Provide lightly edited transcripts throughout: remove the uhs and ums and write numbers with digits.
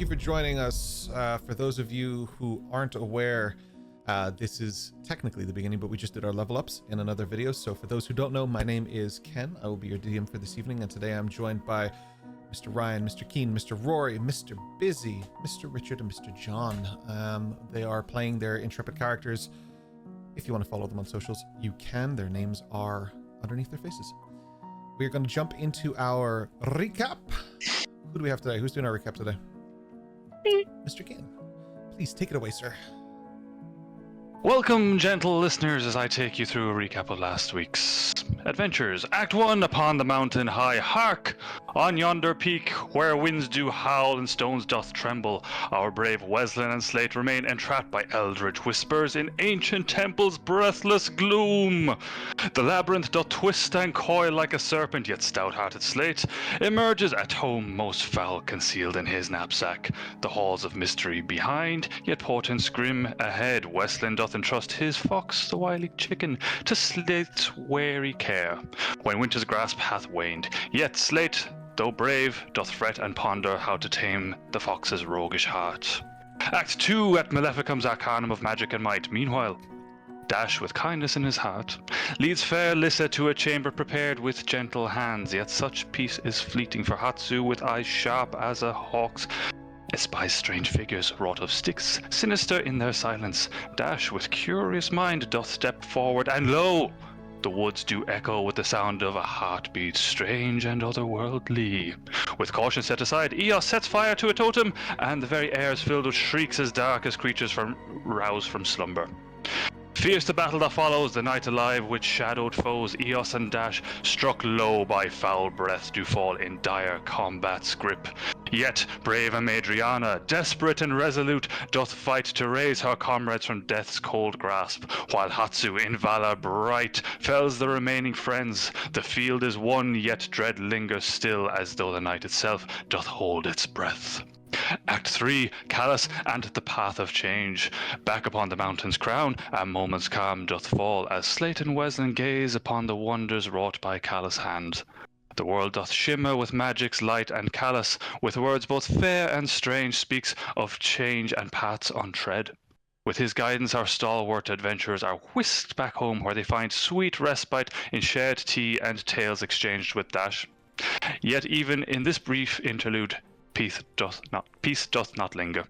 you for joining us. For those of you who aren't aware, this is technically the beginning, but we just did our level ups in another video. So for those who don't know, my name is Ken. I will be your DM for this evening, and today I'm joined by Mr. Ryan, Mr. Keen, Mr. Rory, Mr. Busy, Mr. Richard, and Mr. John. They are playing their intrepid characters. If you want to follow them on socials, you can. Their names are underneath their faces. We're going to jump into our recap. Who do we have today? Who's doing our recap today? Mr. Keen. Please take it away, sir. Welcome, gentle listeners, as I take you through a recap of last week's adventures. Act 1, upon the mountain high. Hark! On yonder peak, where winds do howl and stones doth tremble, our brave Wesleyan and Slate remain entrapped by eldritch whispers in ancient temples' breathless gloom. The labyrinth doth twist and coil like a serpent, yet stout-hearted Slate emerges at home most foul concealed in his knapsack. The halls of mystery behind, yet portents grim ahead. Wesleyan doth entrust his fox, the wily chicken, to Slate's wary care, when winter's grasp hath waned. Yet Slate, though brave, doth fret and ponder how to tame the fox's roguish heart. Act 2, at Maleficum's arcanum of magic and might. Meanwhile, Dash, with kindness in his heart, leads fair Lissa to a chamber prepared with gentle hands. Yet such peace is fleeting, for Hatsu, with eyes sharp as a hawk's, espies strange figures wrought of sticks, sinister in their silence. Dash, with curious mind, doth step forward, and lo! The woods do echo with the sound of a heartbeat, strange and otherworldly. With caution set aside, Eos sets fire to a totem, and the very air is filled with shrieks as dark as creatures roused from slumber. Fierce the battle that follows, the night alive with shadowed foes. Eos and Dash, struck low by foul breath, do fall in dire combat's grip. Yet brave Amadriana, desperate and resolute, doth fight to raise her comrades from death's cold grasp, while Hatsu in valor bright fells the remaining friends. The field is won, yet dread lingers still, as though the night itself doth hold its breath. Act 3, Callus and the Path of Change. Back upon the mountain's crown, a moment's calm doth fall, as Slate and Wesleyan gaze upon the wonders wrought by Callus' hand. The world doth shimmer with magic's light, and Callus, with words both fair and strange, speaks of change and paths untread. With his guidance, our stalwart adventurers are whisked back home, where they find sweet respite in shared tea and tales exchanged with Dash. Yet even in this brief interlude, peace doth not linger.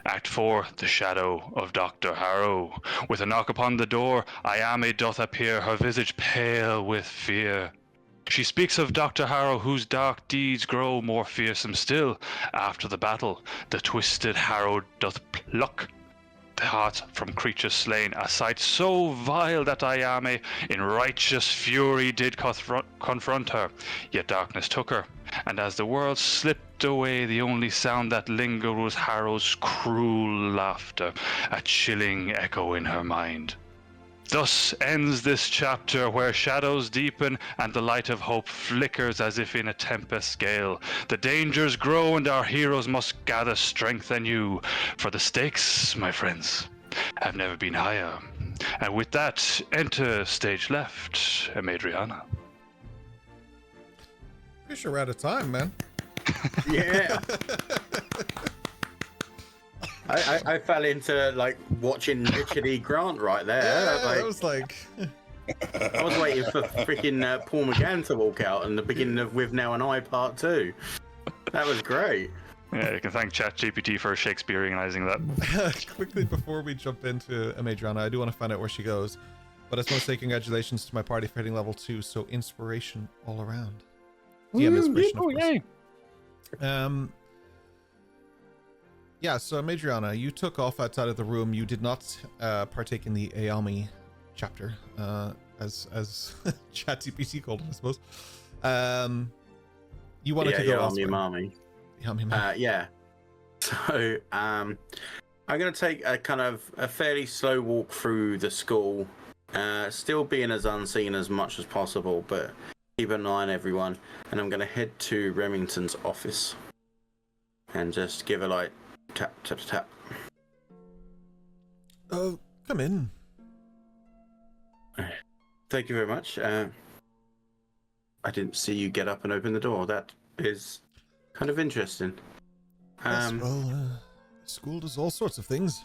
Act 4, the shadow of Dr. Harrow. With a knock upon the door, Ayame doth appear, her visage pale with fear. She speaks of Dr. Harrow, whose dark deeds grow more fearsome still. After the battle, the twisted Harrow doth pluck the hearts from creatures slain, a sight so vile that Ayame in righteous fury did confront her. Yet darkness took her, and as the world slipped away, the only sound that lingered was Harrow's cruel laughter, a chilling echo in her mind. Thus ends this chapter, where shadows deepen and the light of hope flickers as if in a tempest gale. The dangers grow and our heroes must gather strength anew, for the stakes, my friends, have never been higher. And with that, enter stage left, Amadriana. Pretty sure we're out of time, man. Yeah. I fell into like watching Richard E. Grant right there. Yeah, like, I was like... I was waiting for freaking Paul McGann to walk out in the beginning of With Now and I Part 2. That was great. Yeah, you can thank ChatGPT for Shakespeareanizing that. Quickly, before we jump into Amadriana, I do want to find out where she goes. But I just want to say congratulations to my party for hitting level 2, so inspiration all around. DM inspiration, of course. Yay. Yeah, so Amadriana, you took off outside of the room. You did not partake in the Ayami chapter, as ChatGPT called it, I suppose. You wanted to go Ayami. Yeah. So, I'm going to take a fairly slow walk through the school, still being as unseen as much as possible, but keep an eye on everyone. And I'm going to head to Remington's office and just give a like tap, tap, tap. Oh, come in. Thank you very much. I didn't see you get up and open the door. That is kind of interesting. Yes, well, school does all sorts of things.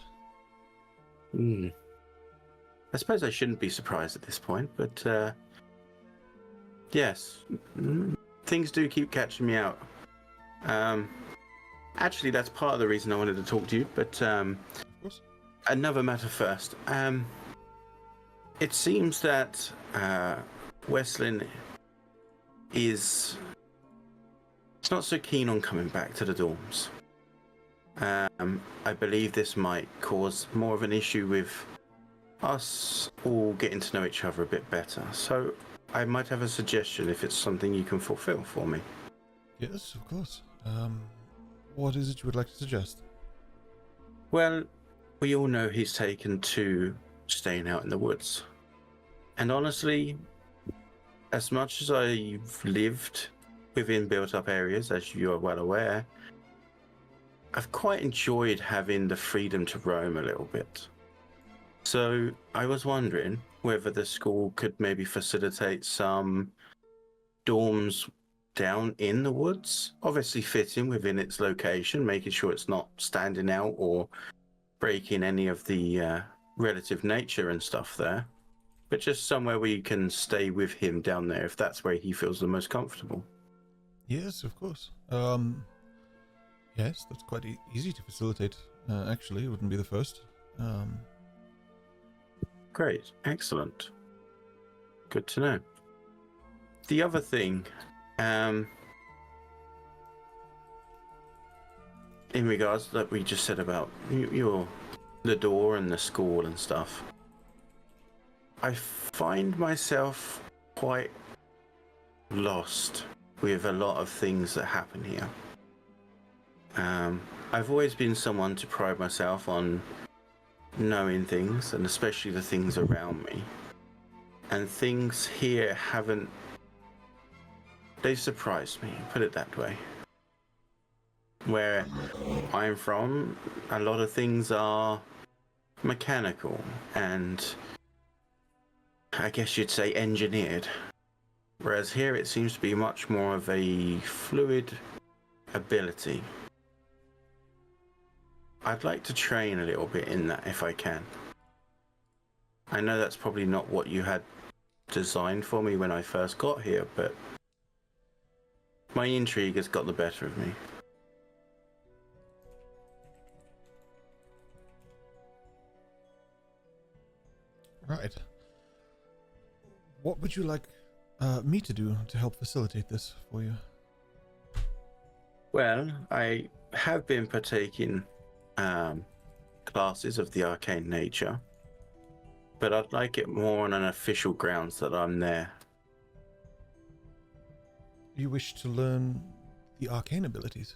I suppose I shouldn't be surprised at this point, but yes, things do keep catching me out. Actually, that's part of the reason I wanted to talk to you, but Of course. another matter first. It seems that Weslin is not so keen on coming back to the dorms. I believe this might cause more of an issue with us all getting to know each other a bit better. So I might have a suggestion if it's something you can fulfill for me. Yes, of course. What is it you would like to suggest? Well, we all know he's taken to staying out in the woods. And honestly, as much as I've lived within built-up areas, as you are well aware, I've quite enjoyed having the freedom to roam a little bit. So I was wondering whether the school could maybe facilitate some dorms down in the woods, obviously fitting within its location, making sure it's not standing out or breaking any of the relative nature and stuff there, but just somewhere where you can stay with him down there if that's where he feels the most comfortable. Yes, of course. Yes, that's quite easy to facilitate. Actually, it wouldn't be the first. Great, excellent. Good to know. The other thing, in regards that we just said about the door and the school and stuff, I find myself quite lost with a lot of things that happen here. I've always been someone to pride myself on knowing things, and especially the things around me. And things here they've surprised me, put it that way. Where I'm from, a lot of things are mechanical and I guess you'd say engineered. Whereas here it seems to be much more of a fluid ability. I'd like to train a little bit in that if I can. I know that's probably not what you had designed for me when I first got here, but my intrigue has got the better of me. Right. What would you like me to do to help facilitate this for you? Well, I have been partaking classes of the arcane nature, but I'd like it more on an official grounds that I'm there. You wish to learn the arcane abilities?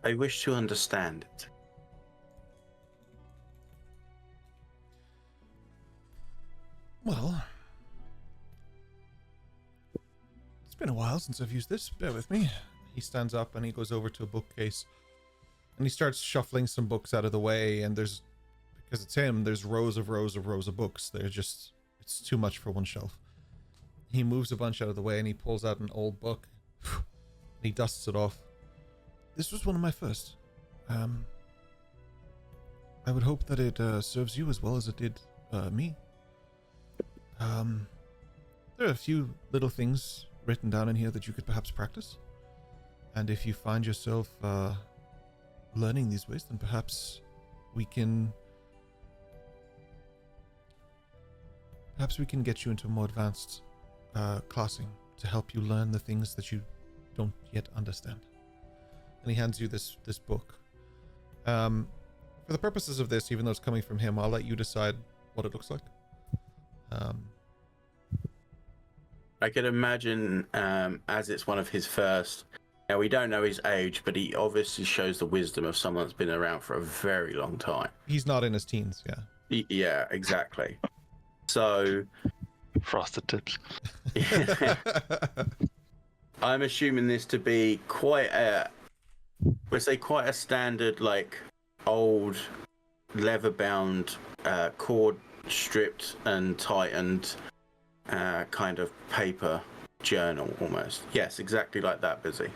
I wish to understand it. Well, it's been a while since I've used this. Bear with me. He stands up and he goes over to a bookcase and he starts shuffling some books out of the way, and because it's him, there's rows of books. It's too much for one shelf. He moves a bunch out of the way and he pulls out an old book and he dusts it off. This was one of my first. I would hope that it serves you as well as it did me. There are a few little things written down in here that you could perhaps practice. And if you find yourself learning these ways, then perhaps we can get you into more advanced classing to help you learn the things that you don't yet understand. And he hands you this book. For the purposes of this, even though it's coming from him, I'll let you decide what it looks like. I could imagine, as it's one of his first. Now, we don't know his age, but he obviously shows the wisdom of someone that's been around for a very long time. He's not in his teens, yeah. Yeah, exactly. So, Frosted tips. I'm assuming this to be quite a standard, like, old leather-bound, cord stripped and tightened kind of paper journal almost. Yes, exactly like that, Busy.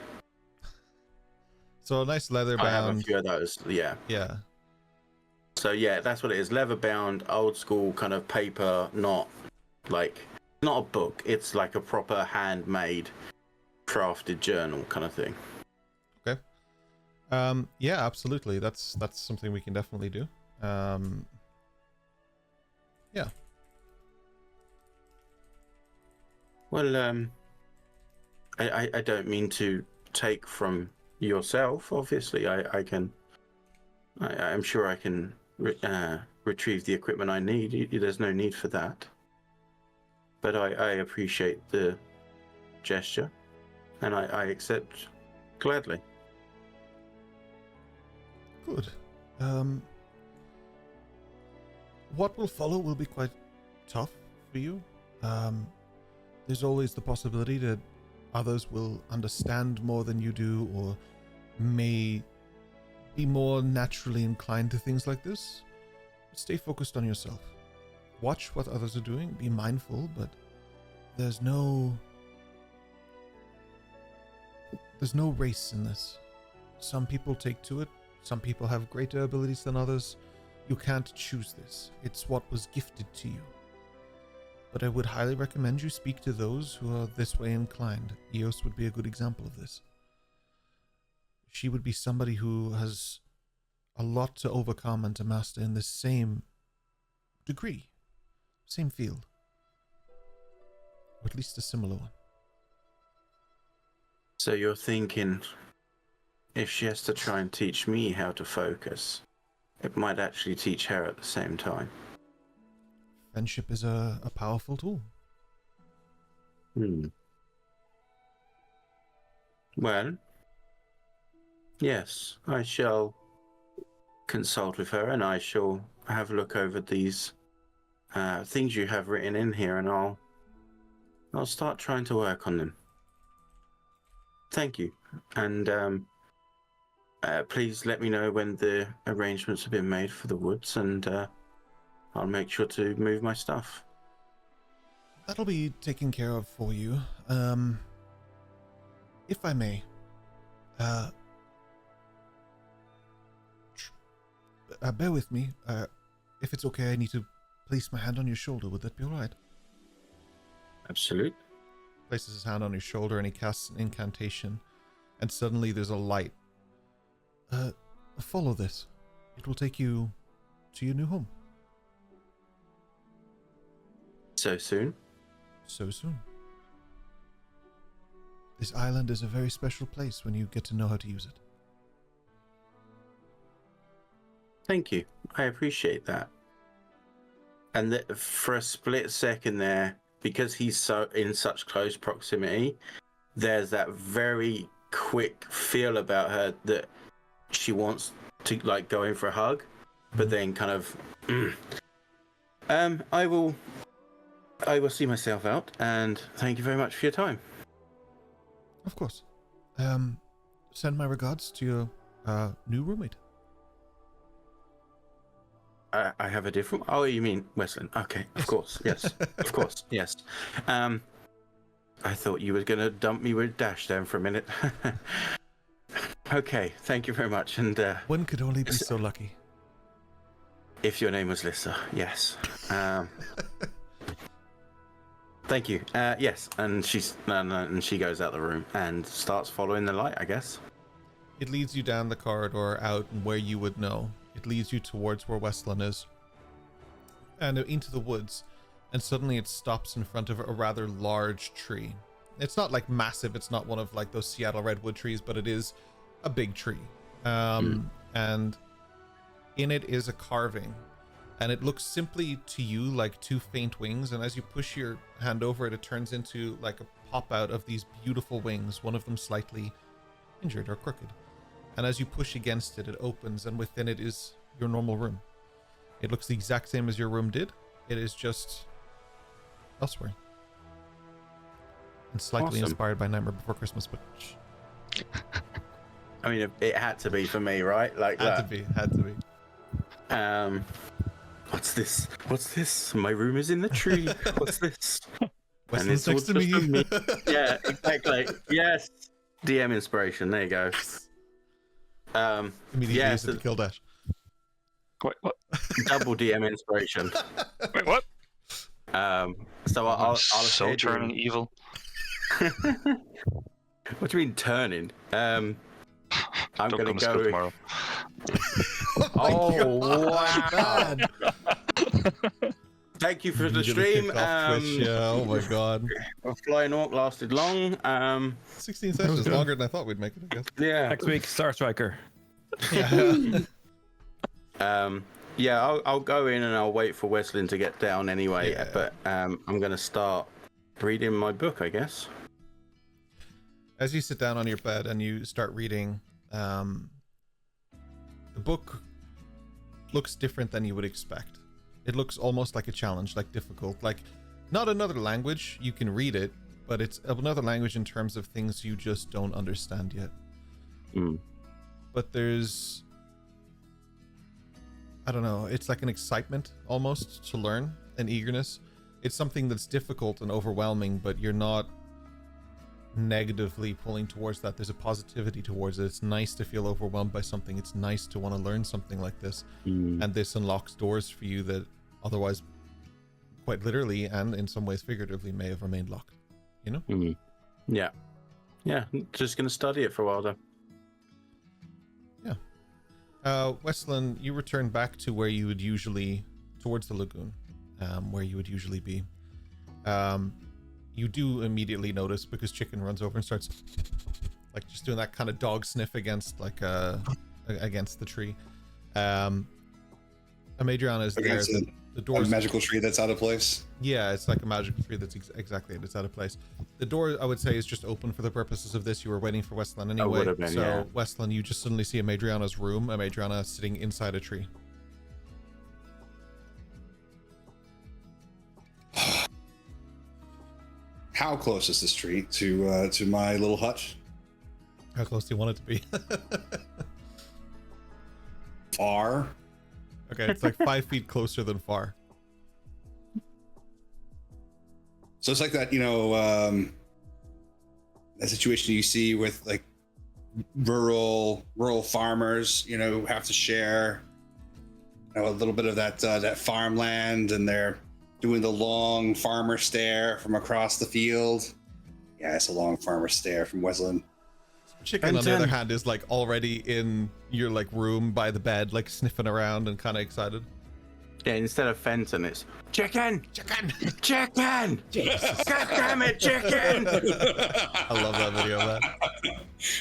So a nice leather bound. I have a few of those. Yeah. Yeah. So yeah, that's what it is. Leather bound, old school kind of paper, not a book. It's like a proper handmade, crafted journal kind of thing. Okay. Yeah, absolutely. That's something we can definitely do. Yeah. Well, I don't mean to take from yourself. Obviously, I'm sure I can retrieve the equipment I need. There's no need for that. But I appreciate the gesture, and I accept gladly. Good. What will follow will be quite tough for you. There's always the possibility that others will understand more than you do, or may be more naturally inclined to things like this. Stay focused on yourself. Watch what others are doing. Be mindful, but there's no race in this. Some people take to it. Some people have greater abilities than others. You can't choose this. It's what was gifted to you. But I would highly recommend you speak to those who are this way inclined. Eos would be a good example of this. She would be somebody who has a lot to overcome and to master in the same degree, same field, or at least a similar one. So you're thinking, if she has to try and teach me how to focus, it might actually teach her at the same time. Friendship is a powerful tool. Well, yes, I shall consult with her, and I shall have a look over these things you have written in here, and I'll start trying to work on them. Thank you, and please let me know when the arrangements have been made for the woods, and I'll make sure to move my stuff. That'll be taken care of for you. If I may, bear with me. If it's okay, I need to place my hand on your shoulder. Would that be alright? Absolutely. Places his hand on your shoulder and he casts an incantation, and suddenly there's a light. Follow this. It will take you to your new home. So soon? So soon. This island is a very special place when you get to know how to use it. Thank you. I appreciate that. And for a split second there, because he's so in such close proximity, there's that very quick feel about her that she wants to go in for a hug, but then kind of I will see myself out, and thank you very much for your time. Of course. Send my regards to your new roommate. I have a different... Oh, you mean Westland? Okay, of course, yes. Of course, yes. I thought you were going to dump me with Dash then for a minute. Okay, thank you very much, and... One could only be so lucky. If your name was Lissa, yes. Thank you. Yes, and she goes out the room and starts following the light, I guess. It leads you down the corridor out and where you would know. It leads you towards where Westland is, and into the woods, and suddenly it stops in front of a rather large tree. It's not massive, it's not one of those Seattle redwood trees, but it is a big tree. And in it is a carving, and it looks simply to you like two faint wings, and as you push your hand over it, it turns into a pop out of these beautiful wings, one of them slightly injured or crooked. And as you push against it, it opens, and within it is your normal room. It looks the exact same as your room did. It is just elsewhere. And slightly inspired by Nightmare Before Christmas, but... I mean, it had to be for me, right? Had to be. What's this? My room is in the tree. What's this? Westland's next to me. Yeah, exactly. Yes. DM inspiration. There you go. Immediately yeah, use it to kill dash. Wait, what? double DM inspiration. Wait, what? So I'll so say turning evil. What do you mean turning? I'm Don't gonna come to school go. tomorrow. Oh wow! Thank you for the stream. Oh my god. Flying Orc lasted long. 16 sessions, longer than I thought we'd make it, I guess. Yeah. Next week, Star Striker. Yeah. Yeah, I'll go in and I'll wait for Wesley to get down anyway. Yeah. But I'm gonna start reading my book, I guess. As you sit down on your bed and you start reading, the book looks different than you would expect. It looks almost like a challenge, like difficult, like not another language. You can read it, but it's another language in terms of things you just don't understand yet. But there's, I don't know, it's like an excitement almost to learn, an eagerness. It's something that's difficult and overwhelming, but you're not negatively pulling towards that. There's a positivity towards it. It's nice to feel overwhelmed by something. It's nice to want to learn something like this. And this unlocks doors for you that otherwise, quite literally and in some ways figuratively, may have remained locked. You know? Yeah. Just gonna study it for a while though. Westland, you return back to where you would usually, towards the lagoon, where you would usually be. You do immediately notice, because Chicken runs over and starts like just doing that kind of dog sniff against like against the tree. Amadriana is there. The door, a magical tree that's out of place. Yeah, it's like a magical tree that's exactly it. It's out of place. The door, I would say, is just open for the purposes of this. You were waiting for Westland anyway. would have been, so yeah. Westland, you just suddenly see Amadriana's room. Amadriana sitting inside a tree. How close is this tree to my little hut? How close do you want it to be? Far. Okay, it's like 5 feet closer than far. So it's like that, you know, that situation you see with like rural farmers, you know, have to share, you know, a little bit of that farmland, and they're doing the long farmer stare from across the field. Yeah, it's a long farmer stare from Wesleyan. Chicken, on the other hand, is like already in your like room by the bed, like sniffing around and kind of excited. Yeah, instead of Fenton, it's Chicken! God damn it, Chicken! I love that video of that.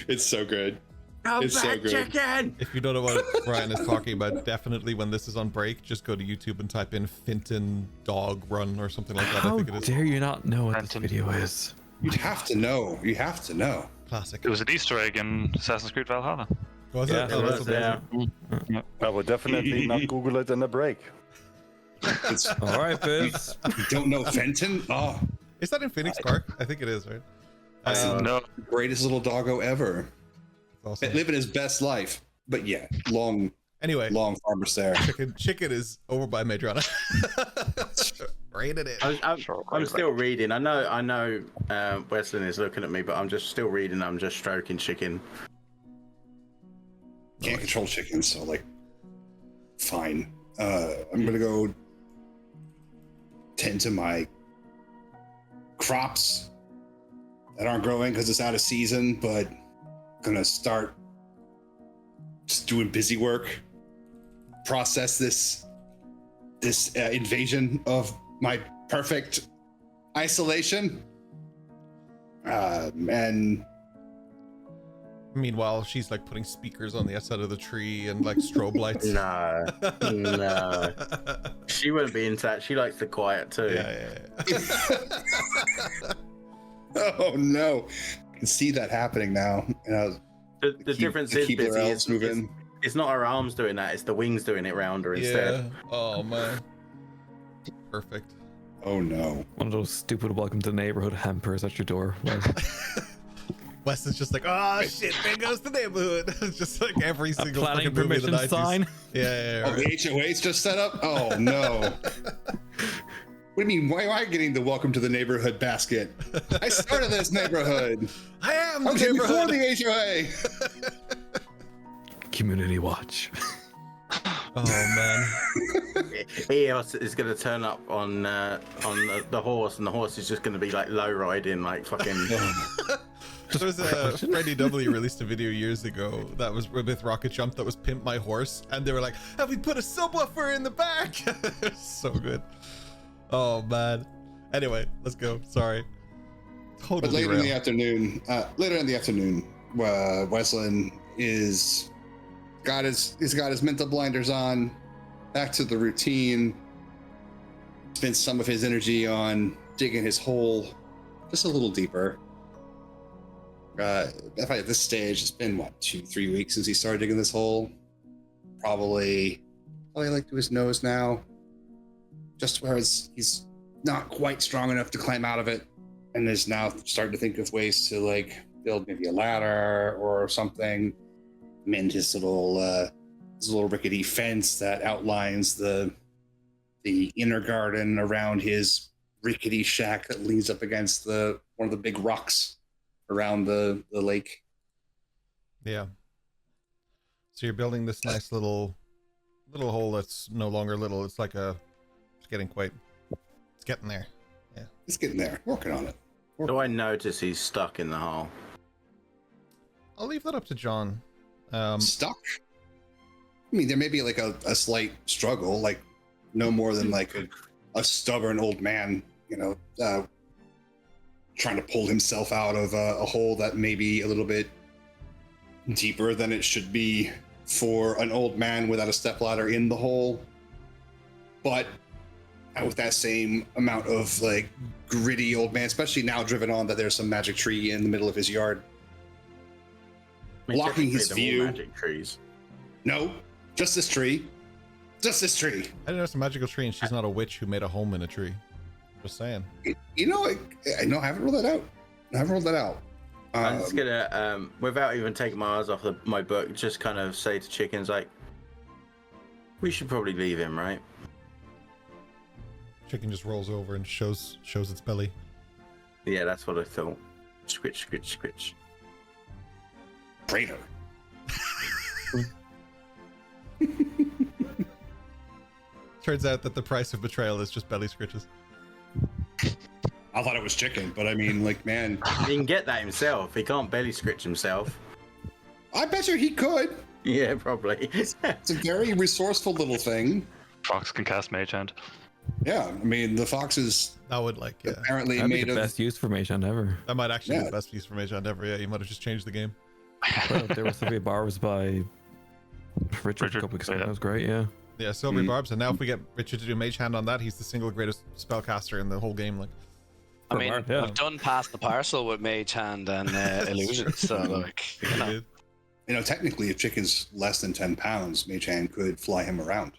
It's so good. Come It's back, so good. Chicken! If you don't know what Brian is talking about, definitely when this is on break, just go to YouTube and type in Finton dog run or something like that. How I think it is. dare you not know what this Phantom. video is? You'd have to know. You have to know. Classic. It was an Easter egg in Assassin's Creed Valhalla. Was it? Yeah, Oh, It that's was, amazing. yeah. I would definitely not Google it in a break. It's, All right, Biz. you don't know Fenton? Oh, Is that in Phoenix Park? I think it is, right? No, greatest little doggo ever. It's awesome. Living his best life. But yeah, long Anyway, farmer stare. Chicken is over by Madrana. Rated it. I'm still reading. I know Wesleyan is looking at me, but I'm just still reading. I'm just stroking Chicken. Can't control chickens, so like, fine. I'm gonna go tend to my crops that aren't growing because it's out of season, but gonna start just doing busy work, process this invasion of my perfect isolation, and Meanwhile, she's like putting speakers on the outside of the tree and like strobe lights. No. She wouldn't be into that. She likes the quiet too. Yeah. oh no, I can see that happening now. The difference is, keep her Busy, elves moving. it's not her arms doing that, it's the wings doing it round her instead. Oh man. Perfect. Oh no. One of those stupid welcome to the neighborhood hampers at your door. Wes is just like, oh shit, there goes the neighborhood. It's just like every single planning fucking movie of the permission 90s. sign. Yeah, Oh, right. the HOA's just set up? Oh no. What do you mean? Why am I getting the welcome to the neighborhood basket? I started this neighborhood. I am the I'm here before neighborhood. the HOA. Community watch. Oh man. Eos is going to turn up on the horse, and the horse is just going to be like low riding, like fucking. There was Freddie W released a video years ago that was with Rocket Jump that was Pimp My Horse, and they were like, have we put a subwoofer in the back? So good. Oh man. Anyway, let's go. Sorry. Totally. But later in the afternoon, Wesleyan is got his mental blinders on, back to the routine. Spent some of his energy on digging his hole just a little deeper. At this stage, it's been 2-3 weeks since he started digging this hole. Probably like to his nose now, just where he's not quite strong enough to climb out of it, and is now starting to think of ways to like build maybe a ladder or something, mend his little rickety fence that outlines the inner garden around his rickety shack that leans up against one of the big rocks around the lake. Yeah. So you're building this nice little hole that's no longer little. It's like it's getting there. Yeah. It's getting there. Working on it. Do I notice he's stuck in the hole? I'll leave that up to John. Stuck? I mean, there may be like a slight struggle, like no more than like a stubborn old man, trying to pull himself out of a hole that may be a little bit deeper than it should be for an old man without a stepladder in the hole. But with that same amount of like gritty old man, especially now driven on that there's some magic tree in the middle of his yard, blocking his view. Magic trees. No, just this tree. Just this tree. I didn't know it's a magical tree, and she's not a witch who made a home in a tree. Just saying. I haven't ruled that out. I'm just gonna, without even taking my eyes off my book, just kind of say to Chickens, like, we should probably leave him, right? Chicken just rolls over and shows its belly. Yeah, that's what I thought. Squitch, squitch, squitch. Traitor. Turns out that the price of betrayal is just belly scritches. I thought it was chicken, but I mean, like, man. He can get that himself. He can't belly scritch himself. I bet you he could. Yeah, probably. It's a very resourceful little thing. Fox can cast Mage Hand. Yeah, I mean, the fox is That would apparently That'd be made the of. best use for Mage Hand ever. that might actually be Yeah. the best piece for Mage Hand ever. Yeah, you might have just changed the game. Well, there was Sylvia Barbs by Richard a couple weeks ago. yeah. That was great, yeah. Yeah, Silvery Barbs, and now if we get Richard to do Mage Hand on that, he's the single greatest spellcaster in the whole game. Like, I mean, Mark, yeah. we've done past the parcel with Mage Hand and Illusion, so like, Technically, if chicken's less than 10 pounds, Mage Hand could fly him around.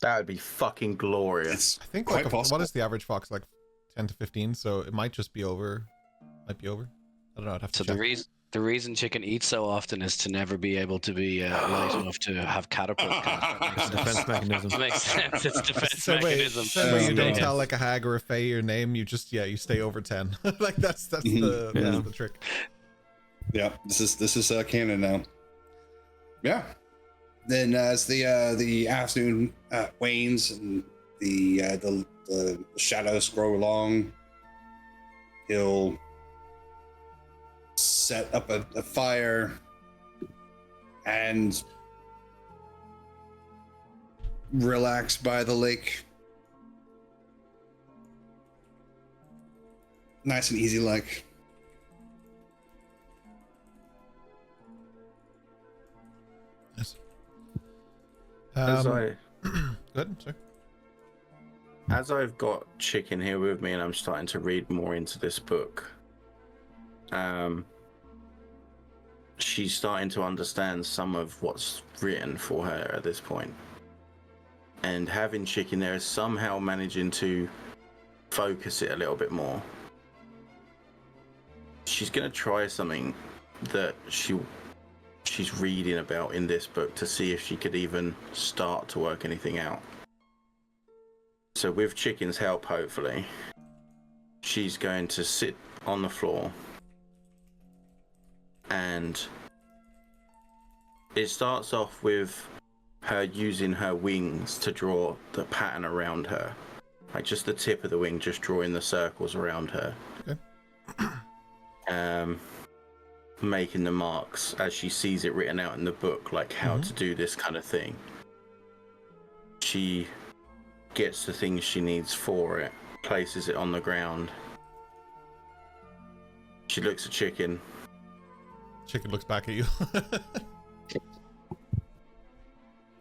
That would be fucking glorious. It's I think quite like possible. what is the average fox, like 10 to 15? So it might just be over. I don't know. I'd have to so check. the reason Chicken eats so often is to never be able to be light enough to have catapult cast. That Defense mechanism. makes sense. It's defense Same way mechanism. you don't Yeah. tell like a hag or a fae your name, you just you stay over 10. Like that's that's the trick. Yeah, this is canon now. Yeah. Then as the afternoon wanes and the shadows grow long, he'll set up a fire and relax by the lake. Nice and easy like. Yes. As Good. Sorry. As I've got Chicken here with me and I'm starting to read more into this book, she's starting to understand some of what's written for her at this point. And having Chicken there is somehow managing to focus it a little bit more. She's going to try something that she's reading about in this book to see if she could even start to work anything out. So with Chicken's help, hopefully, she's going to sit on the floor and it starts off with her using her wings to draw the pattern around her. Like just the tip of the wing, just drawing the circles around her. Okay. Making the marks as she sees it written out in the book, like how to do this kind of thing. She gets the things she needs for it, places it on the ground. She looks at Chicken. Chicken looks back at you.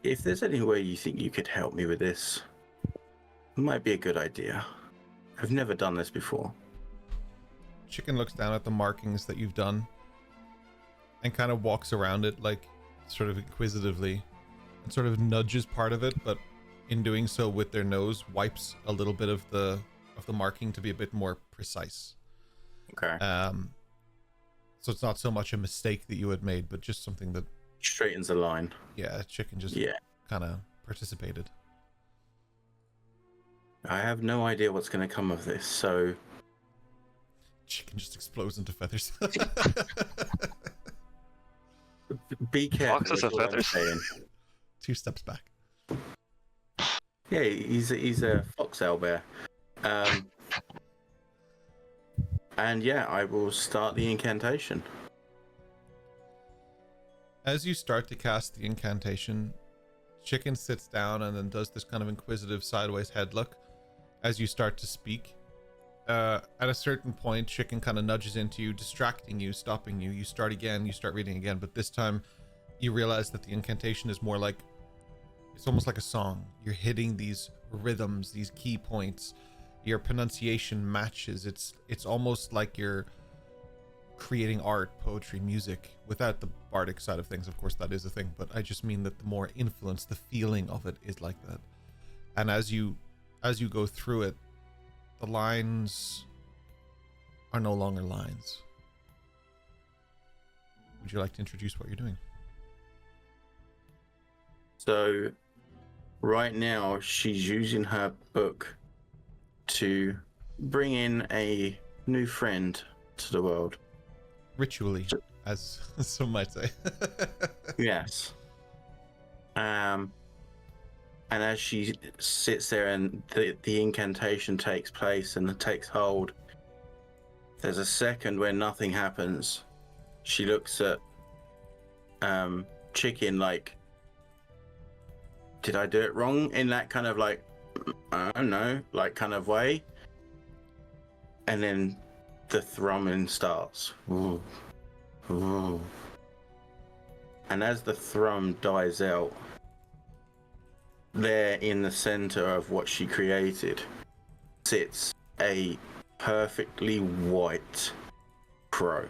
If there's any way you think you could help me with this, it might be a good idea. I've never done this before. Chicken looks down at the markings that you've done and kind of walks around it, like sort of inquisitively, and sort of nudges part of it, but in doing so with their nose wipes a little bit of the marking to be a bit more precise. Okay. So it's not so much a mistake that you had made, but just something that straightens the line. Yeah, Chicken just kind of participated. I have no idea what's going to come of this, so Chicken just explodes into feathers. be careful. Foxes have feathers. 2 steps back. Yeah, he's a fox owlbear. And yeah, I will start the incantation. As you start to cast the incantation, Chicken sits down and then does this kind of inquisitive sideways head look as you start to speak. At a certain point, Chicken kind of nudges into you, distracting you, stopping you. You start again, you start reading again, but this time you realize that the incantation is more like, it's almost like a song. You're hitting these rhythms, these key points. Your pronunciation matches. It's almost like you're creating art, poetry, music, without the bardic side of things. Of course, that is a thing, but I just mean that the more influence, the feeling of it is like that. And as you go through it, the lines are no longer lines. Would you like to introduce what you're doing? So right now she's using her book to bring in a new friend to the world. Ritually, as some might say. Yes. And as she sits there and the incantation takes place and it takes hold, there's a second where nothing happens. She looks at Chicken like, did I do it wrong? In that kind of like, I don't know, like kind of way. And then the thrumming starts. Ooh. Ooh. And as the thrum dies out, there in the center of what she created sits a perfectly white crow.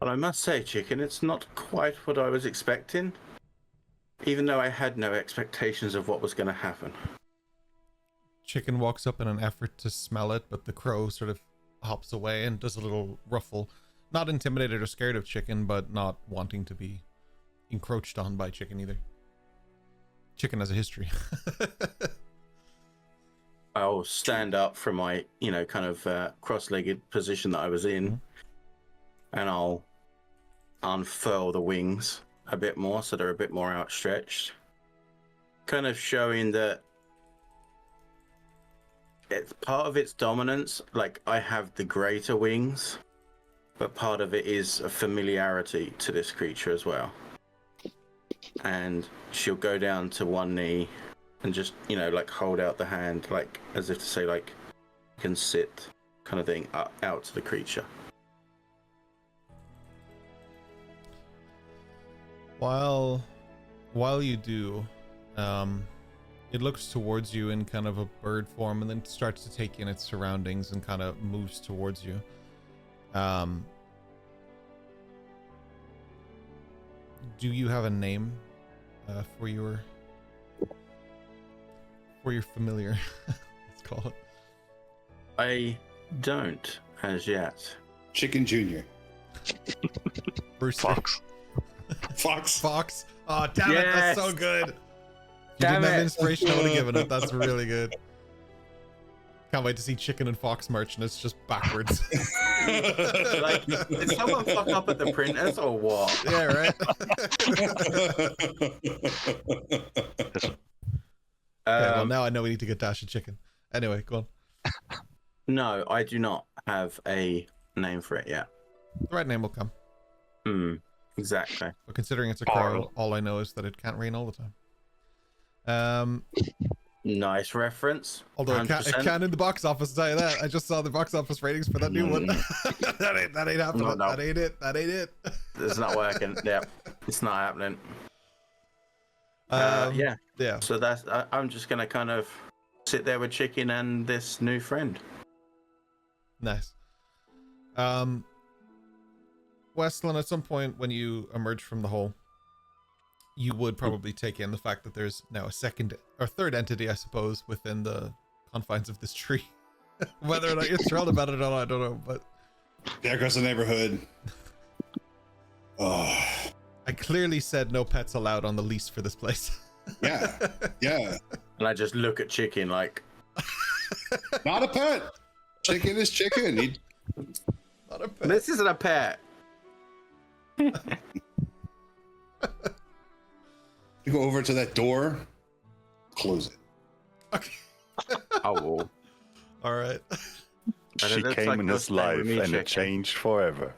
But I must say, Chicken, it's not quite what I was expecting, even though I had no expectations of what was going to happen. Chicken walks up in an effort to smell it, but the crow sort of hops away and does a little ruffle. Not intimidated or scared of Chicken, but not wanting to be encroached on by Chicken either. Chicken has a history. I'll stand up from my, kind of cross-legged position that I was in, and I'll unfurl the wings a bit more so they're a bit more outstretched, kind of showing that it's part of its dominance. Like, I have the greater wings, but part of it is a familiarity to this creature as well. And she'll go down to one knee and just, like hold out the hand, like as if to say, like, you can sit, kind of thing, out to the creature. While you do, it looks towards you in kind of a bird form and then starts to take in its surroundings and kind of moves towards you. Do you have a name for your familiar? Let's call it. I don't as yet. Chicken Jr. Bruce Fox. Fox. Oh, damn it. That's so good. You didn't have inspiration. I would have given it. That's really good. Can't wait to see chicken and fox merch, and it's just backwards. Like, did someone fuck up at the printers or what? Yeah, right. This- Okay, well, now I know we need to get Dash a chicken. Anyway, go on. No, I do not have a name for it yet. The right name will come. Exactly. But considering it's a crow, all I know is that it can't rain all the time. Nice reference. Although it can in the box office, I'll tell you that. I just saw the box office ratings for that new one. that ain't happening. No. That ain't it. That ain't it. It's not working. Yeah, it's not happening. Yeah. So I'm just gonna kind of sit there with Chicken and this new friend. Nice. Westland, at some point when you emerge from the hole, you would probably take in the fact that there's now a second or third entity, I suppose, within the confines of this tree. Whether or not you're thrilled about it or not, I don't know, but There goes the neighborhood. Oh, I clearly said no pets allowed on the lease for this place. yeah, yeah. And I just look at Chicken like, Not a pet. Chicken is chicken. Not a pet. this isn't a pet. You go over to that door, close it. Okay. Oh, well. All right. But She it looks came like in you're his staying life with me, and Chicken. it changed forever.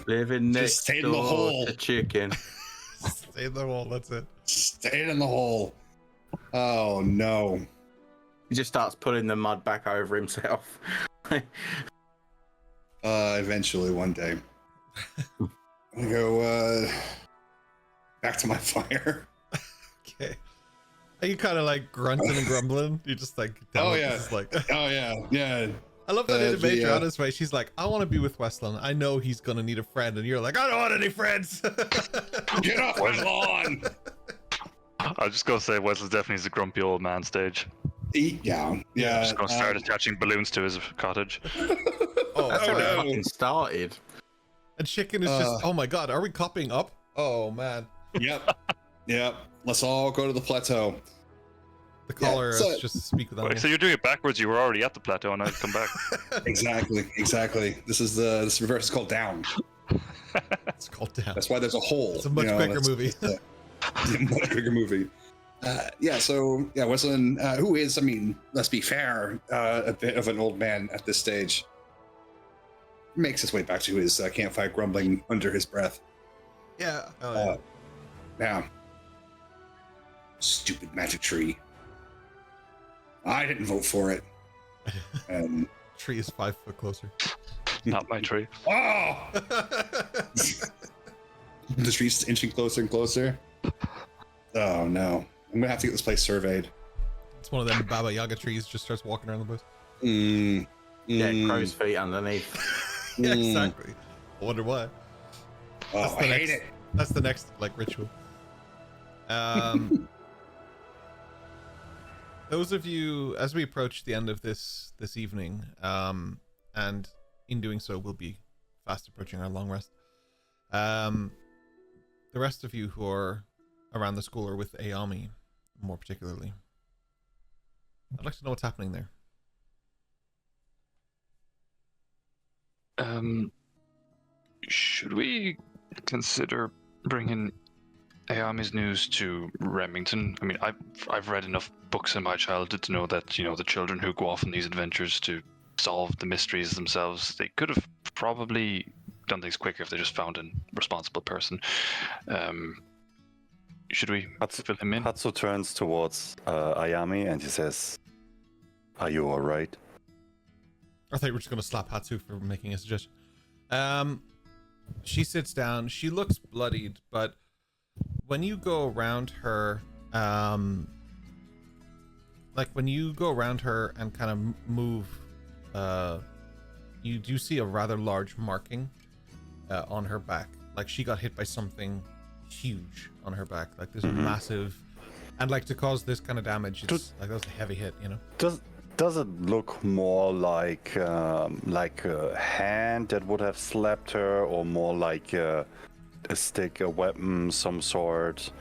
Living Just next stay in the door hole. to Chicken. Stay in the hole. That's it. Stayed in the hole. Oh no. He just starts pulling the mud back over himself. Eventually one day. I'm gonna go back to my fire. Okay. Are you kind of like grunting and grumbling? You're just like, damn Oh, it, yeah. this is like. Oh yeah. I love that in Major the, on his way. She's like, I want to be with Westland. I know he's gonna need a friend, and you're like, I don't want any friends. Get off my lawn. I was just gonna say Wesley definitely is a grumpy old man stage. Yeah. Yeah. Just gonna start attaching balloons to his cottage. Oh, That's how no. it fucking started. and Chicken is just, oh my god, are we copying up? Oh man, Yep. Let's all go to the plateau. the caller so- is just speak with Wait, animals. so you're doing it backwards. You were already at the plateau, and now you come back. Exactly. This reverse is called down. It's called down. That's why there's a hole. It's a much bigger movie. Much bigger movie. Wesleyan, who is, I mean, let's be fair, a bit of an old man at this stage, makes his way back to his campfire, grumbling under his breath. Yeah. Oh, yeah. Now, stupid magic tree. I didn't vote for it. And Tree is 5 foot closer. Not my tree. oh, the tree's inching closer and closer. Oh no! I'm gonna have to get this place surveyed. It's one of them Baba Yaga trees. Just starts walking around the bush. Yeah, crow's feet underneath. Yeah, exactly. I wonder why. Oh, I hate it. That's the next like ritual. Those of you, as we approach the end of this evening, and in doing so, we'll be fast approaching our long rest. The rest of you who are around the school or with Ayami, more particularly, I'd like to know what's happening there. Should we consider bringing Ayami's news to Remington? I mean, I've read enough books in my childhood to know that, the children who go off on these adventures to solve the mysteries themselves, they could have probably done things quicker if they just found a responsible person. Should we fill him in? Hatsu turns towards Ayami and he says, "Are you all right?" I thought you were just going to slap Hatsu for making a suggestion. She sits down. She looks bloodied, but when you go around her, when you go around her and kind of move, you do see a rather large marking on her back. Like she got hit by something huge on her back. Like this massive, and like to cause this kind of damage, it's like that was a heavy hit, Does it look more like a hand that would have slapped her, or more like a stick, a weapon, some sort?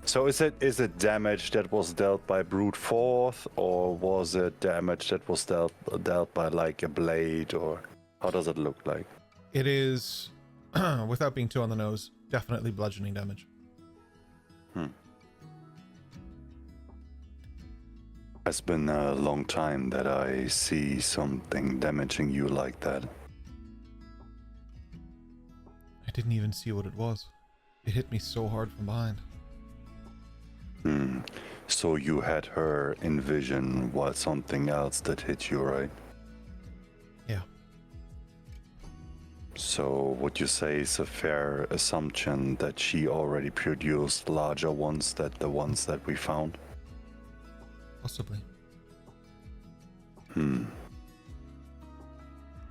So is it damage that was dealt by brute force, or was it damage that was dealt by like a blade, or how does it look like? It is, without being too on the nose, definitely bludgeoning damage. It's been a long time that I see something damaging you like that. I didn't even see what it was. It hit me so hard from behind. So you had her envision what something else that hit you, right? Yeah. So would you say it's a fair assumption that she already produced larger ones than the ones that we found? Possibly.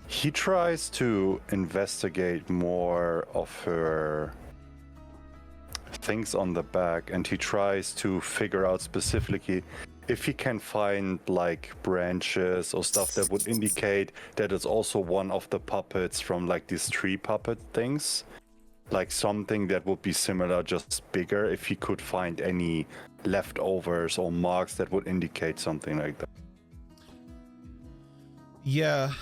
He tries to investigate more of her things on the back, and he tries to figure out specifically if he can find like branches or stuff that would indicate that it's also one of the puppets from like these tree puppet things, like something that would be similar, just bigger, if he could find any leftovers or marks that would indicate something like that. Yeah.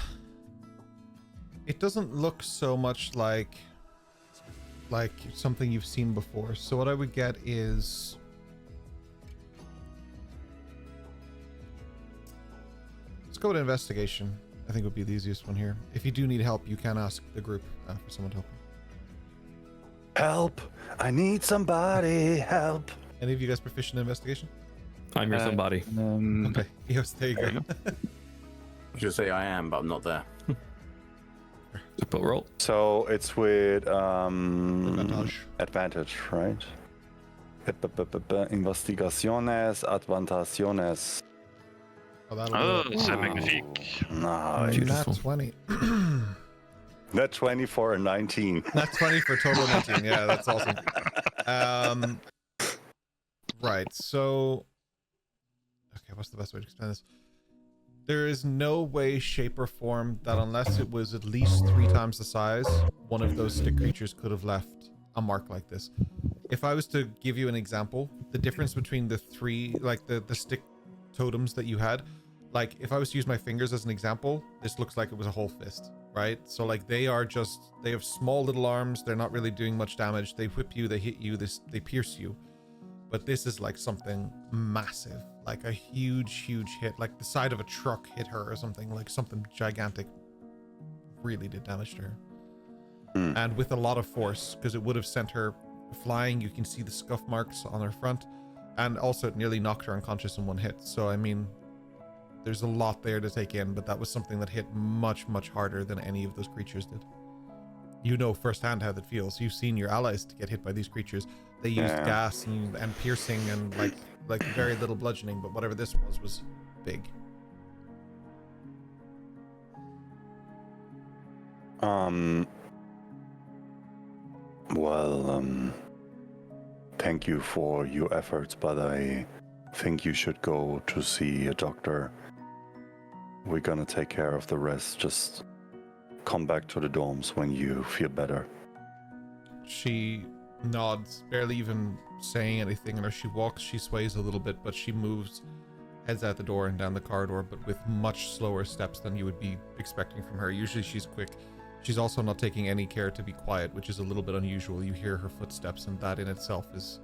It doesn't look so much like something you've seen before. So what I would get is let's go with investigation. I think would be the easiest one here. If you do need help, you can ask the group for someone to help you. Help! I need somebody! Help! Any of you guys proficient in investigation? I'm your somebody. Okay. Yes, there you go. I should say I am, but I'm not there. So roll. So it's with Advantage. advantage, right? Investigaciones, advantaciones. Oh, that'll Oh, do it. c'est magnifique. Nice. Beautiful. Nat 20. That 20 for a 19. Nat 20 for total 19. Yeah, that's awesome. Right, so okay, what's the best way to explain this? There is no way, shape, or form that unless it was at least 3 times the size, one of those stick creatures could have left a mark like this. If I was to give you an example, the difference between the 3, like the stick totems that you had, like if I was to use my fingers as an example, this looks like it was a whole fist, right? So like they have small little arms, they're not really doing much damage, they whip you, they hit you, they pierce you. But this is like something massive, like a huge hit, like the side of a truck hit her or something, like something gigantic really did damage to her. And with a lot of force, because it would have sent her flying. You can see the scuff marks on her front, and also it nearly knocked her unconscious in one hit. So I mean, there's a lot there to take in, but that was something that hit much harder than any of those creatures did. You know firsthand how that feels. You've seen your allies to get hit by these creatures. They used gas and piercing and like very little bludgeoning, but whatever this was big. Thank you for your efforts, but I think you should go to see a doctor. We're gonna take care of the rest. Just come back to the dorms when you feel better. She nods, barely even saying anything, and as she walks, she sways a little bit, but she moves, heads out the door and down the corridor, but with much slower steps than you would be expecting from her. Usually she's quick. She's also not taking any care to be quiet, which is a little bit unusual. You hear her footsteps, and that in itself is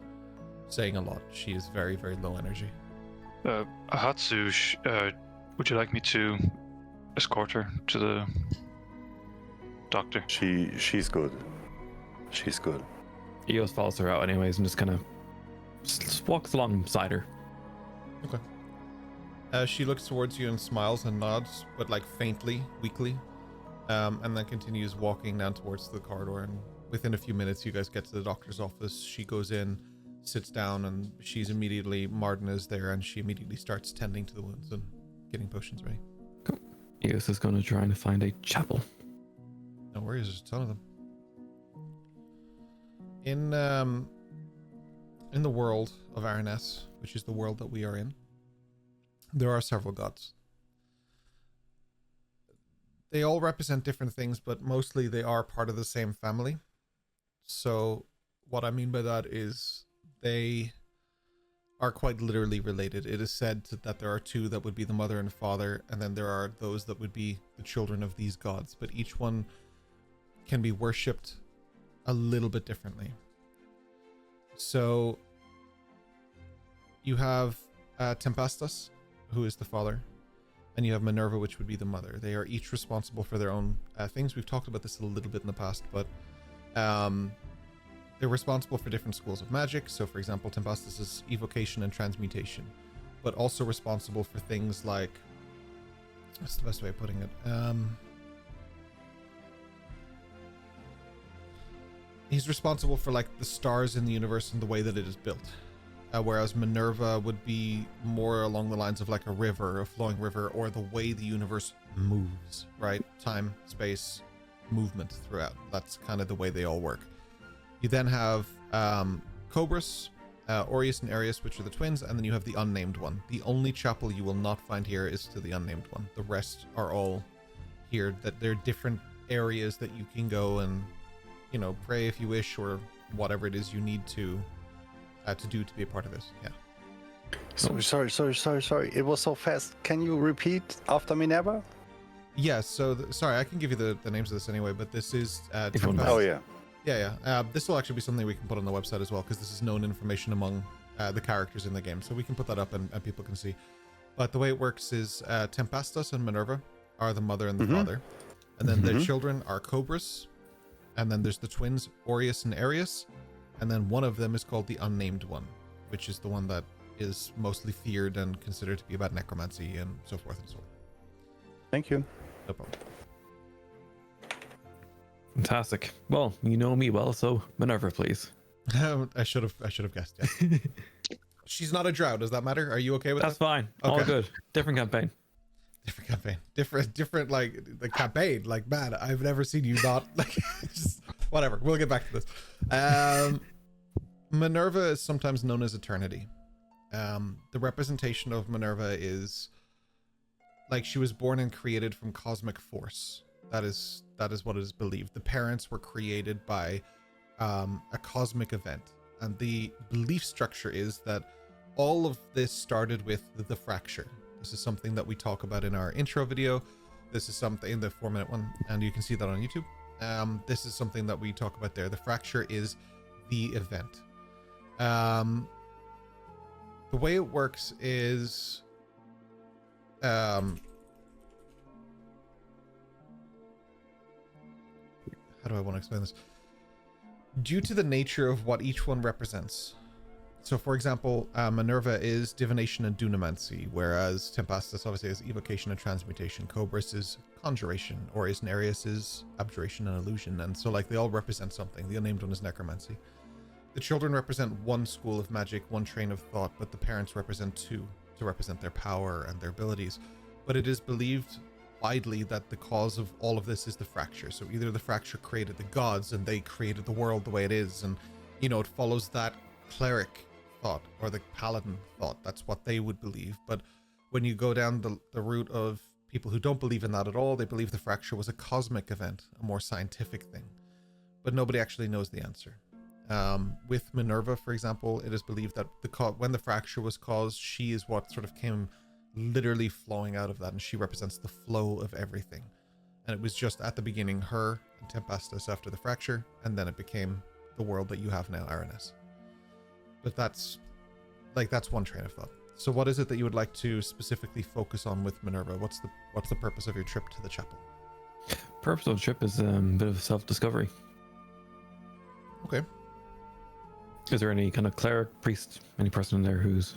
saying a lot. She is very low energy. Ahatsu, would you like me to escort her to the doctor? She's good. She's good. Eos follows her out anyways and just kind of walks alongside her. Okay. She looks towards you and smiles and nods, but like faintly, weakly, and then continues walking down towards the corridor. And within a few minutes, you guys get to the doctor's office. She goes in, sits down, and Marden is there, and she immediately starts tending to the wounds and getting potions ready. Cool. Eos is going to try to find a chapel. No worries, there's a ton of them. In the world of Arness, which is the world that we are in, there are several gods. They all represent different things, but mostly they are part of the same family. So what I mean by that is they are quite literally related. It is said that there are two that would be the mother and father, and then there are those that would be the children of these gods, but each one can be worshipped a little bit differently. So you have Tempestus, who is the father, and you have Minerva, which would be the mother. They are each responsible for their own things. We've talked about this a little bit in the past, but they're responsible for different schools of magic. So, for example, Tempestus is evocation and transmutation, but also responsible for things like, what's the best way of putting it? He's responsible for like the stars in the universe and the way that it is built. Whereas Minerva would be more along the lines of like a river, a flowing river, or the way the universe moves, right? Time, space, movement throughout. That's kind of the way they all work. You then have Cobras, Aureus and Arius, which are the twins, and then you have the unnamed one. The only chapel you will not find here is to the unnamed one. The rest are all here. That they're different areas that you can go and, you know, pray if you wish, or whatever it is you need to do to be a part of this. Yeah. Sorry. It was so fast. Can you repeat after Minerva? Yeah, so sorry, I can give you the names of this anyway, but this is Oh yeah. Yeah. This will actually be something we can put on the website as well, because this is known information among the characters in the game, so we can put that up and people can see. But the way it works is Tempestus and Minerva are the mother and the father, and then their children are Cobras, and then there's the twins Aureus and Arius, and then one of them is called the Unnamed One, which is the one that is mostly feared and considered to be about necromancy and so forth and so on. Thank you. No problem. Fantastic. Well, you know me well, so Minerva, please. I should have guessed. Yeah. She's not a drow. Does that matter? Are you okay with That's that? fine. Okay. All good. Different campaign. Different like the campaign. Like, man, I've never seen you not like. Just, whatever. We'll get back to this. Minerva is sometimes known as Eternity. The representation of Minerva is like she was born and created from cosmic force. That is what is believed. The parents were created by a cosmic event, and the belief structure is that all of this started with the fracture. This is something that we talk about in our intro video. This is something, the 4-minute one, and you can see that on YouTube. This is something that we talk about there. The fracture is the event. The way it works is how do I want to explain this? Due to the nature of what each one represents. So, for example, Minerva is divination and dunamancy, whereas Tempestus obviously is evocation and transmutation. Cobras is conjuration, or Arius is abjuration and illusion. And so, like, they all represent something. The unnamed one is necromancy. The children represent one school of magic, one train of thought, but the parents represent two, to represent their power and their abilities. But it is believed widely that the cause of all of this is the fracture. So either the fracture created the gods and they created the world the way it is, and, you know, it follows that cleric thought or the paladin thought. That's what they would believe. But when you go down the route of people who don't believe in that at all, they believe the fracture was a cosmic event, a more scientific thing. But nobody actually knows the answer. With Minerva, for example, it is believed that when the fracture was caused, she is what sort of came literally flowing out of that, and she represents the flow of everything. And it was just at the beginning her and Tempestus after the fracture, and then it became the world that you have now, Aranis. But that's one train of thought. So what is it that you would like to specifically focus on with Minerva? What's the purpose of your trip to the chapel? Purpose of the trip is a bit of self-discovery. Okay. Is there any kind of cleric, priest, any person in there who's...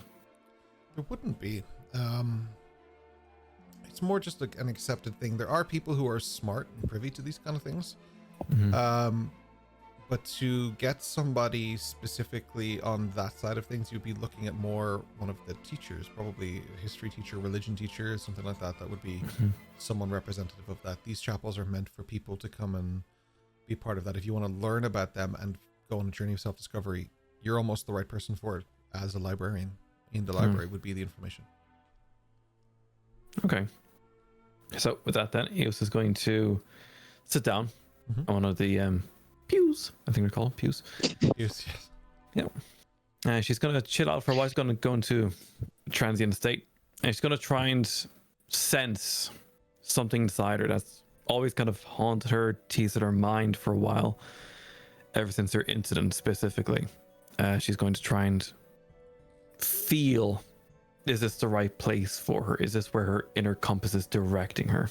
There wouldn't be. It's more just an accepted thing. There are people who are smart and privy to these kind of things. Mm-hmm. But to get somebody specifically on that side of things, you'd be looking at more one of the teachers, probably a history teacher, religion teacher, something like that. That would be someone representative of that. These chapels are meant for people to come and be part of that. If you want to learn about them and go on a journey of self-discovery, you're almost the right person for it. As a librarian in the library would be the information. Okay. So with that then, Eos is going to sit down on one of the pews. I think we call them pews. Pews, yes. Yeah. She's going to chill out for a while. She's going to go into a transient state. And she's going to try and sense something inside her that's always kind of haunted her, teased at her mind for a while, ever since her incident specifically. She's going to try and feel, is this the right place for her? Is this where her inner compass is directing her?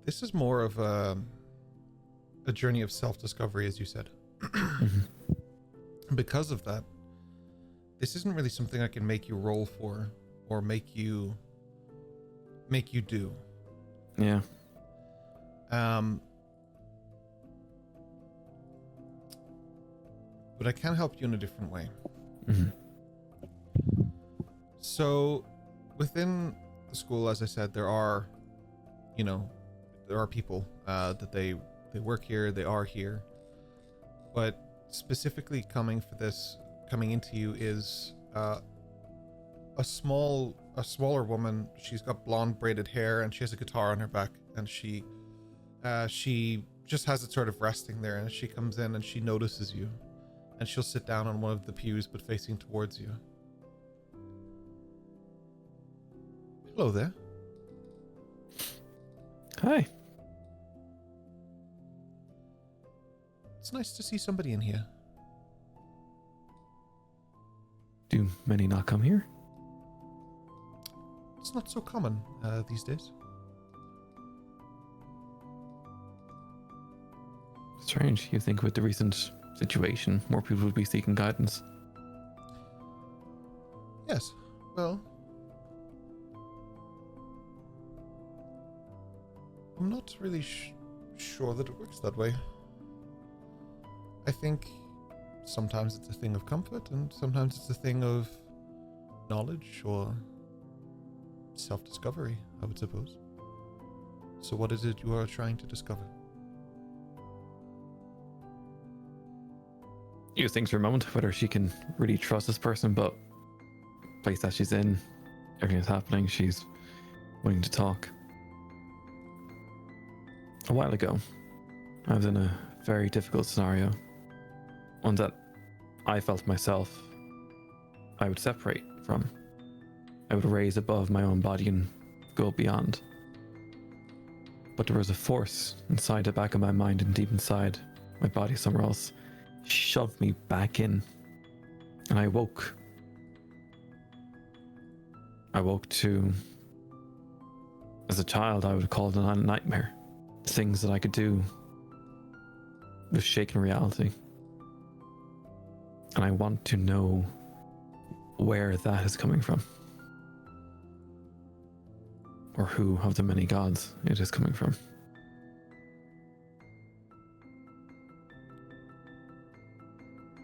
This is more of a journey of self-discovery, as you said. Because of that, this isn't really something I can make you roll for or make you do. Yeah. But I can help you in a different way. Mm-hmm. So within the school, as I said, there are people that they work here, they are here. But specifically coming into you is a smaller woman. She's got blonde braided hair and she has a guitar on her back, and she just has it sort of resting there, and she comes in and she notices you, and she'll sit down on one of the pews but facing towards you. Hello there. Hi. It's nice to see somebody in here. Do many not come here? It's not so common these days. Strange. You think with the recent situation, more people would be seeking guidance? Yes. Well, I'm not really sure that it works that way. I think sometimes it's a thing of comfort, and sometimes it's a thing of knowledge or self-discovery, I would suppose. So what is it you are trying to discover? You think for a moment whether she can really trust this person, but place that she's in, everything is happening, she's willing to talk. A while ago, I was in a very difficult scenario, one that I felt myself I would separate from. I would raise above my own body and go beyond. But there was a force inside the back of my mind and deep inside my body somewhere else shoved me back in, and I woke. I woke to, as a child, I would call it a nightmare. Things that I could do with shaken reality. And I want to know where that is coming from. Or who of the many gods it is coming from.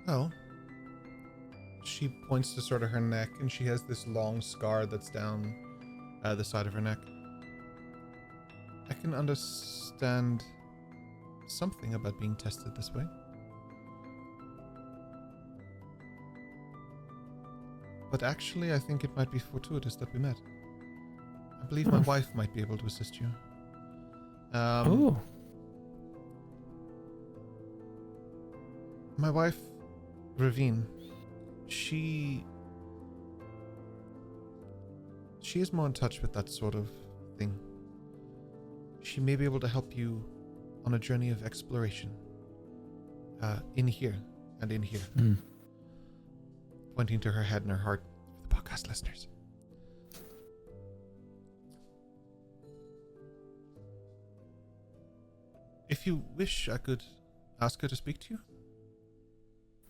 Well, she points to sort of her neck, and she has this long scar that's down the side of her neck. I can understand something about being tested this way. But actually, I think it might be fortuitous that we met. I believe my wife might be able to assist you. My wife, Ravine, she is more in touch with that sort of thing. She may be able to help you on a journey of exploration. In here and in here. Pointing to her head and her heart for the podcast listeners. If you wish, I could ask her to speak to you.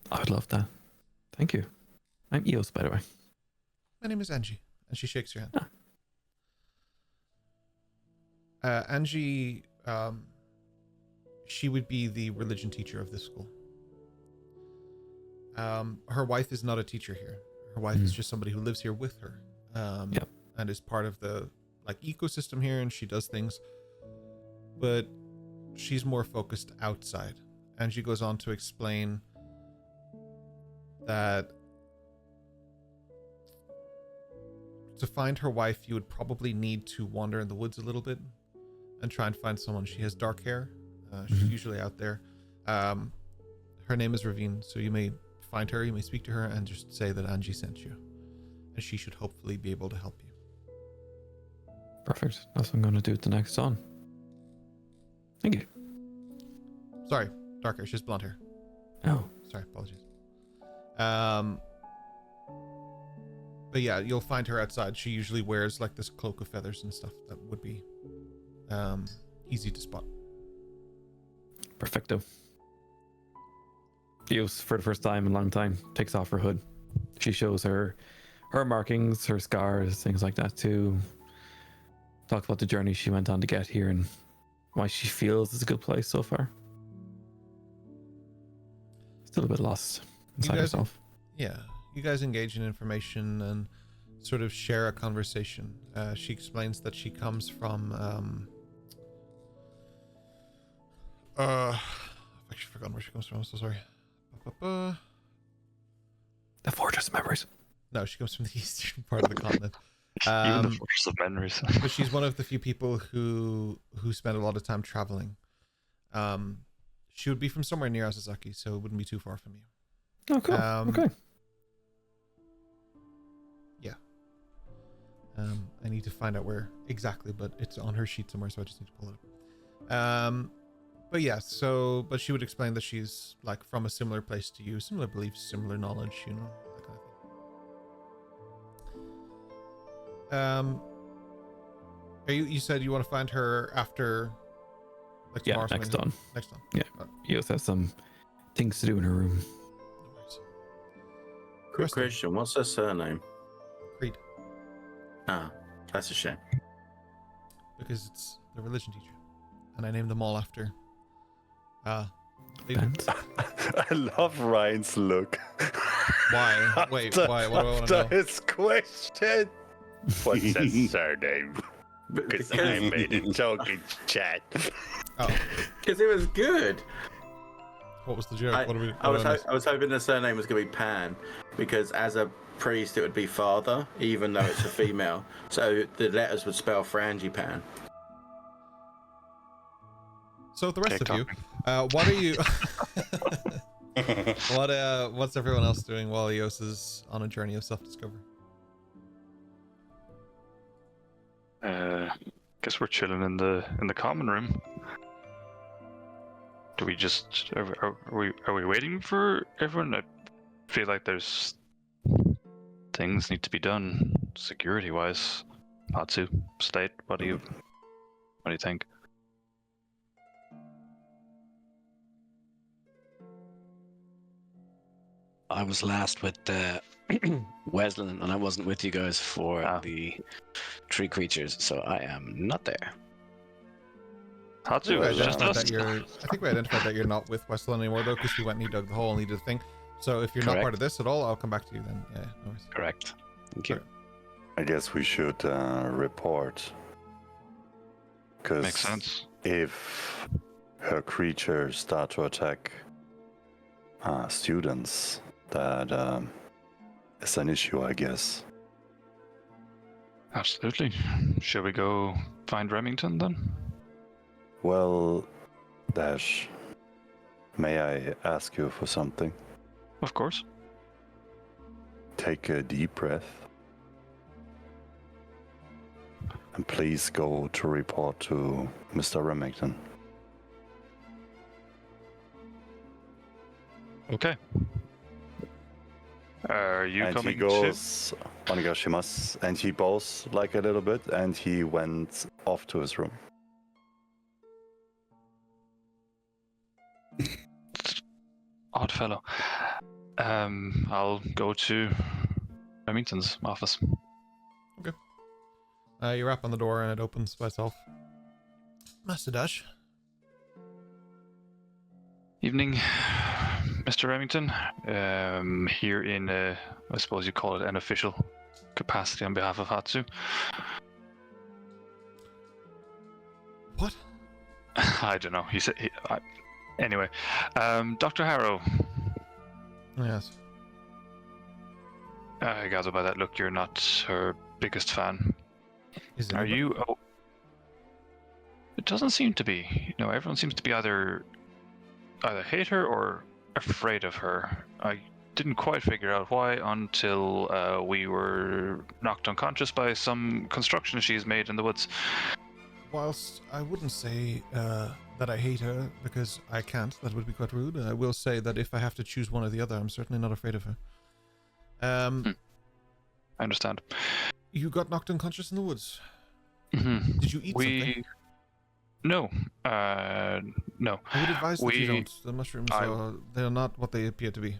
I would love that. Thank you. I'm Eos, by the way. My name is Angie, and she shakes your hand. Angie, she would be the religion teacher of this school. Her wife is not a teacher here. Her wife is just somebody who lives here with her, and is part of the ecosystem here, and she does things, but she's more focused outside. And she goes on to explain that to find her wife, you would probably need to wander in the woods a little bit, and try and find someone. She has dark hair. She's usually out there. Her name is Ravine, so you may find her, you may speak to her, and just say that Angie sent you. And she should hopefully be able to help you. Perfect. That's what I'm going to do at the next on. Thank you. Sorry, dark hair. She has blonde hair. Oh. Sorry, apologies. But yeah, you'll find her outside. She usually wears like this cloak of feathers and stuff that would be easy to spot. Perfecto. Eos, for the first time in a long time, takes off her hood. She shows her markings, her scars, things like that too. Talks about the journey she went on to get here and why she feels it's a good place so far. Still a bit lost inside herself. Yeah, you guys engage in information and sort of share a conversation. She explains that she comes from I've actually forgotten where she comes from. I'm so sorry. The Fortress of Memories. No, she comes from the eastern part of the continent. Even the Fortress of Memories. But she's one of the few people who spend a lot of time traveling. She would be from somewhere near Asazaki, so it wouldn't be too far from you. Oh, cool. Okay. Yeah. I need to find out where exactly, but it's on her sheet somewhere, so I just need to pull it up. But yeah, but she would explain that she's like from a similar place to you, similar beliefs, similar knowledge, you know, that kind of thing. You said you want to find her after, like, Yeah, tomorrow, next on. Next on. Yeah. Eos has some things to do in her room. No worries. Quick question. What's her surname? Creed. Ah, that's a shame. Because it's the religion teacher, and I named them all after. Depends. I love Ryan's look. Why? Wait, why? What do I want to know? His question. What's his surname? Because I made a joke in chat. Oh, Because it was good. what was the joke? I was hoping the surname was going to be Pan, because as a priest it would be father, even though it's a female. So the letters would spell Frangipan. So the rest of you, what are you? What's everyone else doing while Eos is on a journey of self-discovery? Guess we're chilling in the common room. Do we just are we waiting for everyone? I feel like there's things need to be done security wise. Natsu, Slate, what do you think? I was last with Wesleyan, and I wasn't with you guys for the tree creatures, so I am not there. Hatsu, I is just us. think we identified that you're not with Westland anymore, though, because you went and you dug the hole and you did the thing. So if you're not part of this at all, I'll come back to you then. Yeah, no worries. Correct. Thank you. I guess we should report. Because Makes sense. if her creatures start to attack students, that is an issue, I guess. Absolutely. Shall we go find Remington then? Well, Dash, may I ask you for something? Of course. Take a deep breath. And please go to report to Mr. Remington. Okay. Are you And coming he goes, Onegashimasu, and he bows like a little bit, and he went off to his room. Odd fellow. I'll go to Remington's office. You rap on the door and it opens by itself. Master Dash. Evening, Mr. Remington. Here in, I suppose you call it an official capacity on behalf of Hatsu. What? I don't know. He said. Anyway, Dr. Harrow. Yes. I gather by that look you're not her biggest fan. Is it Are you? It doesn't seem to be. Everyone seems to be either hate her or afraid of her. I didn't quite figure out why until we were knocked unconscious by some construction she's made in the woods. Whilst I wouldn't say that I hate her, because I can't, that would be quite rude, I will say that if I have to choose one or the other, I'm certainly not afraid of her. I understand. You got knocked unconscious in the woods. Mm-hmm. Did you eat something? No. No. I would advise that you don't. The mushrooms they're not what they appear to be.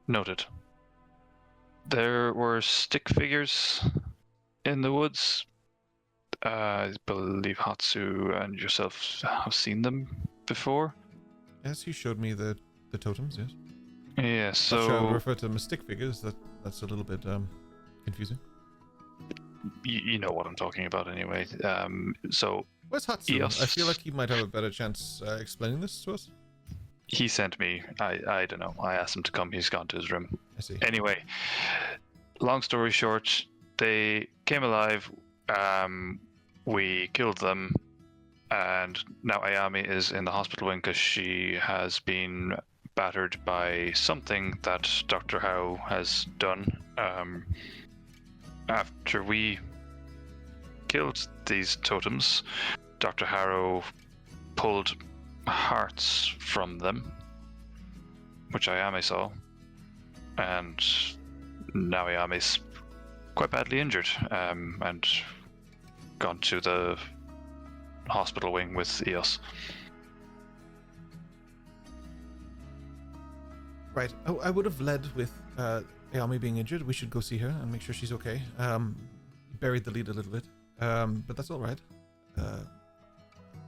Noted. There were stick figures in the woods. I believe Hatsu and yourself have seen them before. Yes, you showed me the totems, yes. Yeah, so... Not sure I would refer to them as stick figures, that's a little bit confusing. You know what I'm talking about anyway. So... Where's Hatsu? Yes. I feel like he might have a better chance explaining this to us. He sent me. I don't know. I asked him to come. He's gone to his room. I see. Anyway, long story short, they came alive. We killed them, and now Ayami is in the hospital wing because she has been battered by something that Dr. Howe has done. After we killed these totems, Dr. Harrow pulled hearts from them, which Ayami saw, and now Ayami's quite badly injured, and gone to the hospital wing with EOS. Right. Oh, I would have led with Ayami being injured. We should go see her and make sure she's okay. Buried the lead a little bit, but that's all right.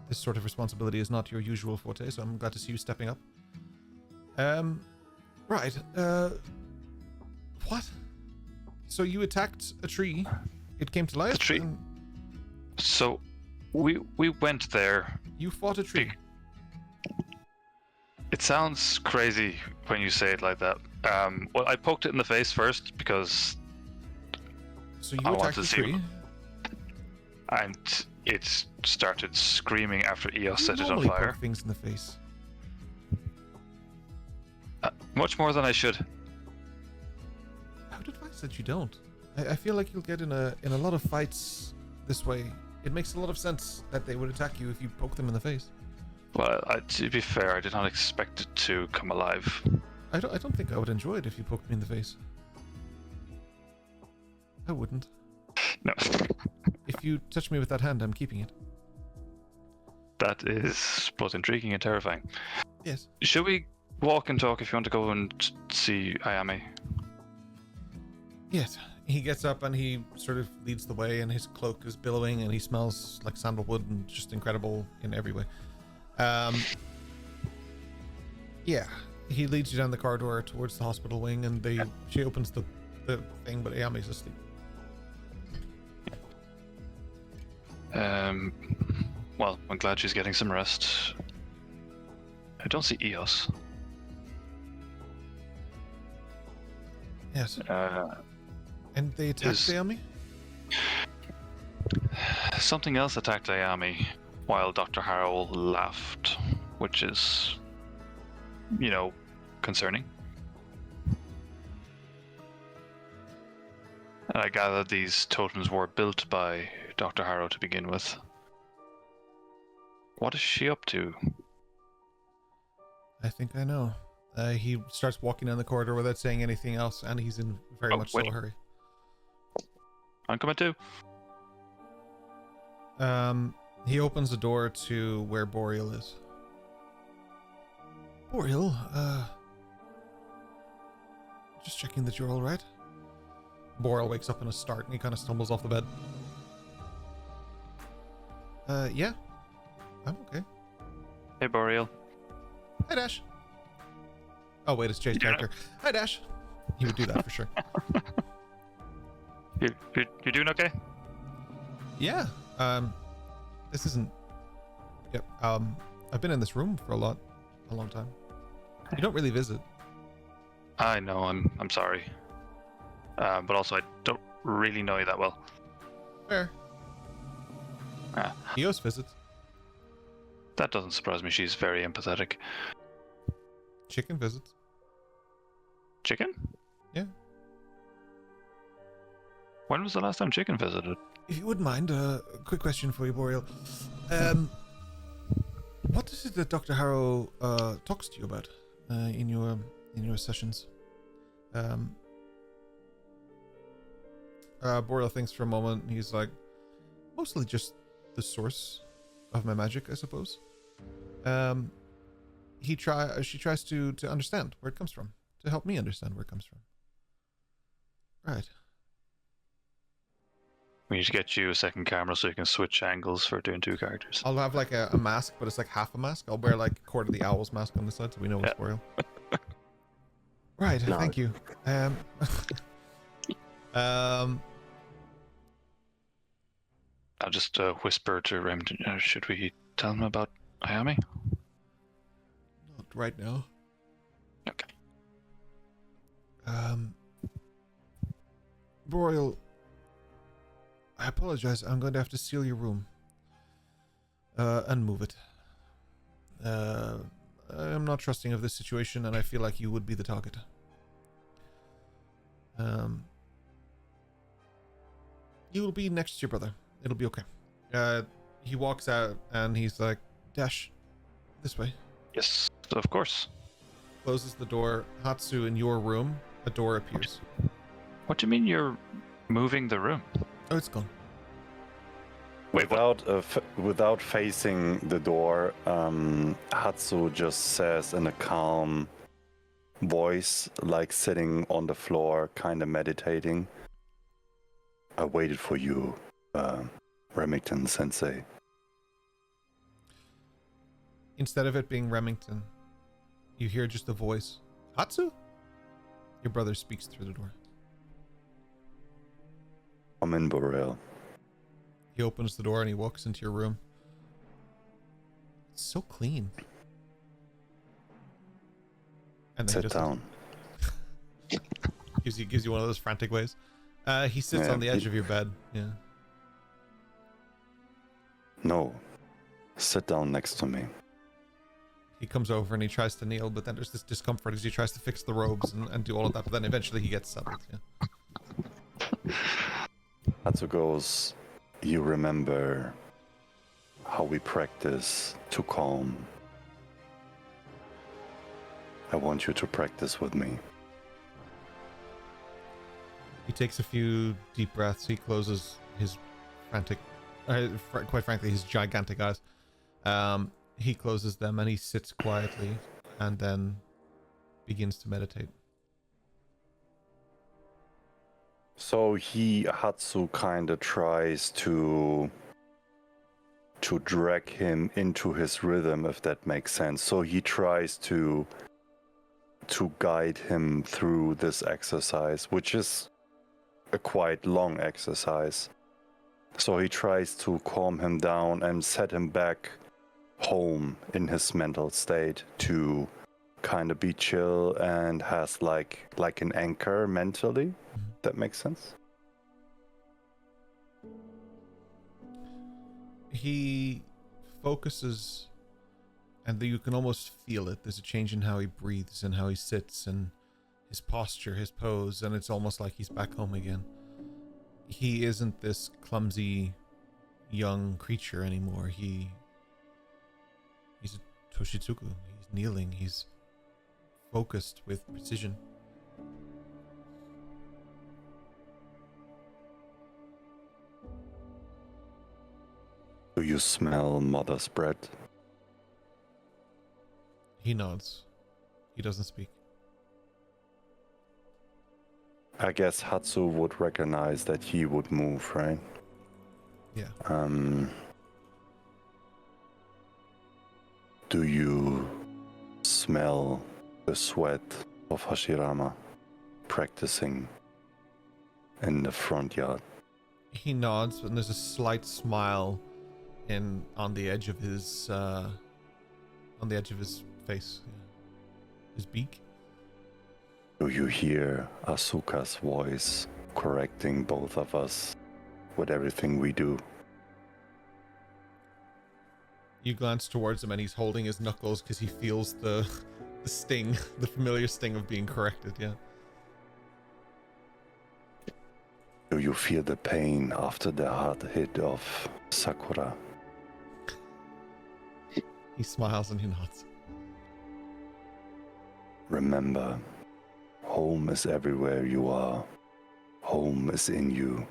This sort of responsibility is not your usual forte, so I'm glad to see you stepping up. Right. What? So you attacked a tree. It came to life? The tree. So we went there. You fought a tree. It sounds crazy when you say it like that. Well, I poked it in the face first because So you I attacked wanted the to see tree. and it started screaming after EOS You set it on normally fire. poke things in the face. Much more than I should. I would advise that you don't. I feel like you'll get in a lot of fights this way. It makes a lot of sense that they would attack you if you poke them in the face. Well, to be fair, I did not expect it to come alive. I don't think I would enjoy it if you poked me in the face. I wouldn't. No. If you touch me with that hand, I'm keeping it. That is both intriguing and terrifying. Yes. Should we walk and talk if you want to go and see Ayami? Yes. He gets up and he sort of leads the way, and his cloak is billowing, and he smells like sandalwood and just incredible in every way. Yeah. He leads you down the corridor towards the hospital wing, and she opens the thing, but Ayami's asleep. Well, I'm glad she's getting some rest. I don't see EOS. Yes. And they attacked Ayami? Something else attacked Ayami while Dr. Harrell laughed, which is, concerning. And I gather these totems were built by Dr. Harrow to begin with. What is she up to? I think I know. He starts walking down the corridor without saying anything else, and he's in very much so a hurry. I'm coming too. He opens the door to where Boreal is. Boreal, just checking that you're all right. Boreal wakes up in a start, and he kind of stumbles off the bed. Yeah, I'm okay. Hey, Boreal. Hi, Dash. Oh, wait, it's Jay's character. Hi, Dash. He would do that for sure. You doing okay? Yeah. This isn't. Yep. I've been in this room for a long time. You don't really visit. I know. I'm sorry. But also I don't really know you that well. Fair. Eos visits. That doesn't surprise me. She's very empathetic. Chicken visits. Chicken? Yeah. When was the last time Chicken visited? If you wouldn't mind, a quick question for you, Boreal. What is it that Dr. Harrow talks to you about in your sessions? Boreal thinks for a moment. He's like, mostly just the source of my magic, I suppose. She tries to understand where it comes from, to help me understand where it comes from. Right. We need to get you a second camera so you can switch angles for doing two characters. I'll have like a mask, but it's like half a mask. I'll wear like Court of the Owl's mask on the side so we know it's Boreal. Right, thank you. I'll just whisper to Remington. Should we tell him about Ayami? Not right now. Okay. Boreal, I apologize. I'm going to have to seal your room. And move it. I'm not trusting of this situation, and I feel like you would be the target. You will be next to your brother. It'll be okay. He walks out, and he's like, Dash, this way. Yes, of course. Closes the door. Hatsu, in your room, a door appears. What do you mean you're moving the room? Oh, it's gone. Wait, Without facing the door, Hatsu just says in a calm voice, like sitting on the floor, kind of meditating. I waited for you, Remington Sensei. Instead of it being Remington, you hear just a voice. Hatsu? Your brother speaks through the door. Come in, Boreal. He opens the door and he walks into your room. It's so clean. And then Sit down. gives you one of those frantic ways. He sits on the edge of your bed. Yeah. No. Sit down next to me. He comes over and he tries to kneel, but then there's this discomfort as he tries to fix the robes and do all of that, but then eventually he gets settled. Yeah. Hatsu goes, you remember how we practice to calm. I want you to practice with me. He takes a few deep breaths. He closes his frantic, quite frankly, his gigantic eyes. He closes them and he sits quietly and then begins to meditate. So Hatsu kind of tries to drag him into his rhythm, if that makes sense. So he tries to guide him through this exercise, which is a quite long exercise. So he tries to calm him down and set him back home in his mental state to kind of be chill and has like an anchor mentally. That makes sense. He focuses, and you can almost feel it. There's a change in how he breathes and how he sits and his posture, his pose, and it's almost like he's back home again. He isn't this clumsy young creature anymore. He's a Toshitsuku. He's kneeling. He's focused with precision. Do you smell mother's bread? He nods. He doesn't speak. I guess Hatsu would recognize that he would move, right? Yeah. Do you smell the sweat of Hashirama practicing in the front yard? He nods, and there's a slight smile on the edge of his face, his beak. Do you hear Asuka's voice correcting both of us with everything we do? You glance towards him and he's holding his knuckles because he feels the sting, the familiar sting of being corrected, yeah. Do you feel the pain after the hard hit of Sakura? He smiles and he nods. Remember, home is everywhere you are. Home is in you.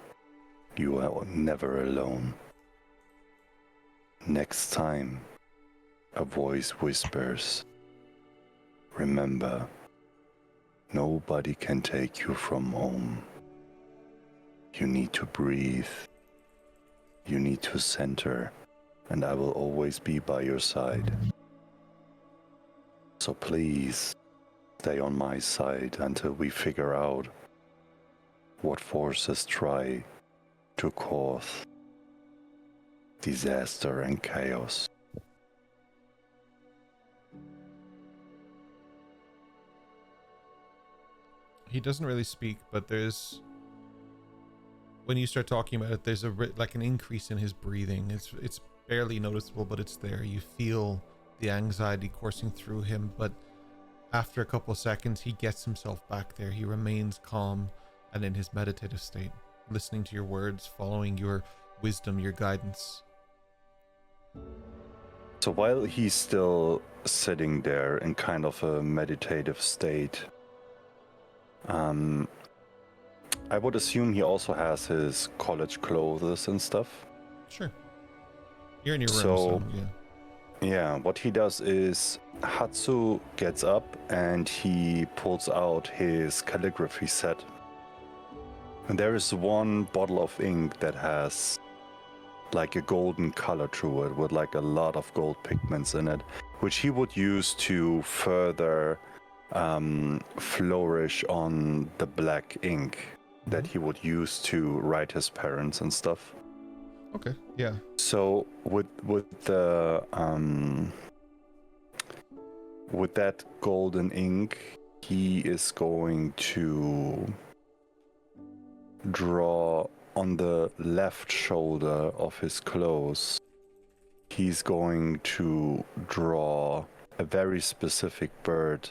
You are never alone. Next time a voice whispers, remember, nobody can take you from home. You need to breathe. You need to center, and I will always be by your side. So please, stay on my side until we figure out what forces try to cause disaster and chaos. He doesn't really speak, but there's, when you start talking about it, there's like an increase in his breathing. It's barely noticeable, but it's there. You feel the anxiety coursing through him, but after a couple of seconds, he gets himself back there. He remains calm and in his meditative state, listening to your words, following your wisdom, your guidance. So while he's still sitting there in kind of a meditative state, I would assume he also has his college clothes and stuff. Sure. You're in your room, So yeah. yeah, what he does is Hatsu gets up and he pulls out his calligraphy set. And there is one bottle of ink that has like a golden color to it with like a lot of gold pigments in it, which he would use to further flourish on the black ink that he would use to write his parents and stuff. Okay, yeah. So with the with that golden ink, he is going to draw on the left shoulder of his clothes. He's going to draw a very specific bird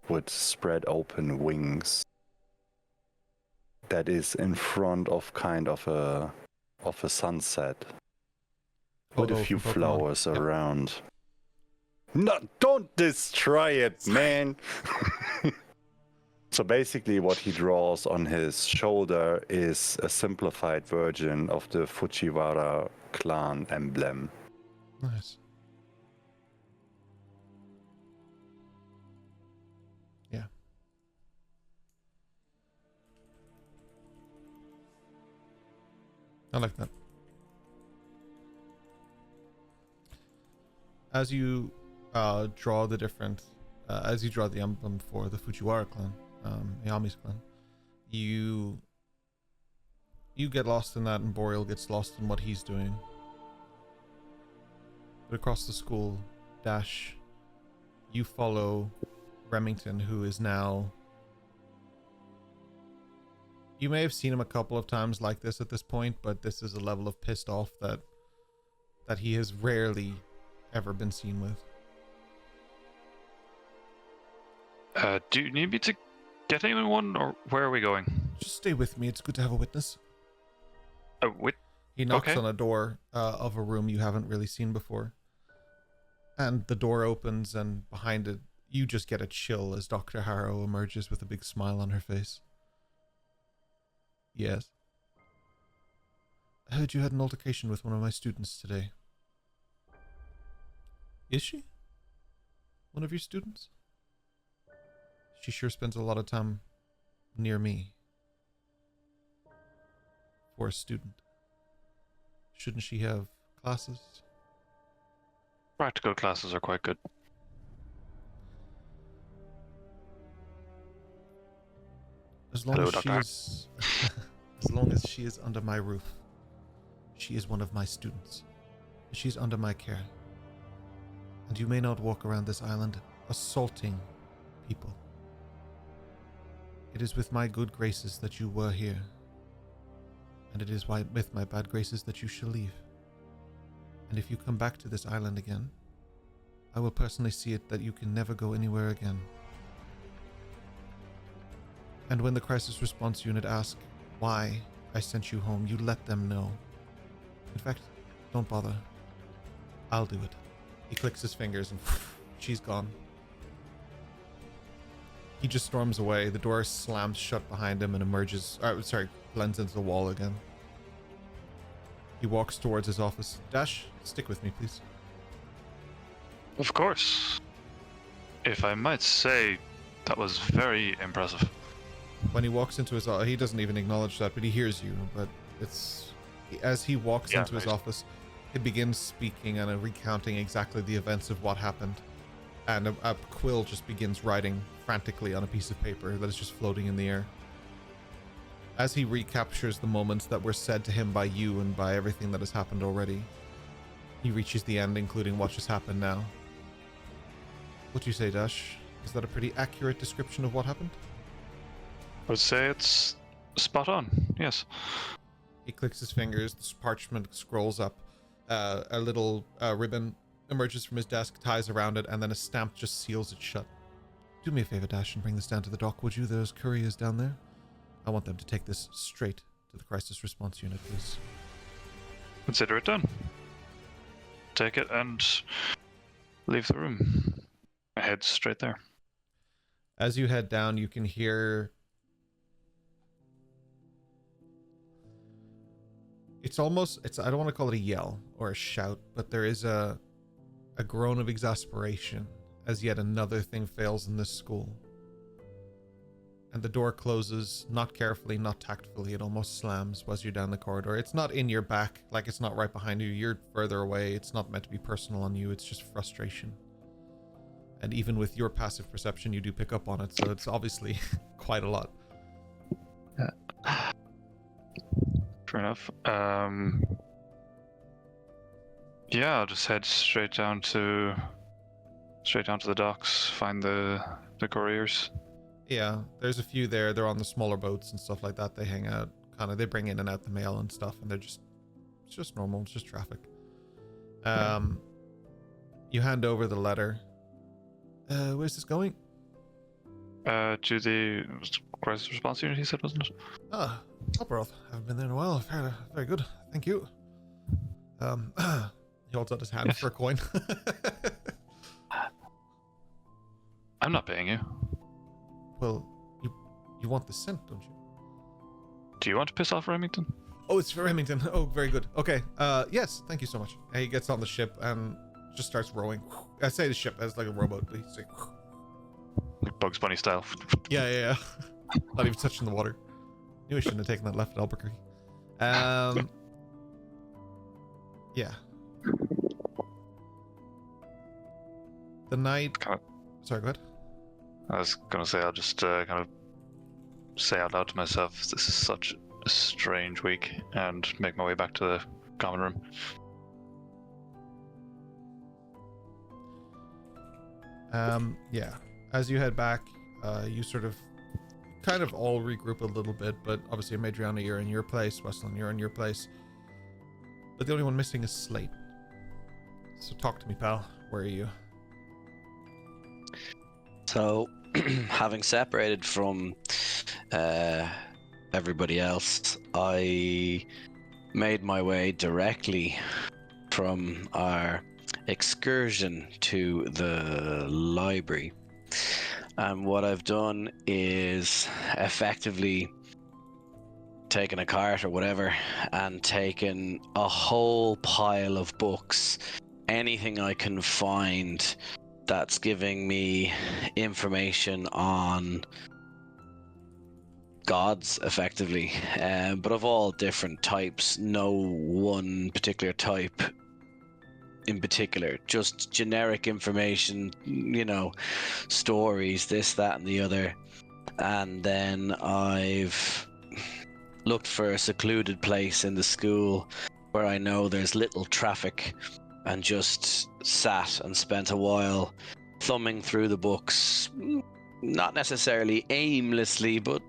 with spread open wings that is in front of kind of a sunset with a few flowers around. No, don't destroy it, man. So basically what he draws on his shoulder is a simplified version of the Fujiwara clan emblem. Nice. Yeah. I like that. As you draw the different, as you draw the emblem for the Fujiwara clan, Yami's clan, you get lost in that, and Boreal gets lost in what he's doing. But across the school, Dash, you follow Remington, who is now... You may have seen him a couple of times like this at this point, but this is a level of pissed off that he has rarely ever been seen with. Do you need me to get anyone, or where are we going? Just stay with me. It's good to have a witness. He knocks Okay. on a door of a room you haven't really seen before. And the door opens, and behind it, you just get a chill as Dr. Harrow emerges with a big smile on her face. Yes? I heard you had an altercation with one of my students today. Is she? One of your students? She sure spends a lot of time near me. For a student. Shouldn't she have classes? Practical classes are quite good. As long Hello, as she Dr. is, as long as she is under my roof, she is one of my students. She's under my care. And you may not walk around this island assaulting people. It is with my good graces that you were here, and it is with my bad graces that you shall leave. And if you come back to this island again, I will personally see it that you can never go anywhere again. And when the crisis response unit asks why I sent you home, you let them know. In fact, don't bother. I'll do it. He clicks his fingers and she's gone. He just storms away. The door slams shut behind him and blends into the wall again. He walks towards his office. Dash, stick with me, please. Of course. If I might say, that was very impressive. When he walks into his office, he doesn't even acknowledge that, but he hears you. But as he walks into his office, he begins speaking and recounting exactly the events of what happened. And a quill just begins writing frantically on a piece of paper that is just floating in the air. As he recaptures the moments that were said to him by you and by everything that has happened already, he reaches the end, including what just happened now. What do you say, Dash? Is that a pretty accurate description of what happened? I would say it's spot on, yes. He clicks his fingers, the parchment scrolls up, a little ribbon emerges from his desk, ties around it, and then a stamp just seals it shut. Do me a favor, Dash, and bring this down to the dock, would you? There's couriers down there. I want them to take this straight to the crisis response unit, please. Consider it done. Take it and leave the room. I head straight there. As you head down, you can hear... It's I don't want to call it a yell or a shout, but there is a groan of exasperation as yet another thing fails in this school. And the door closes, not carefully, not tactfully. It almost slams as you're down the corridor. It's not in your back, like it's not right behind you. You're further away. It's not meant to be personal on you. It's just frustration. And even with your passive perception, you do pick up on it. So it's obviously quite a lot. Fair enough. Yeah, I'll just head straight down to the docks, find the couriers. Yeah, there's a few there. They're on the smaller boats and stuff like that. They hang out, they bring in and out the mail and stuff, and it's just normal. It's just traffic. You hand over the letter. Where's this going? To the crisis response unit, he said, wasn't it? Ah, Hopperoth. Haven't been there in a while. Very good. Thank you. He holds out his hand for a coin. I'm not paying you. Well, you want the cent, don't you? Do you want to piss off Remington? Oh, it's for Remington. Oh, very good. Okay. Yes, thank you so much. And he gets on the ship and just starts rowing. I say the ship as like a rowboat, but he's like... Like Bugs Bunny style. Yeah. Not even touching the water. Knew I shouldn't have taken that left at Albuquerque. Yeah. The night... Sorry, go ahead. I was gonna say, I'll just kind of say out loud to myself, this is such a strange week, and make my way back to the common room. Yeah. As you head back, you sort of kind of all regroup a little bit, but obviously Madriana, you're in your place, Westlin, you're in your place. But the only one missing is Slate. So talk to me, pal. Where are you? So, having separated from everybody else, I made my way directly from our excursion to the library. And what I've done is effectively taken a cart or whatever and taken a whole pile of books, anything I can find that's giving me information on gods, effectively, but of all different types, no one particular type in particular, just generic information, stories, this, that, and the other. And then I've looked for a secluded place in the school where I know there's little traffic, and just sat and spent a while thumbing through the books, not necessarily aimlessly, but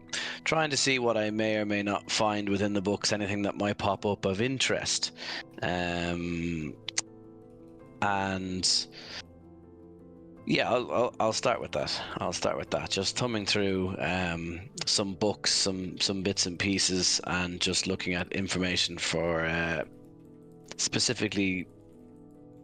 trying to see what I may or may not find within the books, anything that might pop up of interest. And yeah, I'll start with that. Just thumbing through some books, some bits and pieces, and just looking at information for specifically,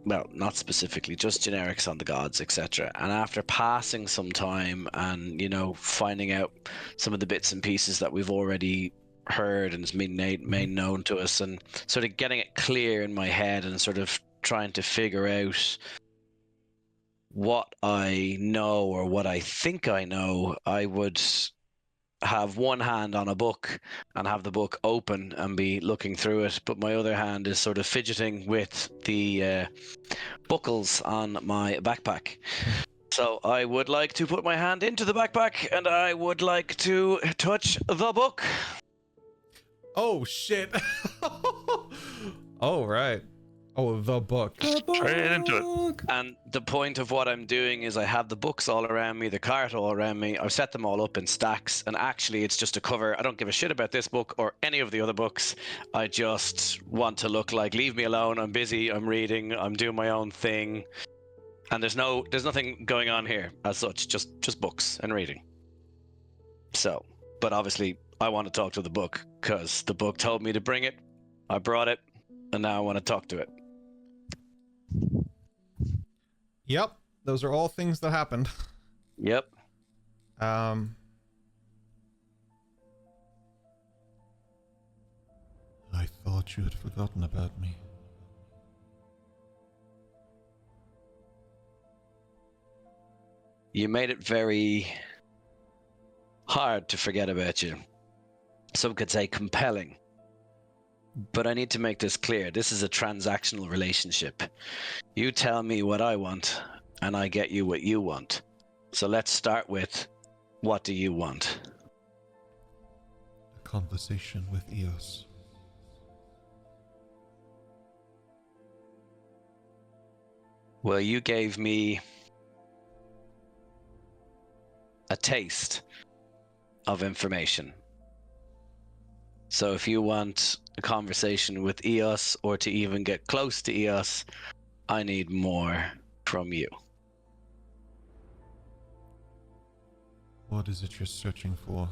well, not specifically, just generics on the gods, etc. And after passing some time and, you know, finding out some of the bits and pieces that we've already heard and has been made known to us, and sort of getting it clear in my head and sort of trying to figure out what I know or what I think I know, I would have one hand on a book and have the book open and be looking through it, but my other hand is sort of fidgeting with the buckles on my backpack. So I would like to put my hand into the backpack and I would like to touch the book. Oh shit. Oh right. Oh, the book. Straight into it. And the point of what I'm doing is I have the books all around me, the cart all around me. I've set them all up in stacks, and actually it's just a cover. I don't give a shit about this book or any of the other books. I just want to look like, leave me alone, I'm busy, I'm reading, I'm doing my own thing. And there's nothing going on here as such, just books and reading. So, but obviously I want to talk to the book because the book told me to bring it. I brought it, and now I want to talk to it. Yep, those are all things that happened. Yep. I thought you had forgotten about me. You made it very hard to forget about you. Some could say compelling. But I need to make this clear. This is a transactional relationship. You tell me what I want, and I get you what you want. So let's start with, what do you want? A conversation with Eos. Well, you gave me a taste of information. So if you want a conversation with Eos, or to even get close to Eos, I need more from you. What is it you're searching for?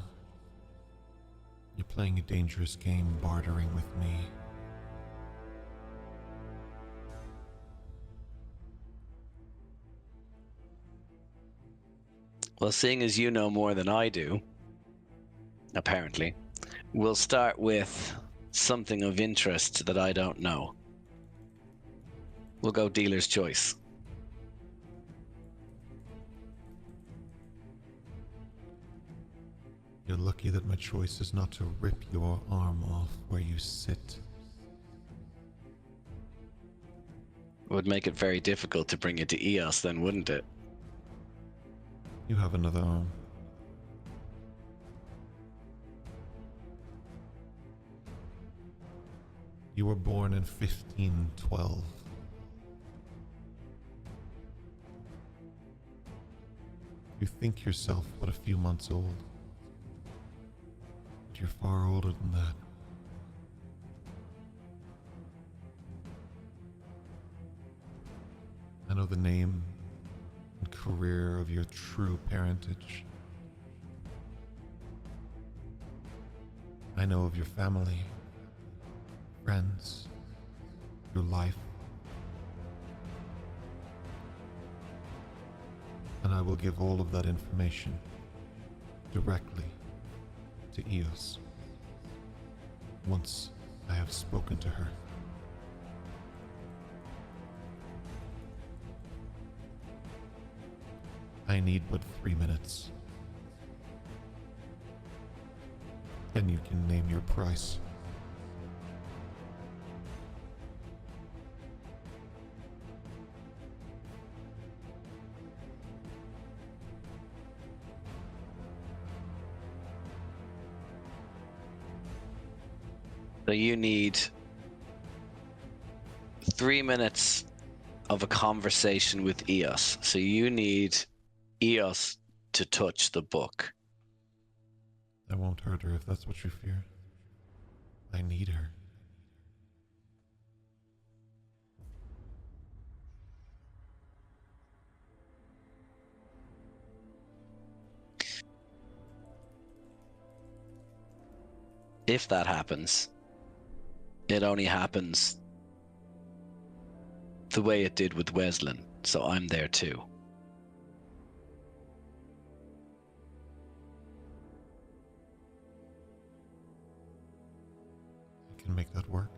You're playing a dangerous game, bartering with me. Well, seeing as you know more than I do, apparently, we'll start with something of interest that I don't know. We'll go dealer's choice. You're lucky that my choice is not to rip your arm off where you sit. It would make it very difficult to bring you to Eos then, wouldn't it? You have another arm. You were born in 1512. You think yourself but a few months old. But you're far older than that. I know the name and career of your true parentage. I know of your family, friends, your life. And I will give all of that information directly to Eos once I have spoken to her. I need but 3 minutes. Then you can name your price. So you need 3 minutes of a conversation with Eos. So you need Eos to touch the book. I won't hurt her if that's what you fear. I need her. if that happens, it only happens the way it did with Weslin, so I'm there too. I can make that work.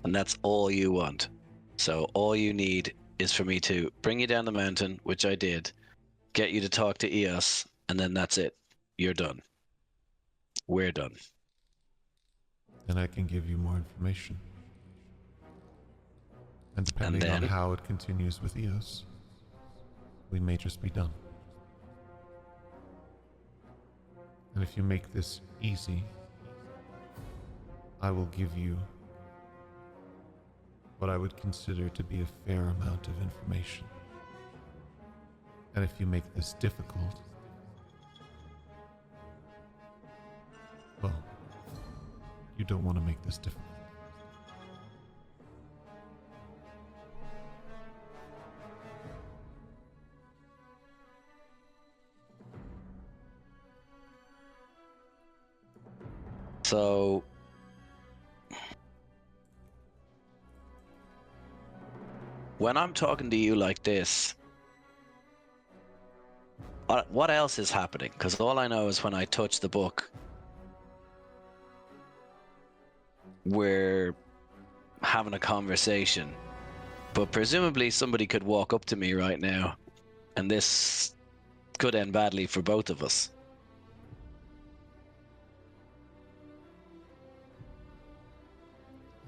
And that's all you want. So all you need is for me to bring you down the mountain, which I did, get you to talk to Eos, and then that's it. You're done. We're done. And I can give you more information. And depending on how it continues with Eos, we may just be done. And if you make this easy, I will give you what I would consider to be a fair amount of information. And if you make this difficult, well, you don't want to make this difficult. So when I'm talking to you like this, what else is happening? Because all I know is when I touch the book, we're having a conversation. But presumably somebody could walk up to me right now, and this could end badly for both of us.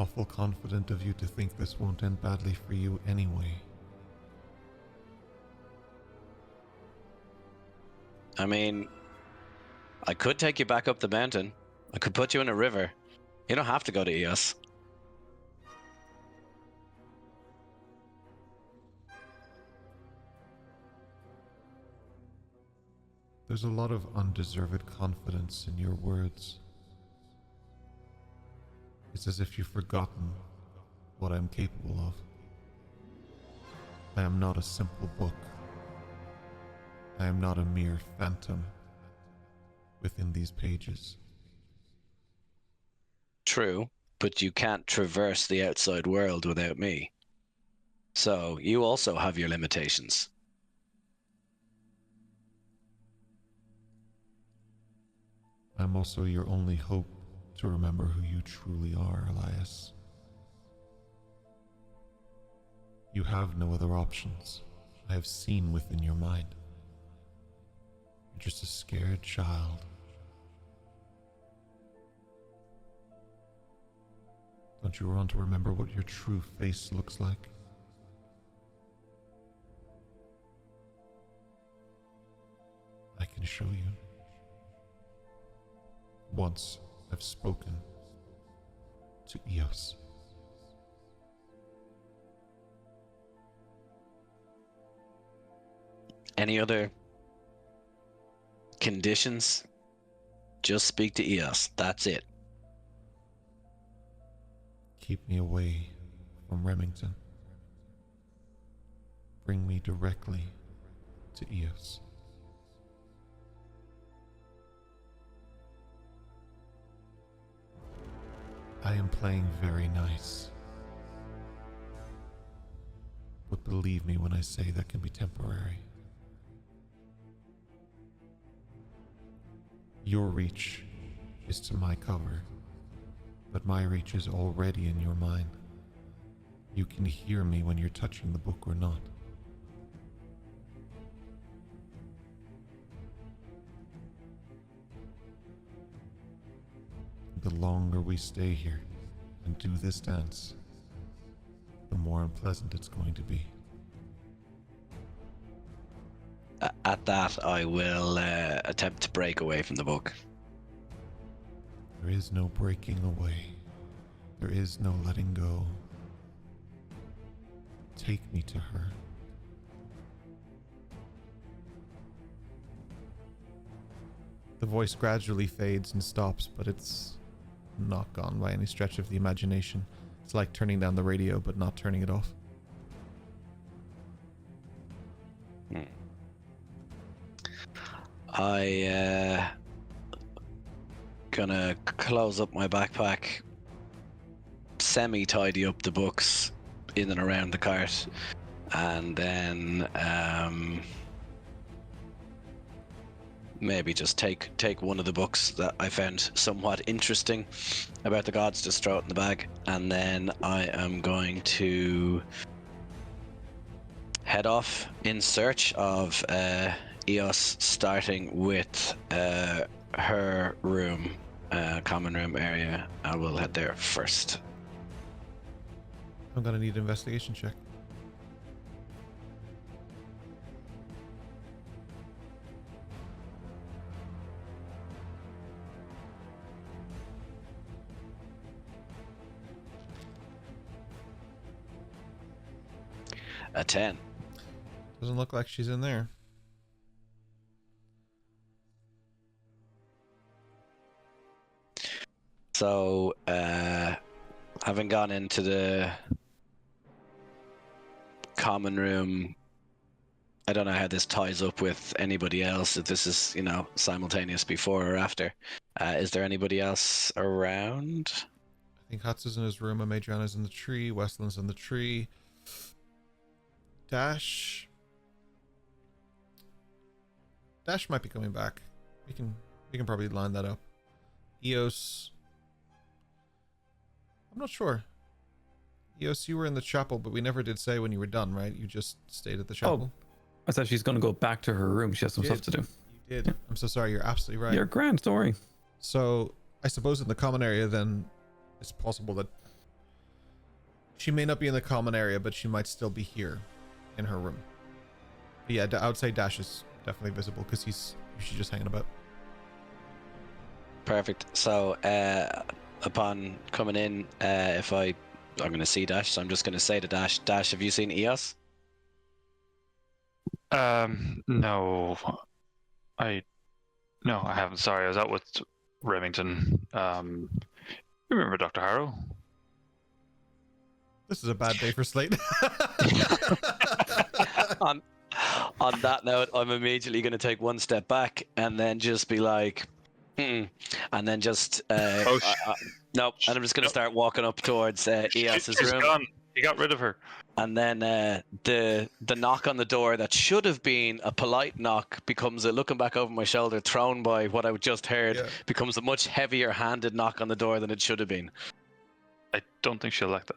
Awful confident of you to think this won't end badly for you anyway. I mean, I could take you back up the mountain. I could put you in a river. You don't have to go to Eos. There's a lot of undeserved confidence in your words. It's as if you've forgotten what I'm capable of. I am not a simple book. I am not a mere phantom within these pages. True, but you can't traverse the outside world without me. So you also have your limitations. I'm also your only hope to remember who you truly are, Elias. You have no other options. I have seen within your mind. You're just a scared child. Don't you want to remember what your true face looks like? I can show you. Once I've spoken to Eos. Any other conditions? Just speak to Eos. That's it. Keep me away from Remington. Bring me directly to Eos. I am playing very nice. But believe me when I say that can be temporary. Your reach is to my cover, but my reach is already in your mind. You can hear me when you're touching the book or not. The longer we stay here and do this dance, the more unpleasant it's going to be. At that, I will attempt to break away from the book. There is no breaking away. There is no letting go. Take me to her. The voice gradually fades and stops, but it's not gone by any stretch of the imagination. It's like turning down the radio but not turning it off. I gonna close up my backpack, semi-tidy up the books in and around the cart, and then maybe just take one of the books that I found somewhat interesting about the gods, just throw it in the bag, and then I am going to head off in search of Eos, starting with her room, common room area. I will head there first. I'm gonna need an investigation check. A 10. Doesn't look like she's in there. So, having gone into the common room, I don't know how this ties up with anybody else, if this is, simultaneous before or after. Is there anybody else around? I think Hutz is in his room, Amadriana's in the tree, Westland's in the tree. Dash might be coming back. We can probably line that up. Eos, I'm not sure. Eos, you were in the chapel, but we never did say when you were done, right? You just stayed at the chapel. Oh, I thought she's going to go back to her room. She has some stuff to do. You did. Yeah. I'm so sorry. You're absolutely right. You're grand. Don't worry. So I suppose in the common area, then it's possible that she may not be in the common area, but she might still be here in her room. But yeah, I would say Dash is definitely visible because she's just hanging about. Perfect. So upon coming in, I'm going to see Dash, so I'm just going to say to Dash, have you seen Eos? No. I haven't. Sorry, I was out with Remington. Remember Dr. Harrow? This is a bad day for Slate. On that note, I'm immediately going to take one step back and then just be like, and then just no, and I'm just going to start walking up towards Eos's room. Gone. He got rid of her. And then the knock on the door that should have been a polite knock becomes a looking back over my shoulder, thrown by what I just heard, becomes a much heavier handed knock on the door than it should have been. I don't think she'll like that.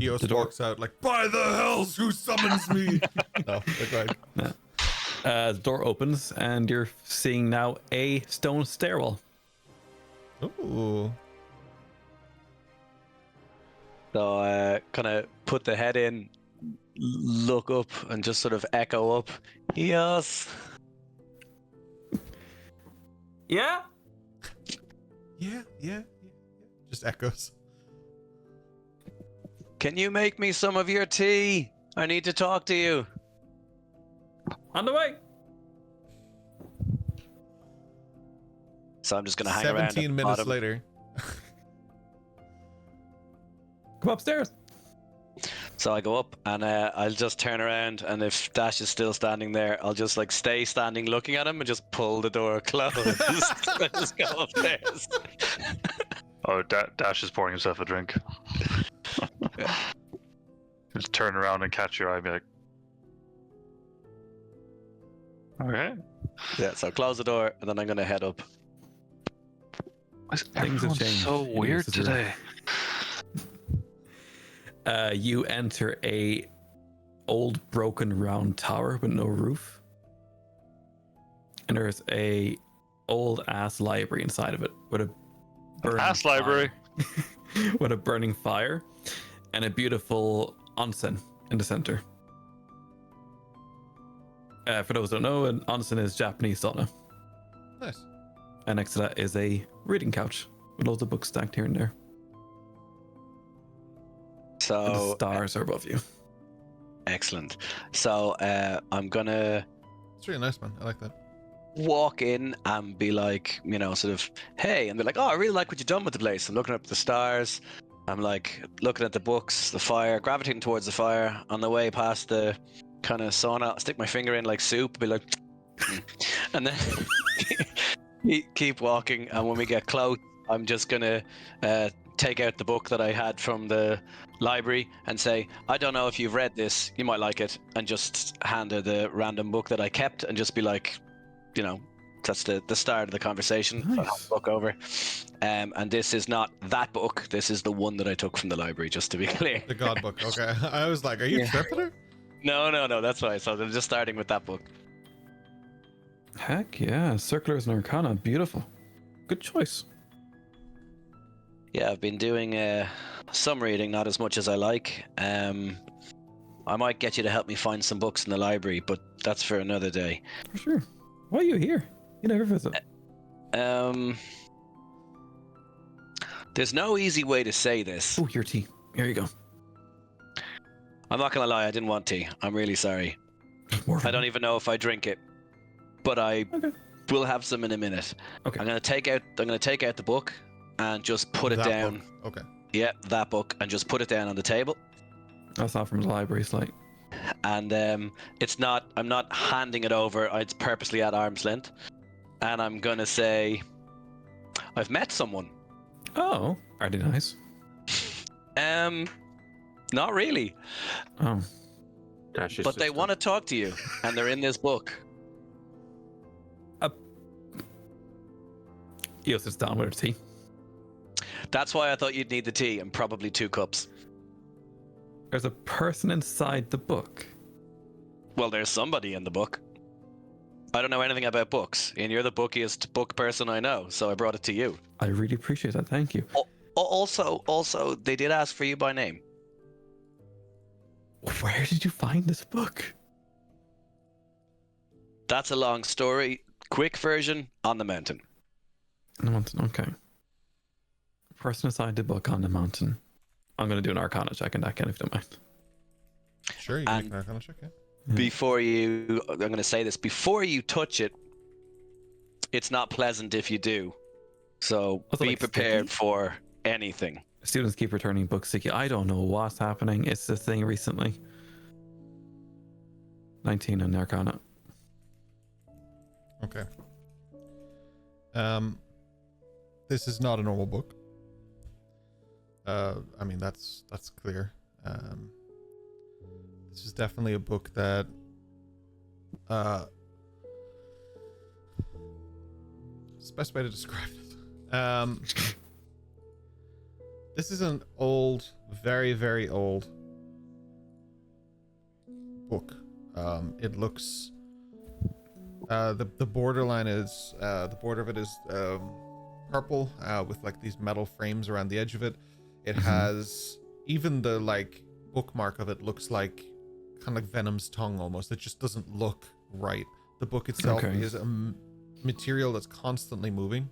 Eos walks out like, by the hells, who summons me? No, they're right. No. The door opens and you're seeing now a stone stairwell. Ooh. So kind of put the head in, look up, and just sort of echo up, Eos. Yeah? Yeah. Just echoes. Can you make me some of your tea? I need to talk to you. On the way. So I'm just going to hang around. 17 minutes later. Come upstairs. So I go up and I'll just turn around, and if Dash is still standing there, I'll just like stay standing looking at him and just pull the door closed. And just go upstairs. Oh, Dash is pouring himself a drink. Just turn around and catch your eye and be like, okay. Yeah, so close the door and then I'm going to head up. Things have changed. So weird today. You enter a old broken round tower with no roof. And there's a old ass library inside of it with a burning ass library with a burning fire and a beautiful onsen in the center. For those who don't know, an onsen is Japanese sauna. Nice. And next to that is a reading couch with loads of books stacked here and there. So and the stars are above you. Excellent. So I'm gonna. It's really nice, man. I like that. walk in and be like, you know, sort of, hey, and they're like, oh, I really like what you've done with the place. I'm looking up at the stars. I'm like looking at the books, the fire, gravitating towards the fire. On the way past the kind of sauna, I'll stick my finger in like soup, be like, and then keep walking. And when we get close, I'm just gonna take out the book that I had from the library and say, I don't know if you've read this, you might like it, and just hand her the random book that I kept and just be like, you know, that's the start of the conversation. Nice. I'll have the book over. And this is not that book, this is the one that I took from the library, just to be clear. The God book. Okay. I was like, are you tripping her? No, that's why. So I'm just starting with that book. Heck yeah, Circulars and Arcana, beautiful. Good choice. Yeah, I've been doing some reading, not as much as I like. I might get you to help me find some books in the library, but that's for another day. For sure. Why are you here? You never visit. There's no easy way to say this. Oh, your tea. Here you go. I'm not gonna lie, I didn't want tea. I'm really sorry. I don't even know if I drink it, but I will have some in a minute. Okay. I'm gonna take out the book and just put it That down. book. Okay. Yeah, that book, and just put it down on the table. That's not from the library, Slate. And it's not. I'm not handing it over. It's purposely at arm's length. And I'm gonna say, I've met someone. Oh, are they nice? Not really. Oh. Dash's But they sister. want to talk to you, and they're in this book. Io sits down with her tea. That's why I thought you'd need the tea and probably 2 cups. There's a person inside the book. Well, there's somebody in the book. I don't know anything about books, and you're the bookiest book person I know, so I brought it to you. I really appreciate that. Thank you. Also, they did ask for you by name. Where did you find this book? That's a long story. Quick version, on the mountain. On the mountain, okay. Person inside the book on the mountain. I'm going to do an Arcana check in that, Ken, if you don't mind. Sure, you can make an Arcana check, yeah. Before you, I'm going to say this, before you touch it, it's not pleasant if you do. So Was it be like prepared sticky? for anything. Students keep returning books sticky. I don't know what's happening. It's the thing recently. 19 on Arcana. Okay. This is not a normal book. I mean, that's clear. This is definitely a book that it's the best way to describe it. This is an old, very, very old book. It looks the borderline is the border of it is purple with like these metal frames around the edge of it. It has even the like bookmark of it looks like kind of like Venom's tongue almost. It just doesn't look right. The book itself is a material that's constantly moving.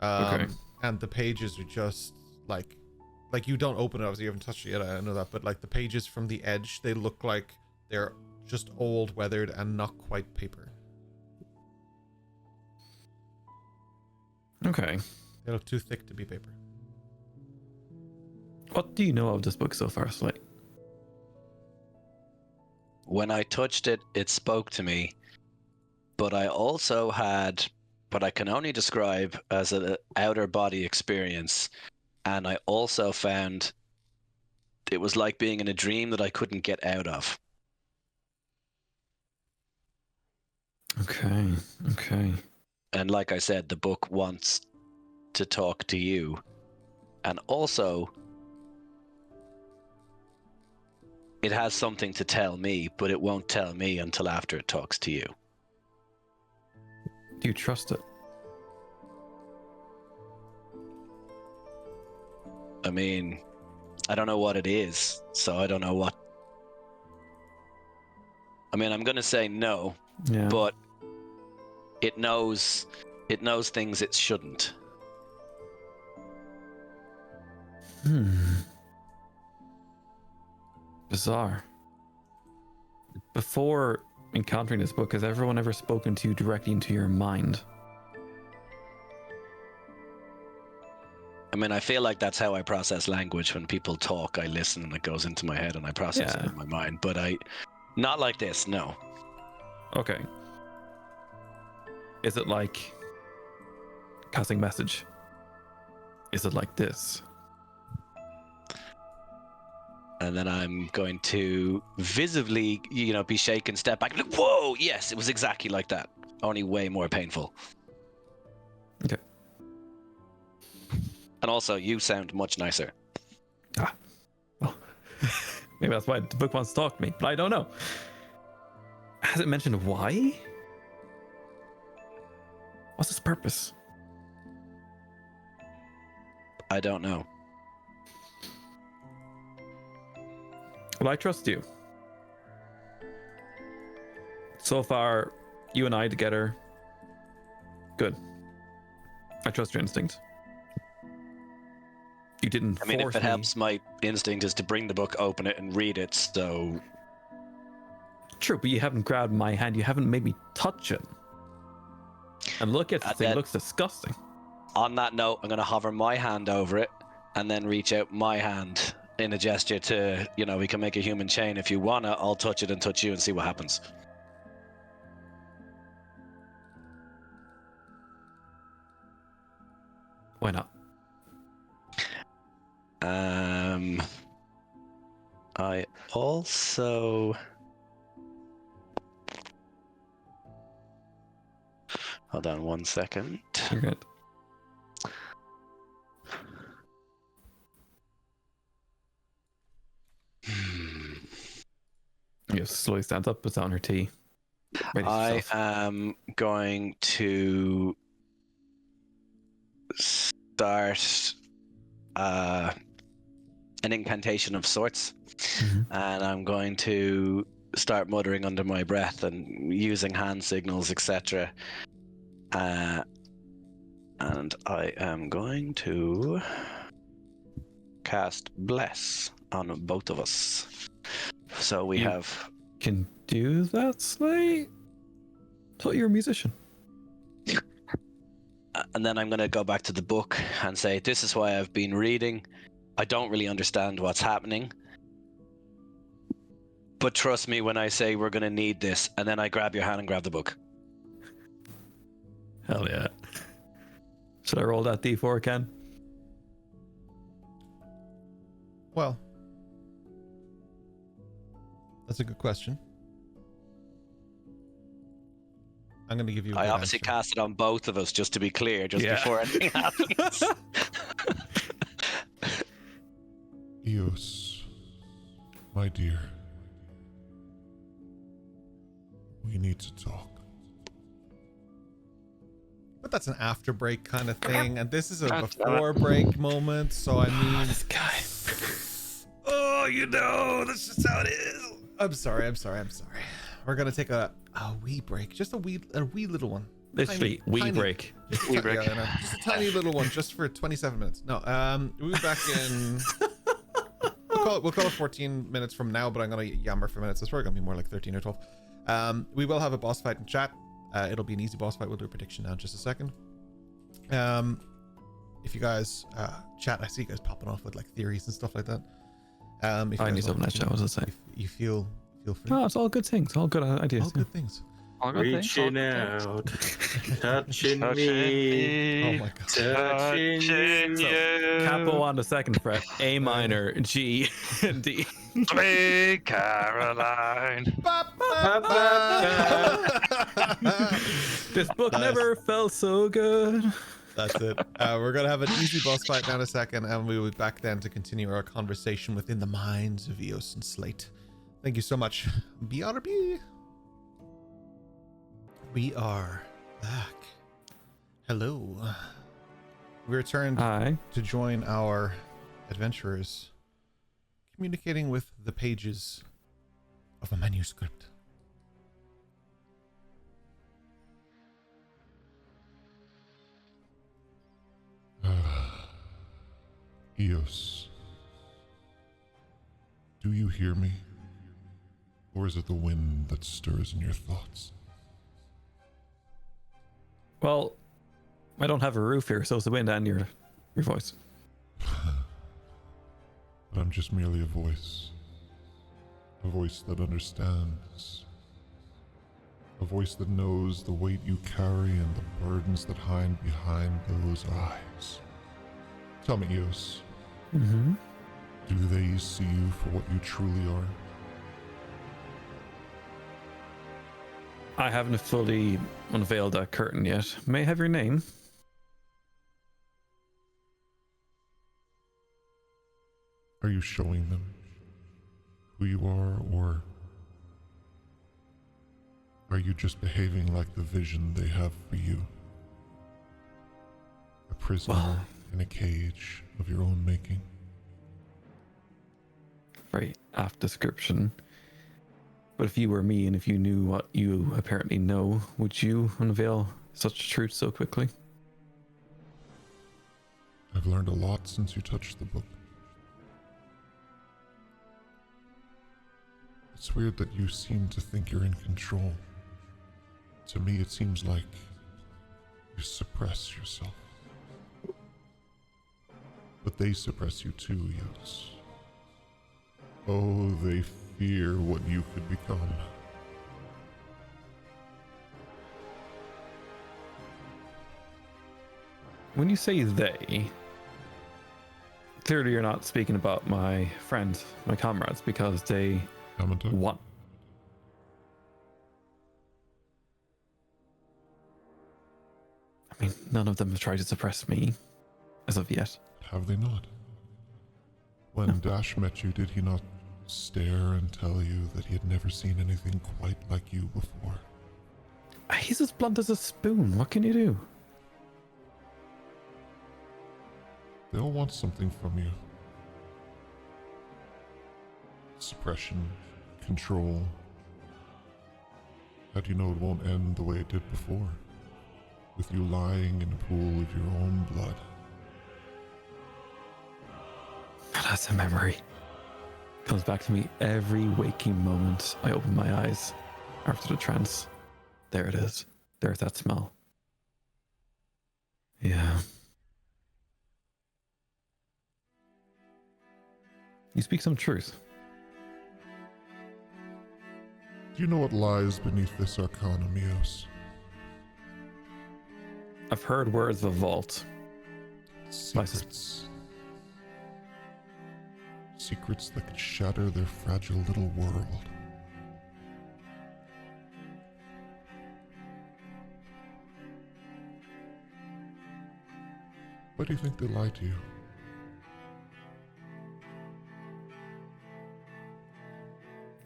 And the pages are just like you don't open it, obviously you haven't touched it yet, I know that, but like the pages from the edge, they look like they're just old, weathered, and not quite paper. Okay. They look too thick to be paper. What do you know of this book so far, Slate? When I touched it, it spoke to me, but I also had what I can only describe as an outer body experience, and I also found it was like being in a dream that I couldn't get out of. Okay. And like I said, the book wants to talk to you, and also it has something to tell me, but it won't tell me until after it talks to you. Do you trust it? I mean, I don't know what it is, so I don't know what. I mean, I'm gonna say no, Yeah. but it knows things it shouldn't. Bizarre. Before encountering this book, has everyone ever spoken to you directly into your mind? I mean, I feel like that's how I process language. When people talk, I listen and it goes into my head and I process it in my mind. But not like this, no. Okay. Is it like casting message? Is it like this? And then I'm going to visibly, be shaken, step back. Like, whoa, yes, it was exactly like that. Only way more painful. Okay. And also, you sound much nicer. Well, maybe that's why the book wants to talk to me, but I don't know. Has it mentioned why? What's its purpose? I don't know. Well, I trust you. So far, you and I together, good. I trust your instinct. You didn't I mean, force if it me. helps, my instinct is to bring the book, open it, and read it, so... True, but you haven't grabbed my hand. You haven't made me touch it. And look at the thing, it looks disgusting. On that note, I'm going to hover my hand over it, and then reach out my hand in a gesture to, we can make a human chain. If you wanna, I'll touch it and touch you and see what happens. Why not? I also... Hold on 1 second. You're good. You slowly stands up, puts on her tea. I am going to start an incantation of sorts, and I'm going to start muttering under my breath and using hand signals, etc. And I am going to cast Bless on both of us. So we have... Can do that, Slate? Thought you were a musician. And then I'm going to go back to the book and say, this is why I've been reading. I don't really understand what's happening. But trust me when I say we're going to need this. And then I grab your hand and grab the book. Hell yeah. Should I roll that D4, Ken? Well, that's a good question. I'm going to give you a I good obviously answer. cast it on both of us, just to be clear, before anything happens. Eos, my dear, we need to talk. But that's an after break kind of thing, and this is a before break moment, so I mean... This guy. Oh, that's just how it is. I'm sorry. We're going to take a wee break, just a wee little one. Literally, wee break. Just a tiny little one, just for 27 minutes. No, we'll be back in... We'll call it 14 minutes from now, but I'm going to yammer for minutes. It's probably going to be more like 13 or 12. We will have a boss fight in chat. It'll be an easy boss fight. We'll do a prediction now in just a second. If you guys chat, I see you guys popping off with like theories and stuff like that. If I need something that chat, what does it say? You feel free. No, it's all good things. All good ideas. All good things. Reaching out, touching me. Oh my god. Touching you. Capo on the second fret, A minor, G, and D. Sweet Caroline. This book never felt so good. That's it. We're going to have an easy boss fight now in a second, and we will be back then to continue our conversation within the minds of Eos and Slate. Thank you so much. BRB. We are back. Hello. We returned to join our adventurers, communicating with the pages of a manuscript. Eos, do you hear me? Or is it the wind that stirs in your thoughts? Well, I don't have a roof here, so it's the wind and your voice. But I'm just merely a voice. A voice that understands. A voice that knows the weight you carry and the burdens that hide behind those eyes. Tell me, Eos. Mm-hmm. Do they see you for what you truly are? I haven't fully unveiled that curtain yet. May I have your name? Are you showing them who you are, or are you just behaving like the vision they have for you? A prisoner in a cage of your own making? Very apt description. But if you were me and if you knew what you apparently know, would you unveil such truth so quickly? I've learned a lot since you touched the book. It's weird that you seem to think you're in control. To me, it seems like you suppress yourself. But they suppress you too, Eos. Oh, they fear what you could become. When you say they, clearly you're not speaking about my friends, my comrades, because they want. I mean, none of them have tried to suppress me as of yet. Have they not? When Dash met you, did he not stare and tell you that he had never seen anything quite like you before? He's as blunt as a spoon. What can you do? They all want something from you. Suppression, control. How do you know it won't end the way it did before? With you lying in a pool of your own blood. That's a memory. Comes back to me every waking moment I open my eyes after the trance. There it is. There's that smell. Yeah. You speak some truth. Do you know what lies beneath this arcana, Eos? I've heard words of a vault. Secrets. Secrets that could shatter their fragile little world. Why do you think they lie to you?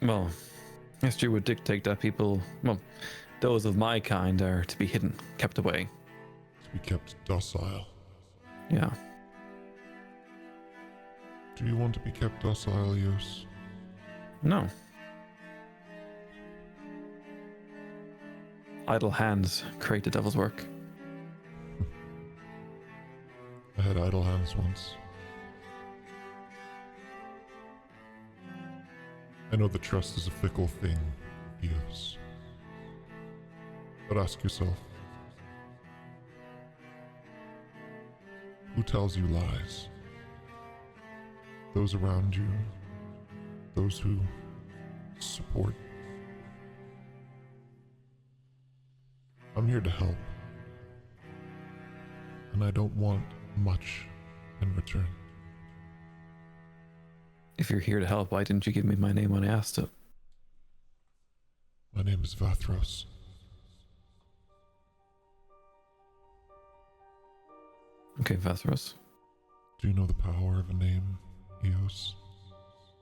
Well, history would dictate that people, well, those of my kind are to be hidden, kept away. To be kept docile. Yeah. Do you want to be kept docile, Eos? No. Idle hands create the devil's work. I had idle hands once. I know that trust is a fickle thing, Eos. But ask yourself, who tells you lies? Those around you? Those who support? I'm here to help. And I don't want much in return. If you're here to help, why didn't you give me my name when I asked it? My name is Vathros. Okay, Vathros. Do you know the power of a name, Eos?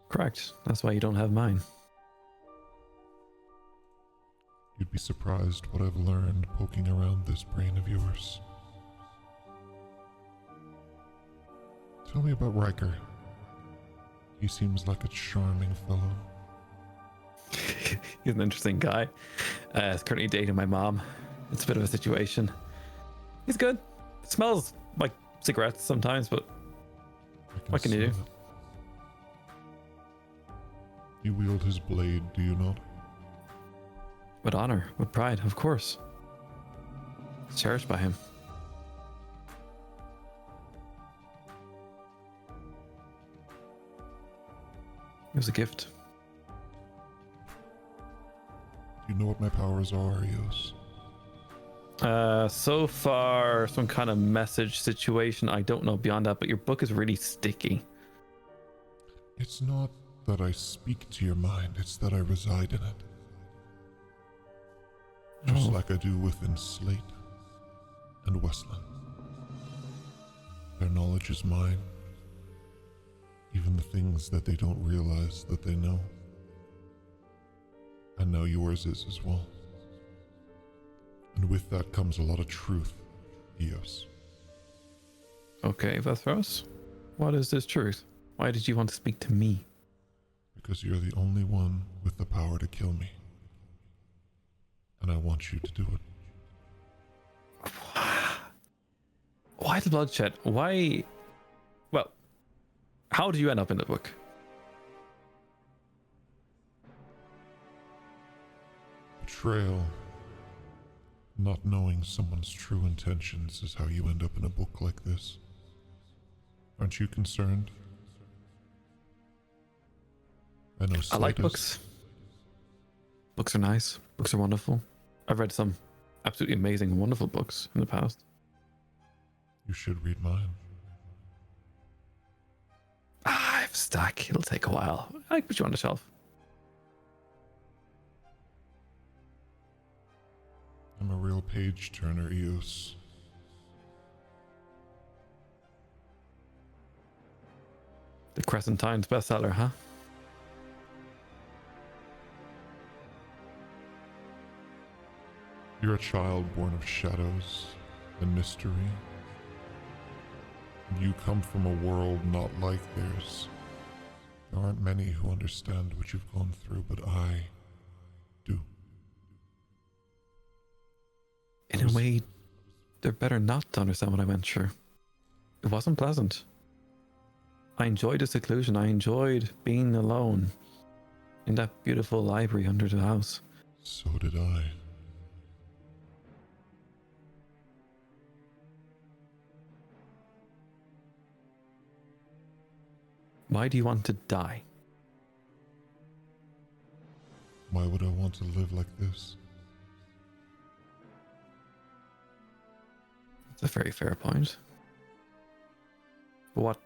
Correct. That's why you don't have mine. You'd be surprised what I've learned poking around this brain of yours. Tell me about Riker. He seems like a charming fellow. He's an interesting guy. He's currently dating my mom. It's a bit of a situation. He's good. Smells like cigarettes sometimes, but what can you do? Do You wield his blade, do you not? With honor, with pride, of course. It's cherished by him. It was a gift. Do you know what my powers are, Arios? So far, some kind of message situation. I don't know beyond that, but your book is really sticky. It's not that I speak to your mind, it's that I reside in it. Just like I do within Slate and Westland. Their knowledge is mine. Even the things that they don't realize that they know. And now yours is as well. And with that comes a lot of truth, Eos. Okay, Vathros. What is this truth? Why did you want to speak to me? Because you're the only one with the power to kill me. And I want you to do it. Why the bloodshed? Why? Well, how did you end up in the book? Betrayal. Not knowing someone's true intentions is how you end up in a book like this. Aren't you concerned? I know I like Slate is. books. Books are nice. Books are wonderful. I've read some absolutely amazing, wonderful books in the past. You should read mine. I have a stack. It'll take a while. I put you on the shelf. I'm a real page turner, Eos. The Crescent Times bestseller, huh? You're a child born of shadows and mystery. You come from a world not like theirs. There aren't many who understand what you've gone through, but I do. In a way, they're better not to understand what I went through. It wasn't pleasant. I enjoyed the seclusion. I enjoyed being alone in that beautiful library under the house. So did I. Why do you want to die? Why would I want to live like this? That's a very fair point. But what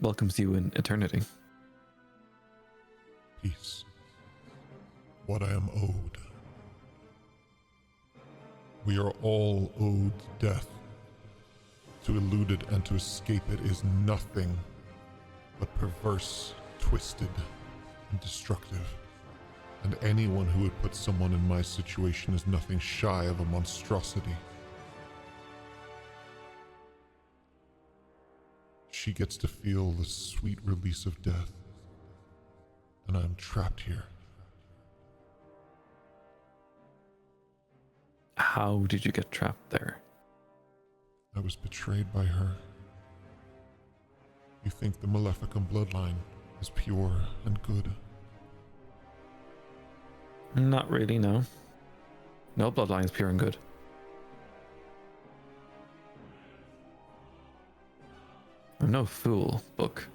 welcomes you in eternity? Peace. What I am owed. We are all owed death. To elude it and to escape it is nothing but perverse, twisted, and destructive. And anyone who would put someone in my situation is nothing shy of a monstrosity. She gets to feel the sweet release of death, and I'm trapped here. How did you get trapped there? I was betrayed by her. You think the Maleficum bloodline is pure and good? Not really, no. No bloodline is pure and good. I'm no fool, Book.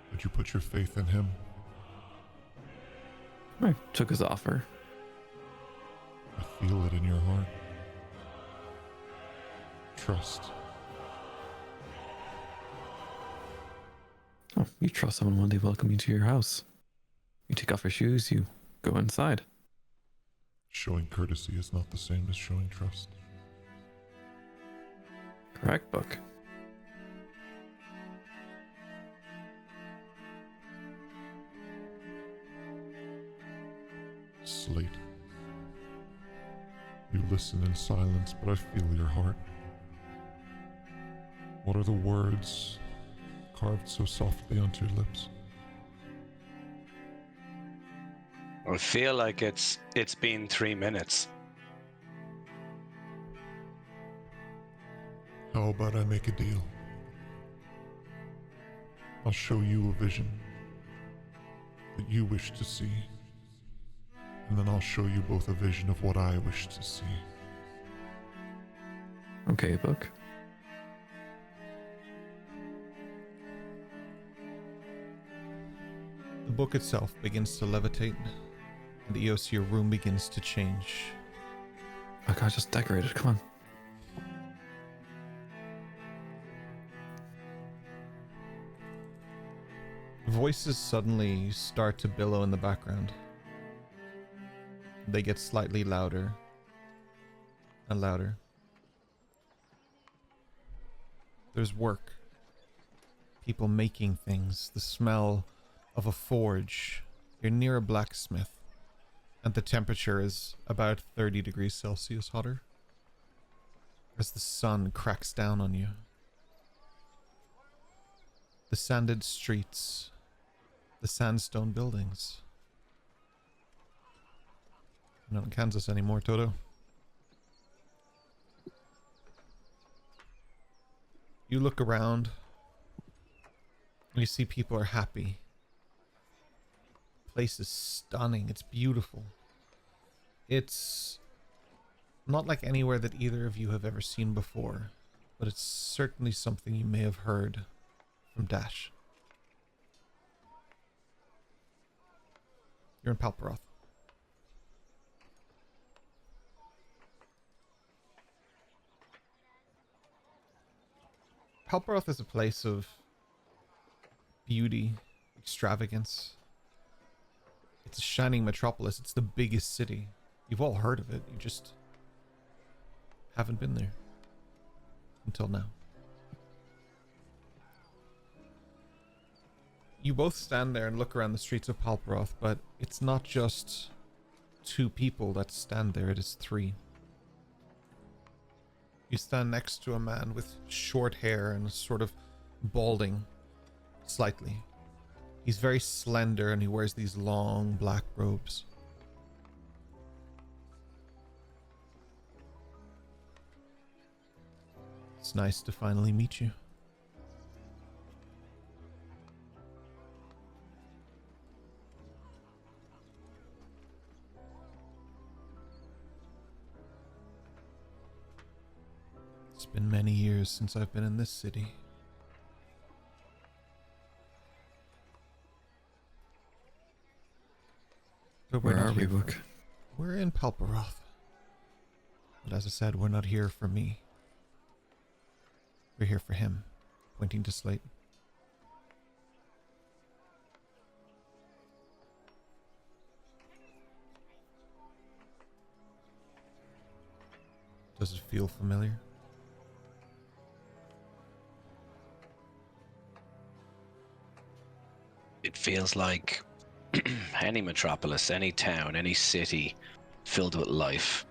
Did you put your faith in him? I took his offer. I feel it in your heart. Trust. Oh, you trust someone when they welcome you to your house. You take off your shoes, you go inside. Showing courtesy is not the same as showing trust. Correct, Book. Slate. You listen in silence, but I feel your heart. What are the words carved so softly onto your lips? I feel like it's been 3 minutes. How about I make a deal? I'll show you a vision. that you wish to see, and then I'll show you both a vision of what I wish to see. Okay, book. The book itself begins to levitate, and Eos, your room begins to change. Oh god, just decorate it, come on. Voices suddenly start to billow in the background. They get slightly louder and louder. There's work. People making things. The smell of a forge. You're near a blacksmith. And the temperature is about 30 degrees Celsius hotter. As the sun cracks down on you. The sanded streets. The sandstone buildings. Not in Kansas anymore, Toto. You look around and you see people are happy. The place is stunning. It's beautiful. It's not like anywhere that either of you have ever seen before, but it's certainly something you may have heard from Dash. You're in Palperoth. Palperoth is a place of beauty, extravagance. It's a shining metropolis. It's the biggest city. You've all heard of it. You just haven't been there until now. You both stand there and look around the streets of Palperoth, but it's not just two people that stand there, it is three. You stand next to a man with short hair and sort of balding slightly. He's very slender and he wears these long black robes. It's nice to finally meet you. It's been many years since I've been in this city. But Where are we, Book? We're in Palperoth. But as I said, we're not here for me. We're here for him, pointing to Slate. Does it feel familiar? It feels like any metropolis, any town, any city filled with life.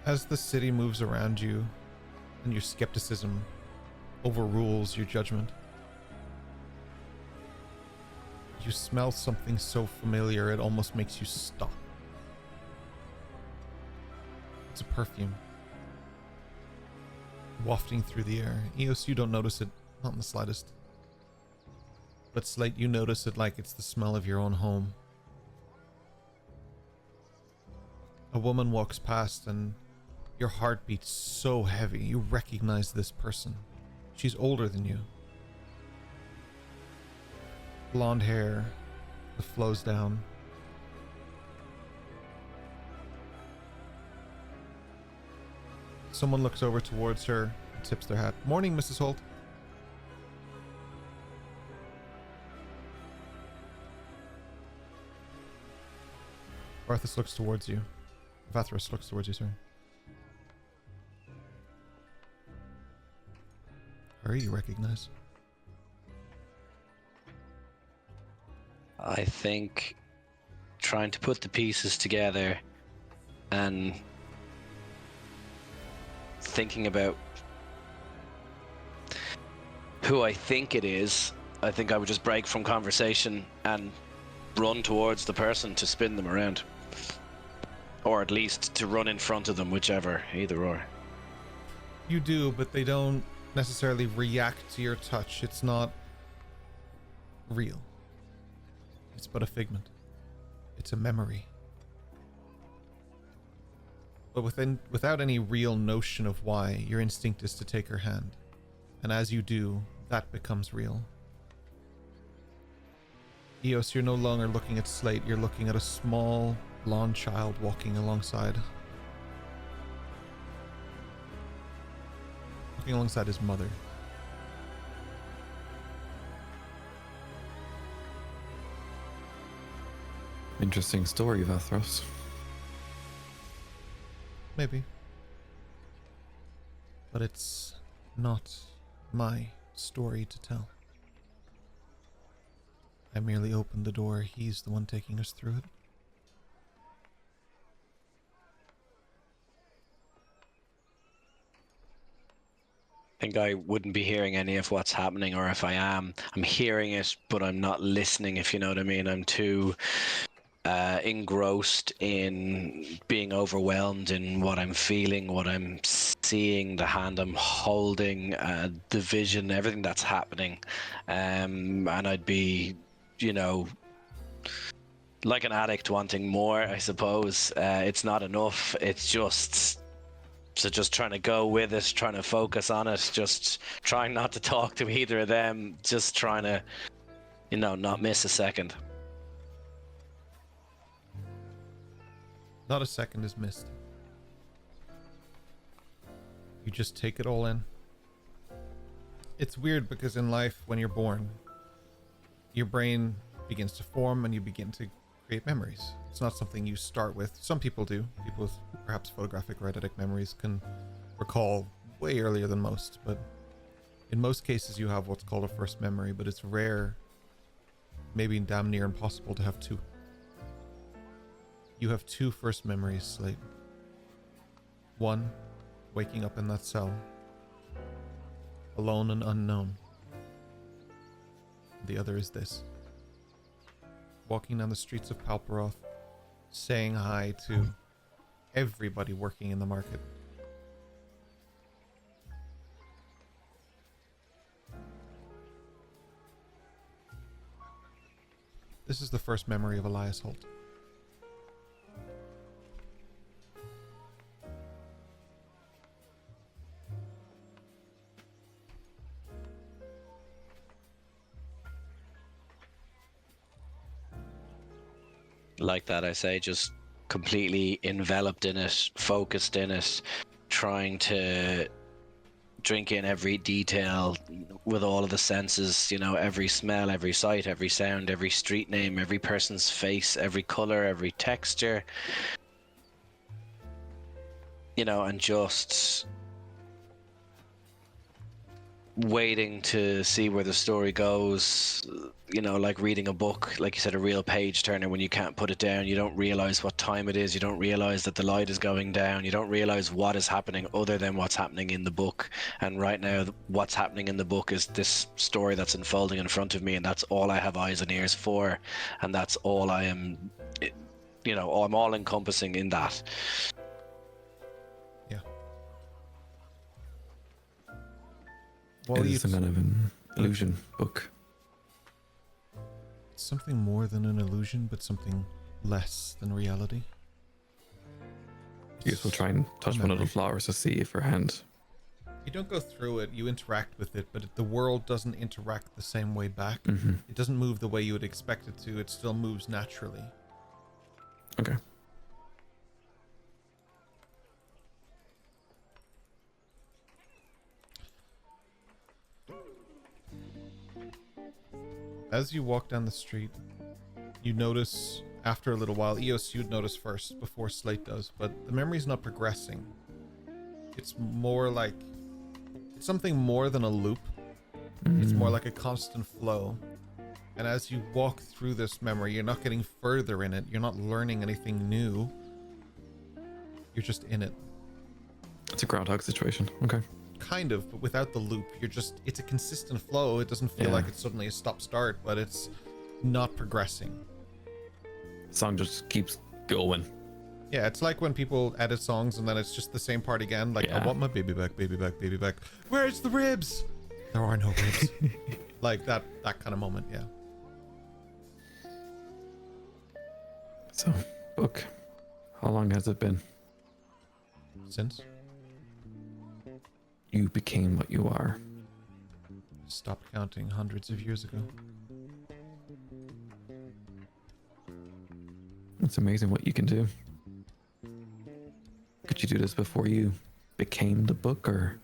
As the city moves around you and your skepticism overrules your judgment, you smell something so familiar it almost makes you stop. It's a perfume wafting through the air. Eos, you don't notice it, not in the slightest. But Slate, you notice it like it's the smell of your own home. A woman walks past and your heart beats so heavy. You recognize this person. She's older than you. Blonde hair that flows down. Someone looks over towards her and tips their hat. Morning, Mrs. Holt. Arthas looks towards you. Vathros looks towards you, sir. Her you recognize. I think trying to put the pieces together and thinking about who I think it is, I think I would just break from conversation and run towards the person to spin them around. Or at least to run in front of them, whichever, either or. You do, but they don't necessarily react to your touch. It's not real. It's but a figment. It's a memory. But without any real notion of why, your instinct is to take her hand. And as you do, that becomes real. Eos, you're no longer looking at Slate, you're looking at a small, blonde child walking alongside. Walking alongside his mother. Interesting story, Vathros. Maybe. But it's not my story to tell. I merely opened the door. He's the one taking us through it. I think I wouldn't be hearing any of what's happening, or if I am, I'm hearing it, but I'm not listening, if you know what I mean. I'm too engrossed in being overwhelmed in what I'm feeling, what I'm seeing, the hand I'm holding, the vision, everything that's happening. And I'd be, you know, like an addict wanting more, I suppose. It's not enough. It's just trying to go with it, trying to focus on it, just trying not to talk to either of them, just trying to, you know, not miss a second. Not a second is missed. You just take it all in. It's weird because in life, when you're born, your brain begins to form and you begin to create memories. It's not something you start with. Some people do. People with perhaps photographic or eidetic memories can recall way earlier than most, but in most cases you have what's called a first memory, but it's rare, maybe damn near impossible to have two. You have two first memories, Slate. One, waking up in that cell, alone and unknown. The other is this. Walking down the streets of Palperoth, saying hi to everybody working in the market. This is the first memory of Elias Holt. Like that, I say, just completely enveloped in it, focused in it, trying to drink in every detail with all of the senses, you know, every smell, every sight, every sound, every street name, every person's face, every color, every texture, you know, and just waiting to see where the story goes, you know, like reading a book, like you said, a real page turner. When you can't put it down, you don't realize what time it is, you don't realize that the light is going down, you don't realize what is happening other than what's happening in the book. And right now what's happening in the book is this story that's unfolding in front of me, and that's all I have eyes and ears for, and that's all I am, you know, I'm all encompassing in that. Well, it is some kind of an illusion book. It's something more than an illusion, but something less than reality. You will try and touch one of the flowers to see if her hand. You don't go through it, you interact with it, but the world doesn't interact the same way back. Mm-hmm. It doesn't move the way you would expect it to. It still moves naturally. Okay. As you walk down the street, you notice, after a little while, Eos, you'd notice first, before Slate does, but the memory's not progressing. It's more like, it's something more than a loop. It's more like a constant flow. And as you walk through this memory, you're not getting further in it. You're not learning anything new. You're just in it. It's a groundhog situation. Okay. Kind of, but without the loop. You're just, it's a consistent flow. It doesn't feel like it's suddenly a stop-start, but it's not progressing. The song just keeps going. Yeah, it's like when people edit songs and then it's just the same part again. Like, I Yeah. want my baby back, baby back, baby back. Where's the ribs? There are no ribs. Like that kind of moment, yeah. So, book, how long has it been? Since You became what you are. stopped counting hundreds of years ago. It's amazing what you can do. Could you do this before you became the book, or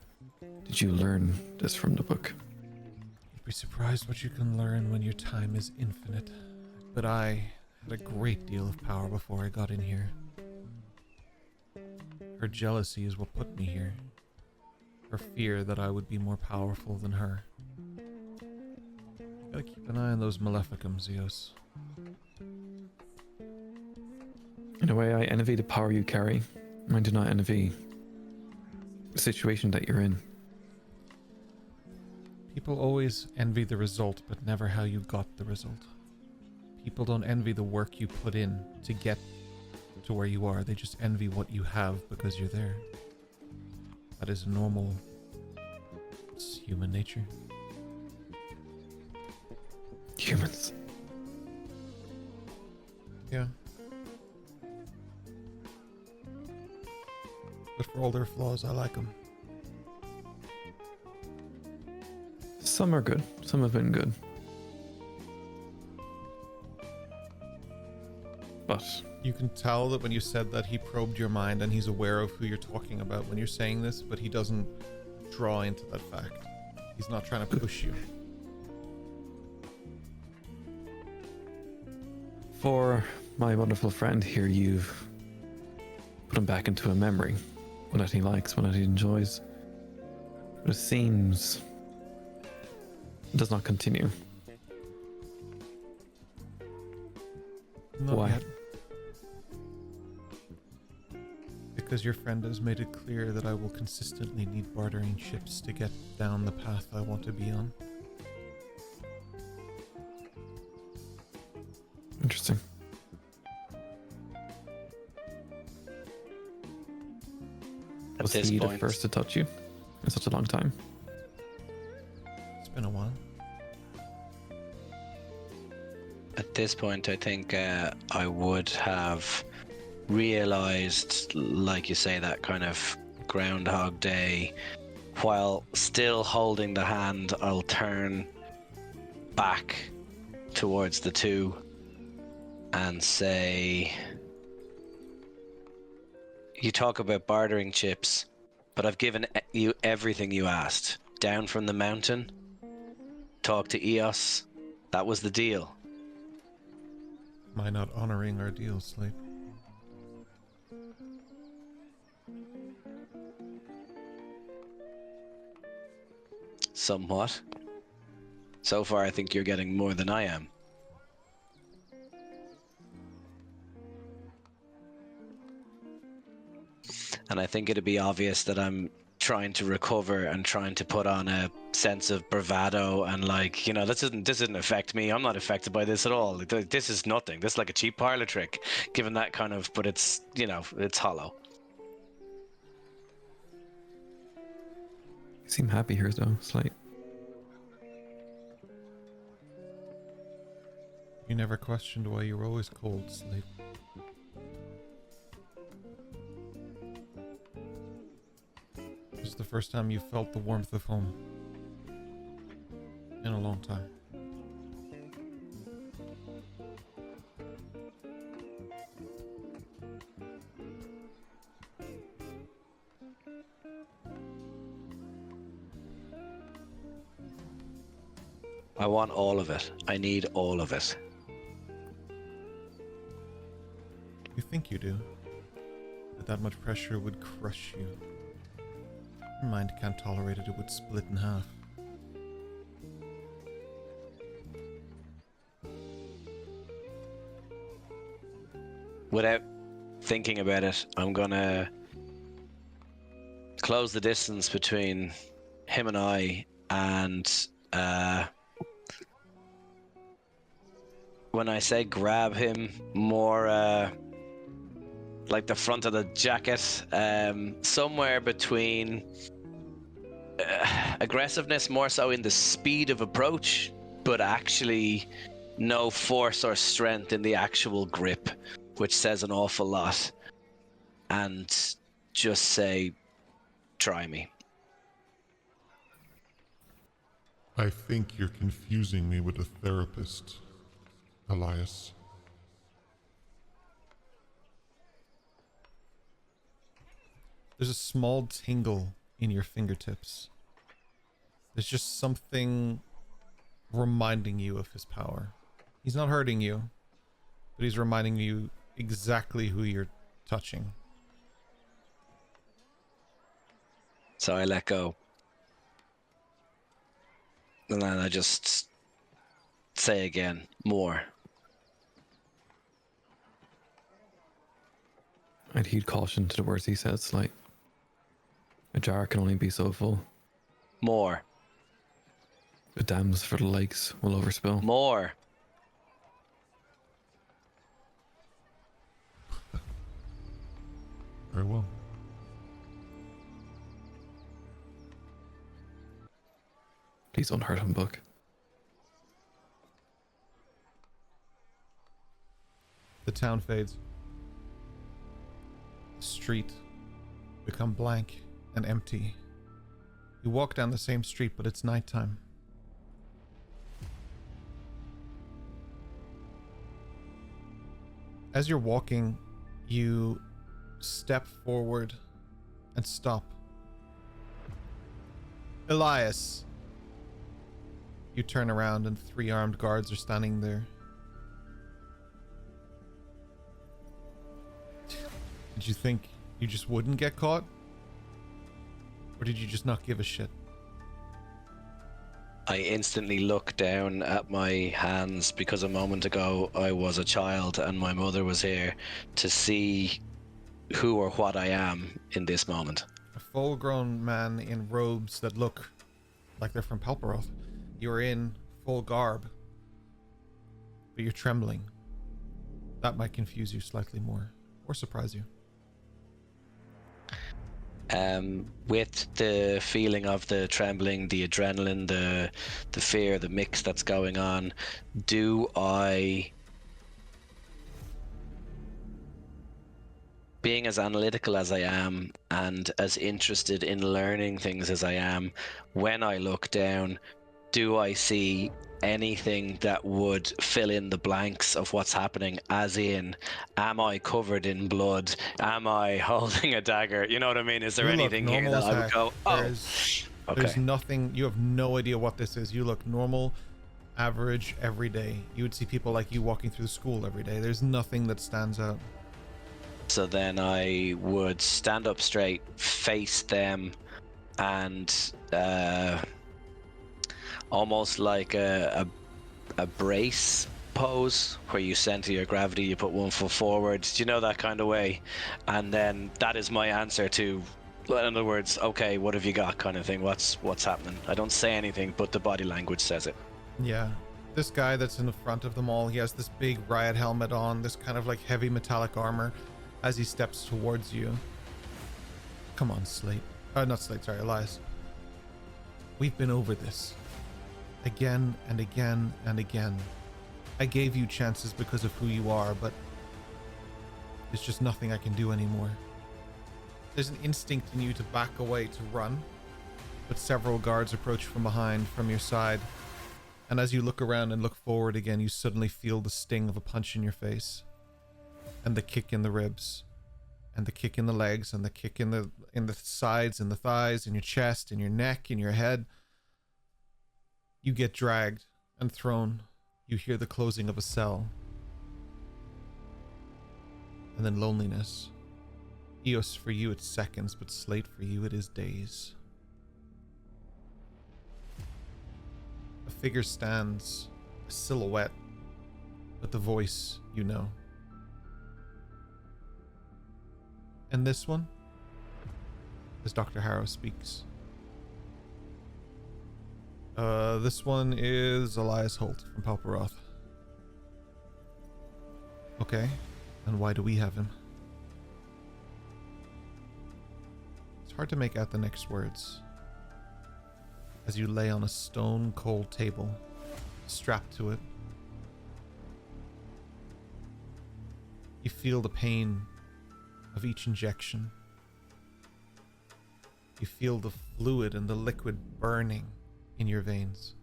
did you learn this from the book? You'd be surprised what you can learn when your time is infinite. But I had a great deal of power before I got in here. Her jealousy is what put me here. Her fear that I would be more powerful than her. Gotta keep an eye on those maleficums, Zeus. In a way, I envy the power you carry. I do not envy the situation that you're in. People always envy the result, but never how you got the result. People don't envy the work you put in to get to where you are. They just envy what you have because you're there. That is normal. It's human nature. Humans. Yeah. But for all their flaws, I like them. Some are good. Some have been good. But You can tell that when you said that he probed your mind and he's aware of who you're talking about when you're saying this, but he doesn't draw into that fact. He's not trying to push you. for my wonderful friend here, you've put him back into a memory. One that he likes, one that he enjoys. But it seems it does not continue. Not Why? yet. Because your friend has made it clear that I will consistently need bartering ships to get down the path I want to be on. Interesting. At Was this he the point, first to touch you in such a long time? It's been a while. at this point, I think I would have realized, like you say, that kind of Groundhog Day. While still holding the hand, I'll turn back towards the two and say, you talk about bartering chips, but I've given you everything you asked. Down from the mountain, talk to Eos, that was the deal. Am I not honoring our deal, Slate? Somewhat. So far, I think you're getting more than I am. And I think it'd be obvious that I'm trying to recover and trying to put on a sense of bravado and, like, you know, this doesn't affect me. I'm not affected by this at all. This is nothing. This is like a cheap parlor trick, given that kind of, but it's, you know, it's hollow. You seem happy here though, Slate. You never questioned why you were always cold, Slate. This is the first time you felt the warmth of home. In a long time. I want all of it. I need all of it. You think you do. But that much pressure would crush you. Your mind can't tolerate it, it would split in half. Without thinking about it, I'm gonna close the distance between him and I, and when I say grab him, more like the front of the jacket, somewhere between aggressiveness, more so in the speed of approach, but actually no force or strength in the actual grip, which says an awful lot. And just say, try me. I think you're confusing me with a therapist, Elias. There's a small tingle in your fingertips. There's just something reminding you of his power. He's not hurting you, but he's reminding you exactly who you're touching. So I let go. And then I just say again, more. I'd heed caution to the words he said, Slate. A jar can only be so full. More. The dams for the lakes will overspill. More. Very well. Please don't hurt him, Buck. The town fades. The street become blank and empty. You walk down the same street, but it's nighttime. As you're walking, you step forward and stop. Elias! You turn around and 3 armed guards are standing there. Did you think you just wouldn't get caught? Or did you just not give a shit? I instantly look down at my hands because a moment ago I was a child and my mother was here to see who or what I am in this moment. A full-grown man in robes that look like they're from Palperoth. You're in full garb, but you're trembling. That might confuse you slightly more, or surprise you. With the feeling of the trembling, the adrenaline, the fear, the mix that's going on, do I, being as analytical as I am and as interested in learning things as I am, when I look down, do I see anything that would fill in the blanks of what's happening? As in, am I covered in blood? Am I holding a dagger? You know what I mean? Is there You look anything here normal that as I would heck. go, oh, There's okay. nothing, you have no idea what this is. You look normal, average, every day. You would see people like you walking through school every day. There's nothing that stands out. So then I would stand up straight, face them, and almost like a brace pose where you center your gravity, you put one foot forward, do you know, that kind of way? And then that is my answer to, in other words, okay, what have you got, kind of thing. What's happening? I don't say anything, but the body language says it. Yeah. This guy that's in the front of them all, he has this big riot helmet on, this kind of like heavy metallic armor as he steps towards you. Come on, Slate. Not Slate, sorry, Elias. We've been over this. Again and again and again. I gave you chances because of who you are, but there's just nothing I can do anymore. There's an instinct in you to back away, to run, but several guards approach from behind, from your side, and as you look around and look forward again, you suddenly feel the sting of a punch in your face, and the kick in the ribs, and the kick in the legs, and the kick in the sides, and the thighs, in your chest, in your neck, in your head. You get dragged and thrown. You hear the closing of a cell. And then loneliness. Eos, for you it's seconds, but Slate, for you it is days. A figure stands, a silhouette, but the voice you know. And this one, as Dr. Harrow speaks. This one is Elias Holt from Palperoth. Okay, and why do we have him? It's hard to make out the next words as you lay on a stone cold table, strapped to it. You feel the pain of each injection. You feel the fluid and the liquid burning in your veins.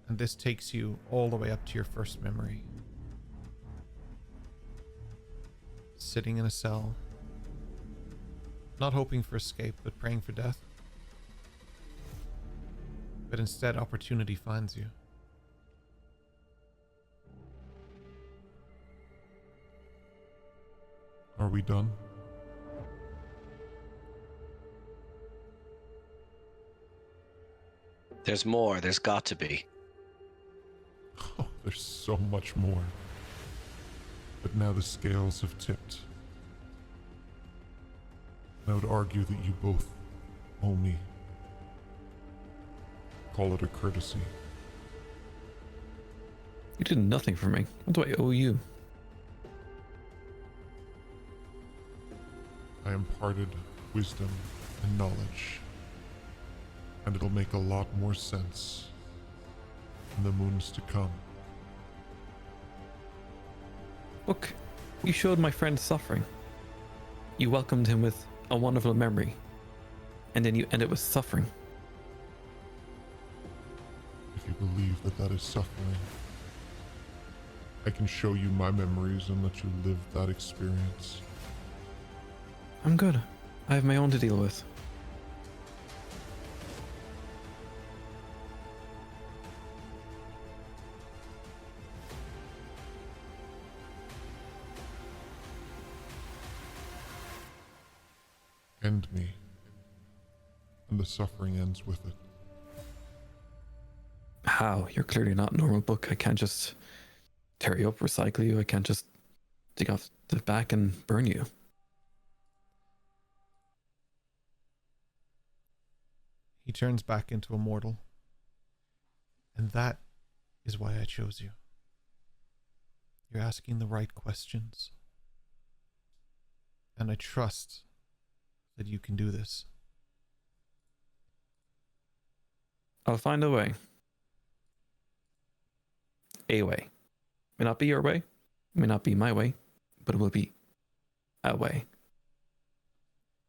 And this takes you all the way up to your first memory. Sitting in a cell, not hoping for escape, but praying for death. But instead, opportunity finds you. Are we done? There's more. There's got to be. Oh, there's so much more. But now the scales have tipped. And I would argue that you both owe me. Call it a courtesy. You did nothing for me. What do I owe you? I imparted wisdom and knowledge. And it'll make a lot more sense in the moons to come. Look, you showed my friend suffering. You welcomed him with a wonderful memory. And then you end it with suffering. If you believe that that is suffering, I can show you my memories and let you live that experience. I'm good. I have my own to deal with. End me, and the suffering ends with it. How? You're clearly not a normal book. I can't just tear you up, recycle you. I can't just dig off the back and burn you. He turns back into a mortal. And that is why I chose you. You're asking the right questions. And I trust that you can do this. I'll find a way. A way. May not be your way, may not be my way, but it will be a way.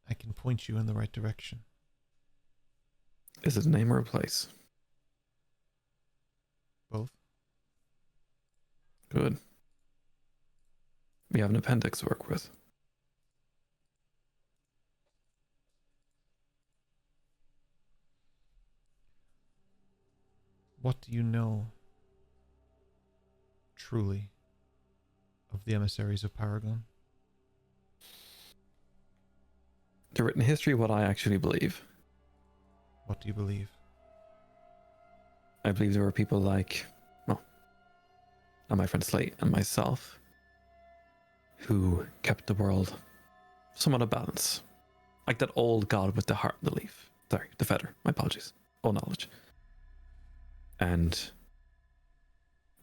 I can point you in the right direction. Is it a name or a place? Both. Good. We have an appendix to work with. What do you know, truly, of the emissaries of Paragon? The written history, what I actually believe. What do you believe? I believe there were people like, well, and my friend Slate and myself, who kept the world somewhat of balance. Like that old god with the heart and the leaf. Sorry, the feather. My apologies. All knowledge. And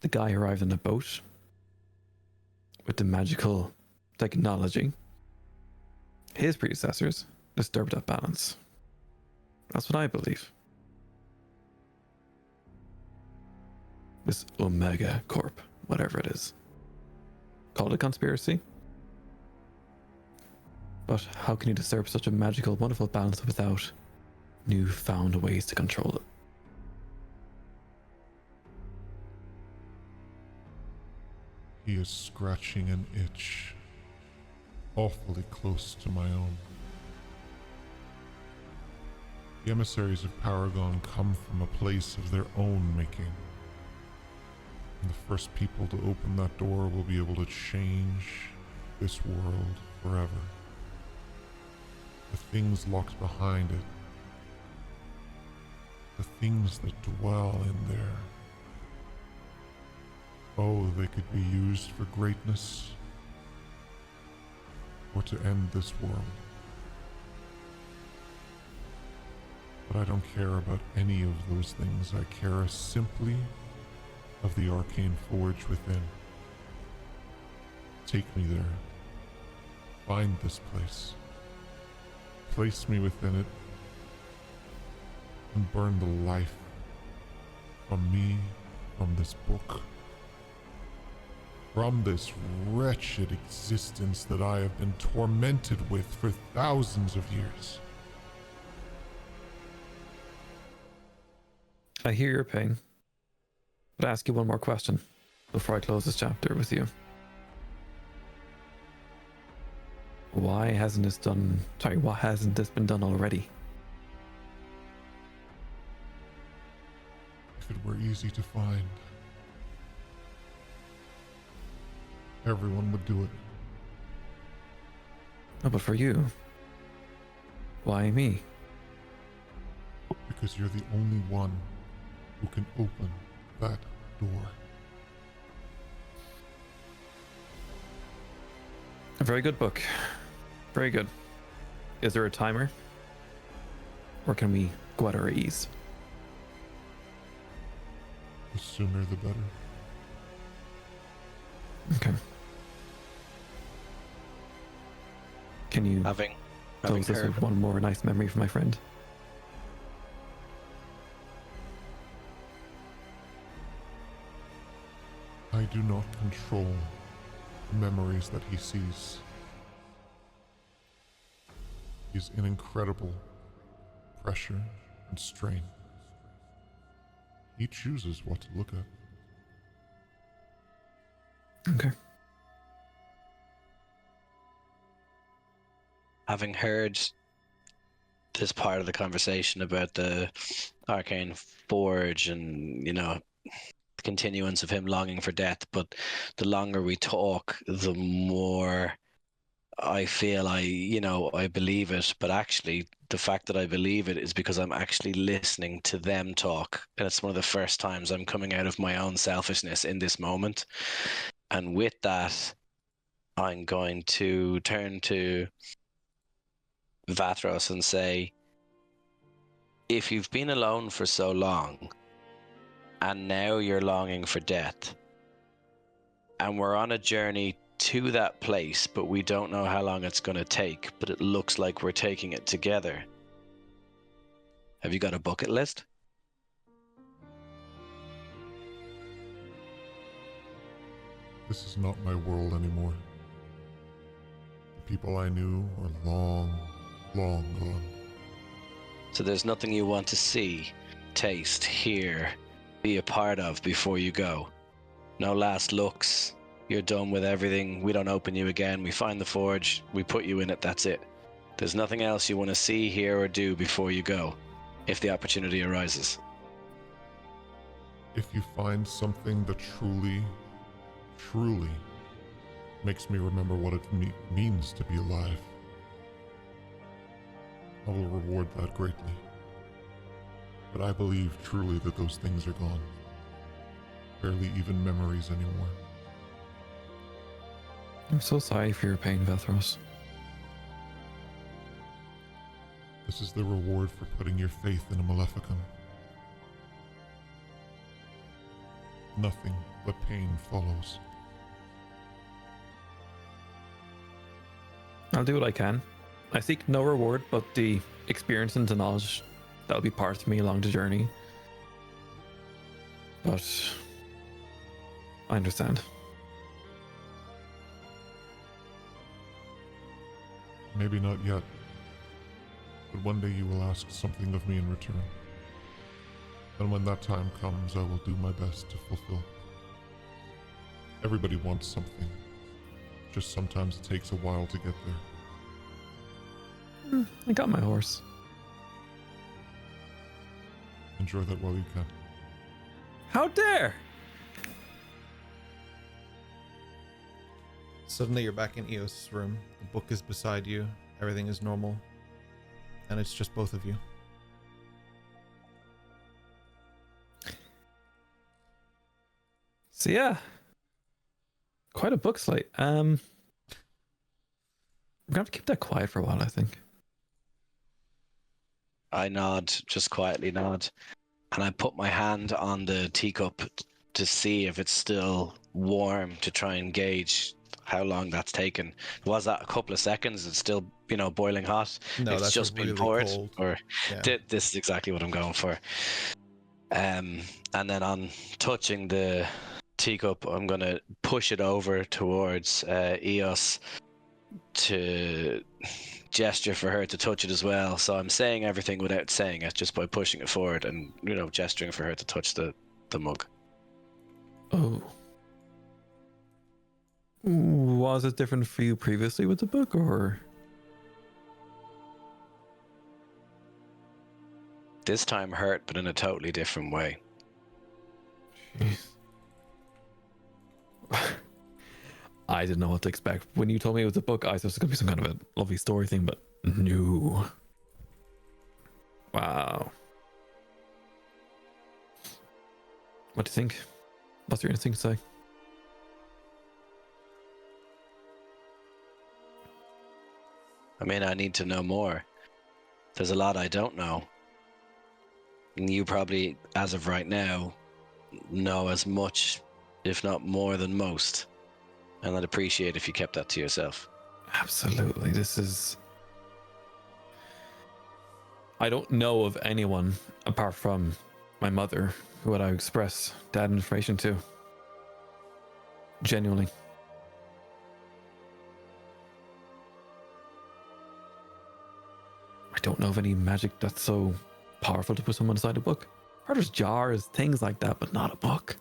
the guy who arrived in a boat with the magical technology, his predecessors disturbed that balance. That's what I believe. This Omega Corp, whatever it is. Call it a conspiracy. But how can you disturb such a magical, wonderful balance without newfound ways to control it? He is scratching an itch, awfully close to my own. The emissaries of Paragon come from a place of their own making. And the first people to open that door will be able to change this world forever. The things locked behind it, the things that dwell in there. Oh, they could be used for greatness or to end this world. But I don't care about any of those things. I care simply of the arcane forge within. Take me there. Find this place. Place me within it. And burn the life from me, from this book. From this wretched existence that I have been tormented with for thousands of years. I hear your pain, but I ask you one more question before I close this chapter with you. What hasn't this been done already? If it were easy to find, everyone would do it. No, but for you, why me? Because you're the only one who can open that door. A very good book. Very good. Is there a timer? Or can we go at our ease? The sooner the better. Okay. Can you Having close this heard with one more nice memory for my friend? I do not control the memories that he sees. He's in incredible pressure and strain. He chooses what to look at. Okay. having heard this part of the conversation about the arcane forge and, you know, the continuance of him longing for death, but the longer we talk, the more I feel I believe it. But actually, the fact that I believe it is because I'm actually listening to them talk. And it's one of the first times I'm coming out of my own selfishness in this moment. And with that, I'm going to turn to Vathros and say, if you've been alone for so long, and now you're longing for death, and we're on a journey to that place, but we don't know how long it's going to take, but it looks like we're taking it together. Have you got a bucket list? This is not my world anymore. The people I knew are long, long gone. So there's nothing you want to see, taste, hear, be a part of before you go. No last looks. You're done with everything. We don't open you again. We find the forge. We put you in it. That's it. There's nothing else you want to see, hear, or do before you go, if the opportunity arises. If you find something that truly makes me remember what it means to be alive, I will reward that greatly. But I believe truly that those things are gone. Barely even memories anymore. I'm so sorry for your pain, Vathros. This is the reward for putting your faith in a Maleficum. Nothing but pain follows. I'll do what I can. I seek no reward but the experience and the knowledge that'll be part of me along the journey. But I understand. Maybe not yet, but one day you will ask something of me in return. And when that time comes, I will do my best to fulfill. Everybody wants something. Just sometimes it takes a while to get there. I got my horse. Enjoy that while you can. How dare! Suddenly you're back in Eos' room. The book is beside you. Everything is normal. And it's just both of you. So yeah. Quite a book slate. We're gonna have to keep that quiet for a while, I think. I nod, just quietly nod, and I put my hand on the teacup to see if it's still warm, to try and gauge how long that's taken. Was that a couple of seconds? It's still, boiling hot. No, It's that's just been really poured. cold. Or Yeah. this is exactly what I'm going for. And then on touching the teacup, I'm gonna push it over towards Eos to gesture for her to touch it as well. So I'm saying everything without saying it, just by pushing it forward and gesturing for her to touch the mug. Oh. Was it different for you previously with the book, or? This time hurt, but in a totally different way. Jeez. I didn't know what to expect. When you told me it was a book, I thought it was going to be some kind of a lovely story thing, but no. Wow. What do you think? What's your instinct say? I mean, I need to know more. There's a lot I don't know. And you probably, as of right now, know as much, if not more than most. And I'd appreciate if you kept that to yourself. Absolutely. I don't know of anyone apart from my mother who would I express that information to. Genuinely. I don't know of any magic that's so powerful to put someone inside a book. Or there's jars, things like that, but not a book.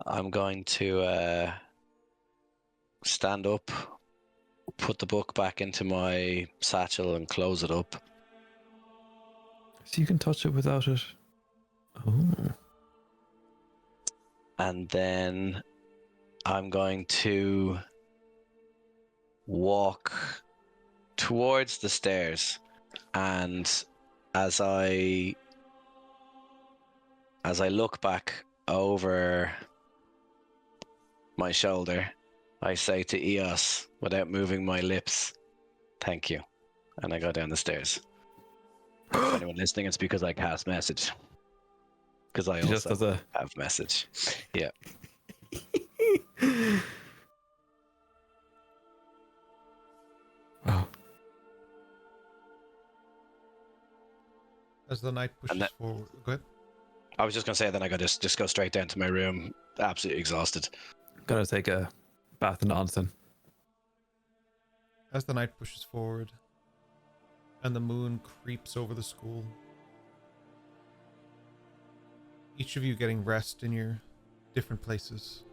I'm going to stand up, put the book back into my satchel and close it up. So you can touch it without it. Oh. And then I'm going to walk towards the stairs, and as I look back over my shoulder, I say to Eos without moving my lips, "Thank you," and I go down the stairs. If anyone listening, it's because I cast message. Because I Just also as have message. Yeah. Wow. As the night pushes forward, go ahead. I was just gonna say, then I got to just go straight down to my room, absolutely exhausted. Gotta take a bath in onsen. As the night pushes forward and the moon creeps over the school, each of you getting rest in your different places.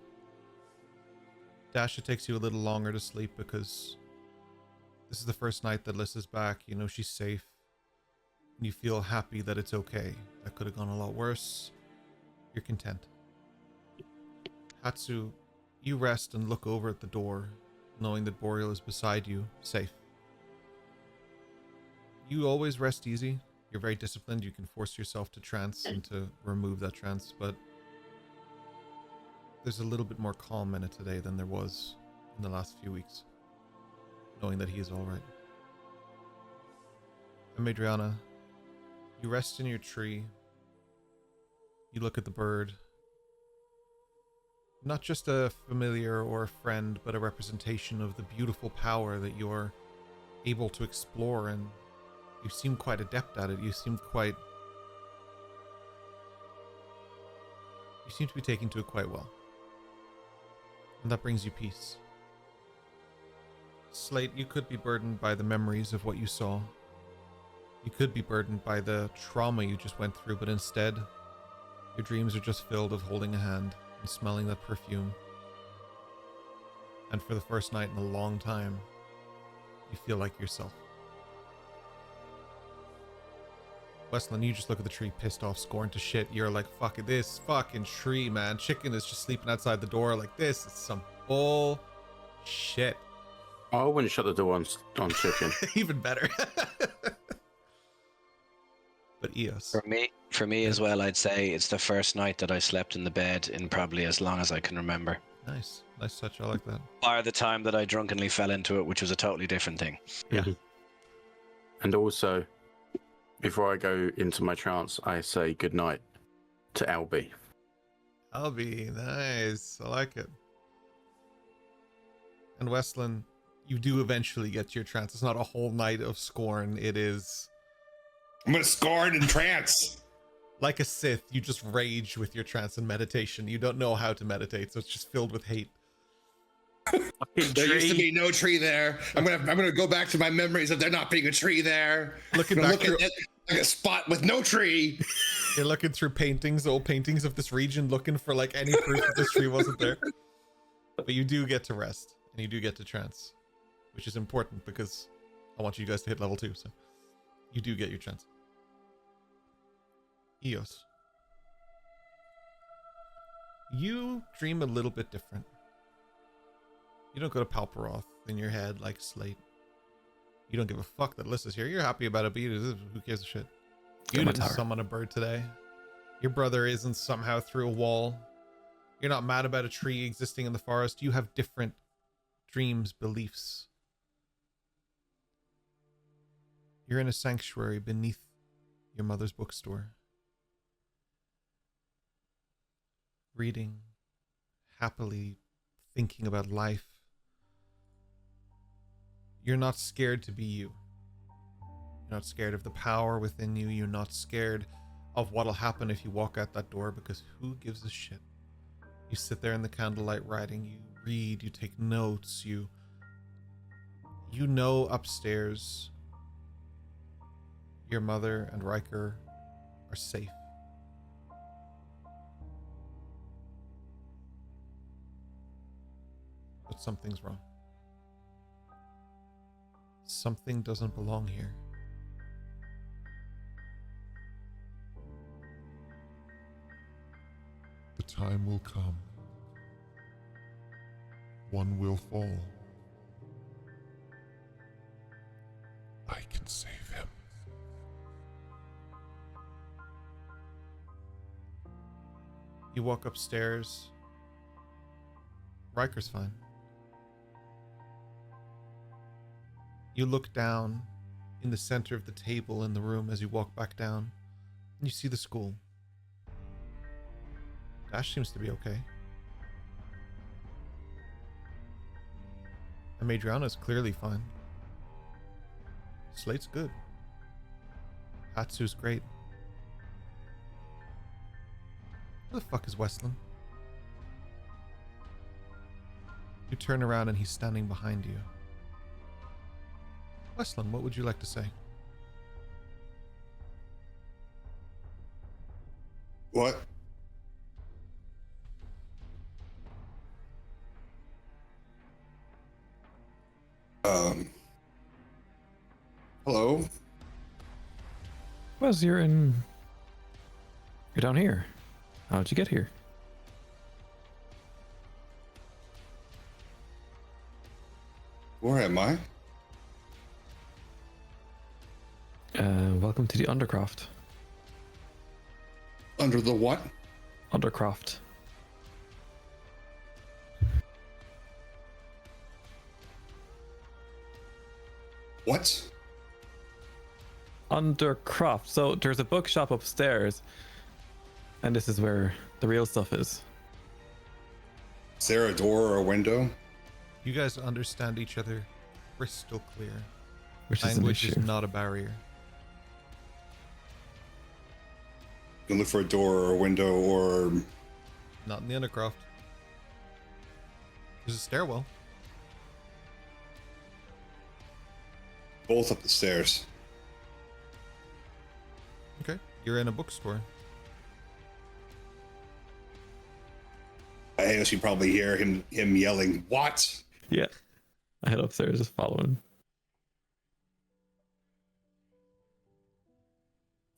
Dash, it takes you a little longer to sleep because this is the first night that Lissa's back. You know she's safe. And you feel happy that it's okay. That could have gone a lot worse. You're content. Hatsu, you rest and look over at the door, knowing that Boreal is beside you, safe. You always rest easy. You're very disciplined. You can force yourself to trance and to remove that trance, but there's a little bit more calm in it today than there was in the last few weeks, knowing that he is all right. And Madriana, you rest in your tree. You look at the bird. Not just a familiar or a friend, but a representation of the beautiful power that you're able to explore, and you seem quite adept at it. You seem to be taking to it quite well. And that brings you peace. Slate, you could be burdened by the memories of what you saw. You could be burdened by the trauma you just went through, but instead, your dreams are just filled of holding a hand and smelling that perfume. And for the first night in a long time, you feel like yourself. Westland, you just look at the tree, pissed off, scorned to shit. You're like, fuck it, this fucking tree, man. Chicken is just sleeping outside the door. Like, this is some bullshit. I wouldn't shut the door on chicken. Even better. But Eos. For me as well, I'd say it's the first night that I slept in the bed in probably as long as I can remember. Nice touch. I like that. Bar the time that I drunkenly fell into it, which was a totally different thing. Yeah. And also, before I go into my trance, I say goodnight to Albie. Albie, nice. I like it. And Westland, you do eventually get to your trance. It's not a whole night of scorn. It is... I'm gonna scorn and trance. Like a Sith, you just rage with your trance and meditation. You don't know how to meditate, so it's just filled with hate. There used to be no tree there. I'm gonna go back to my memories of there not being a tree there. Looking back through... at like a spot with no tree. You're looking through paintings, old paintings of this region, looking for like any proof that this tree wasn't there. But you do get to rest, and you do get to trance, which is important because I want you guys to hit level 2, so you do get your trance. Eos. You dream a little bit different. You don't go to Palperoth in your head like Slate. You don't give a fuck that Lissa's here. You're happy about it, but who gives a shit? You didn't summon a bird today. Your brother isn't somehow through a wall. You're not mad about a tree existing in the forest. You have different dreams, beliefs. You're in a sanctuary beneath your mother's bookstore. Reading, happily thinking about life. You're not scared to be you. You're not scared of the power within you. You're not scared of what'll happen if you walk out that door, because who gives a shit? You sit there in the candlelight writing, you read, you take notes, you know upstairs your mother and Riker are safe. But something's wrong. Something doesn't belong here. The time will come. One will fall. I can save him. You walk upstairs. Riker's fine. You look down in the center of the table in the room as you walk back down, and you see the school. Dash seems to be okay. And Madriana's clearly fine. Slate's good. Hatsu's great. Where the fuck is Westland? You turn around and he's standing behind you. Westland, what would you like to say? What? Hello? Well, you're down here. How did you get here? Where am I? Welcome to the Undercroft. Under the what? Undercroft. What? Undercroft. So there's a bookshop upstairs, and this is where the real stuff is. Is there a door or a window? You guys understand each other crystal clear. Which is an Language issue. is not a barrier. You can look for a door or a window or... Not in the Undercroft. There's a stairwell. both up the stairs. Okay, you're in a bookstore. I guess you probably hear him yelling, "What?" Yeah. I head upstairs, just following.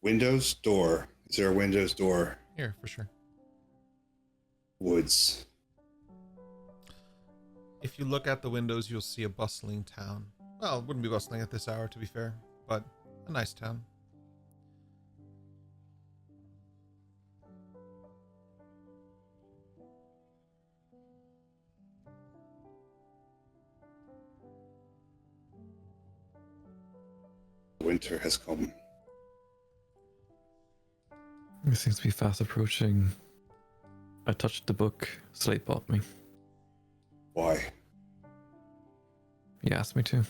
Windows, door. Is there a windows, door? Here, for sure. Woods. If you look at the windows, you'll see a bustling town. Well, it wouldn't be bustling at this hour, to be fair, but a nice town. Winter has come. It seems to be fast approaching. I touched the book Slate bought me. Why? He asked me to.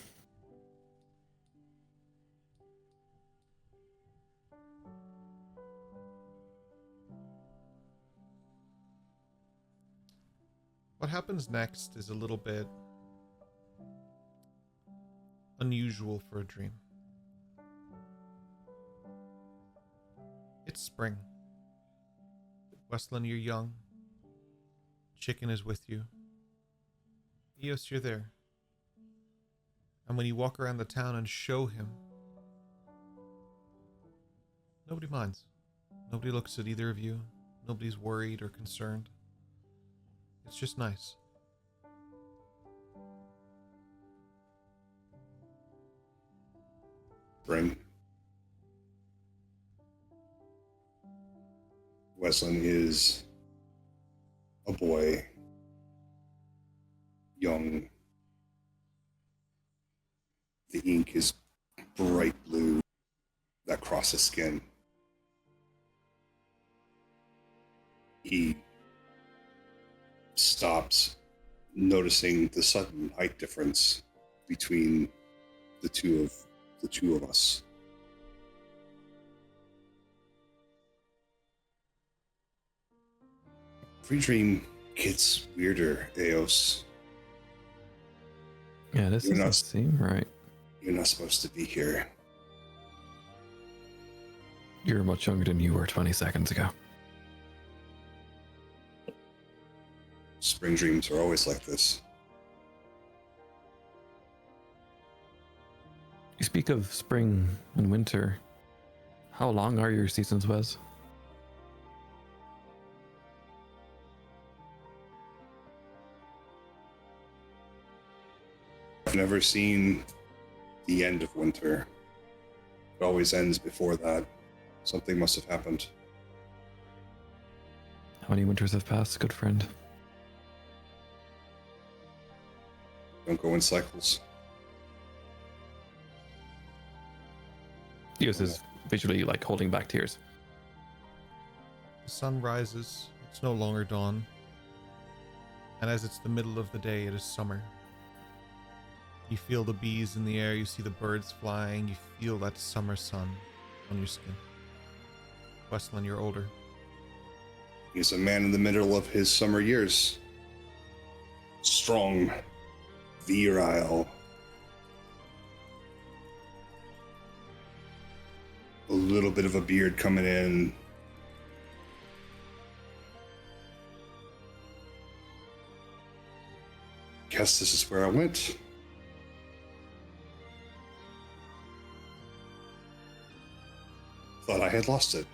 What happens next is a little bit unusual for a dream. It's spring. Westland, you're young. Chicken is with you. Eos, you're there. And when you walk around the town and show him, nobody minds. Nobody looks at either of you. Nobody's worried or concerned. It's just nice. Spring. Wesleyan is a boy, young. The ink is bright blue that crosses skin. He stops, noticing the sudden height difference between the two of us. Every dream gets weirder, Eos. Yeah, this You're doesn't not- seem right. You're not supposed to be here. You're much younger than you were 20 seconds ago. Spring dreams are always like this. You speak of spring and winter. How long are your seasons, Wes? I've never seen the end of winter. It always ends before that. Something must have happened. How many winters have passed, good friend? Don't go in cycles. Eos is visually like holding back tears. The sun rises. It's no longer dawn. And as it's the middle of the day, it is summer. You feel the bees in the air. You see the birds flying. You feel that summer sun on your skin. Westland, you're older. He's a man in the middle of his summer years. Strong, virile. A little bit of a beard coming in. Guess this is where I went. Thought I had lost it.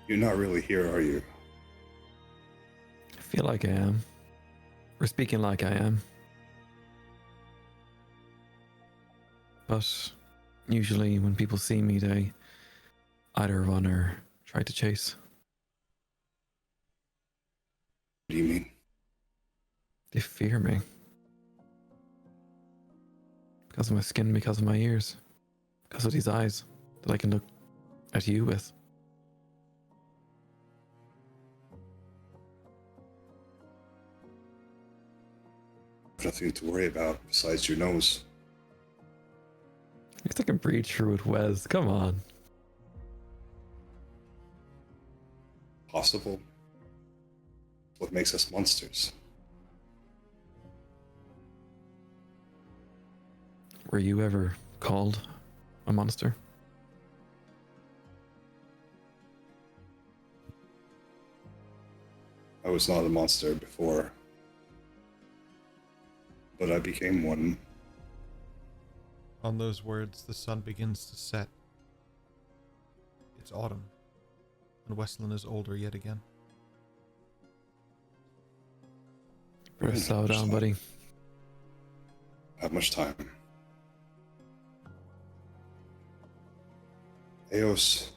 You're not really here, are you? I feel like I am. Or speaking like I am. But usually when people see me, they either run or try to chase. What do you mean? They fear me. Because of my skin, because of my ears. Because of these eyes that I can look at you with. Nothing to worry about besides your nose. At least I can breathe through it, Wes. Come on. Possible. What makes us monsters? Were you ever called a monster? I was not a monster before, but I became one. On those words, the sun begins to set. It's autumn, and Westland is older yet again. Better slow down, buddy. Not much time. Eos,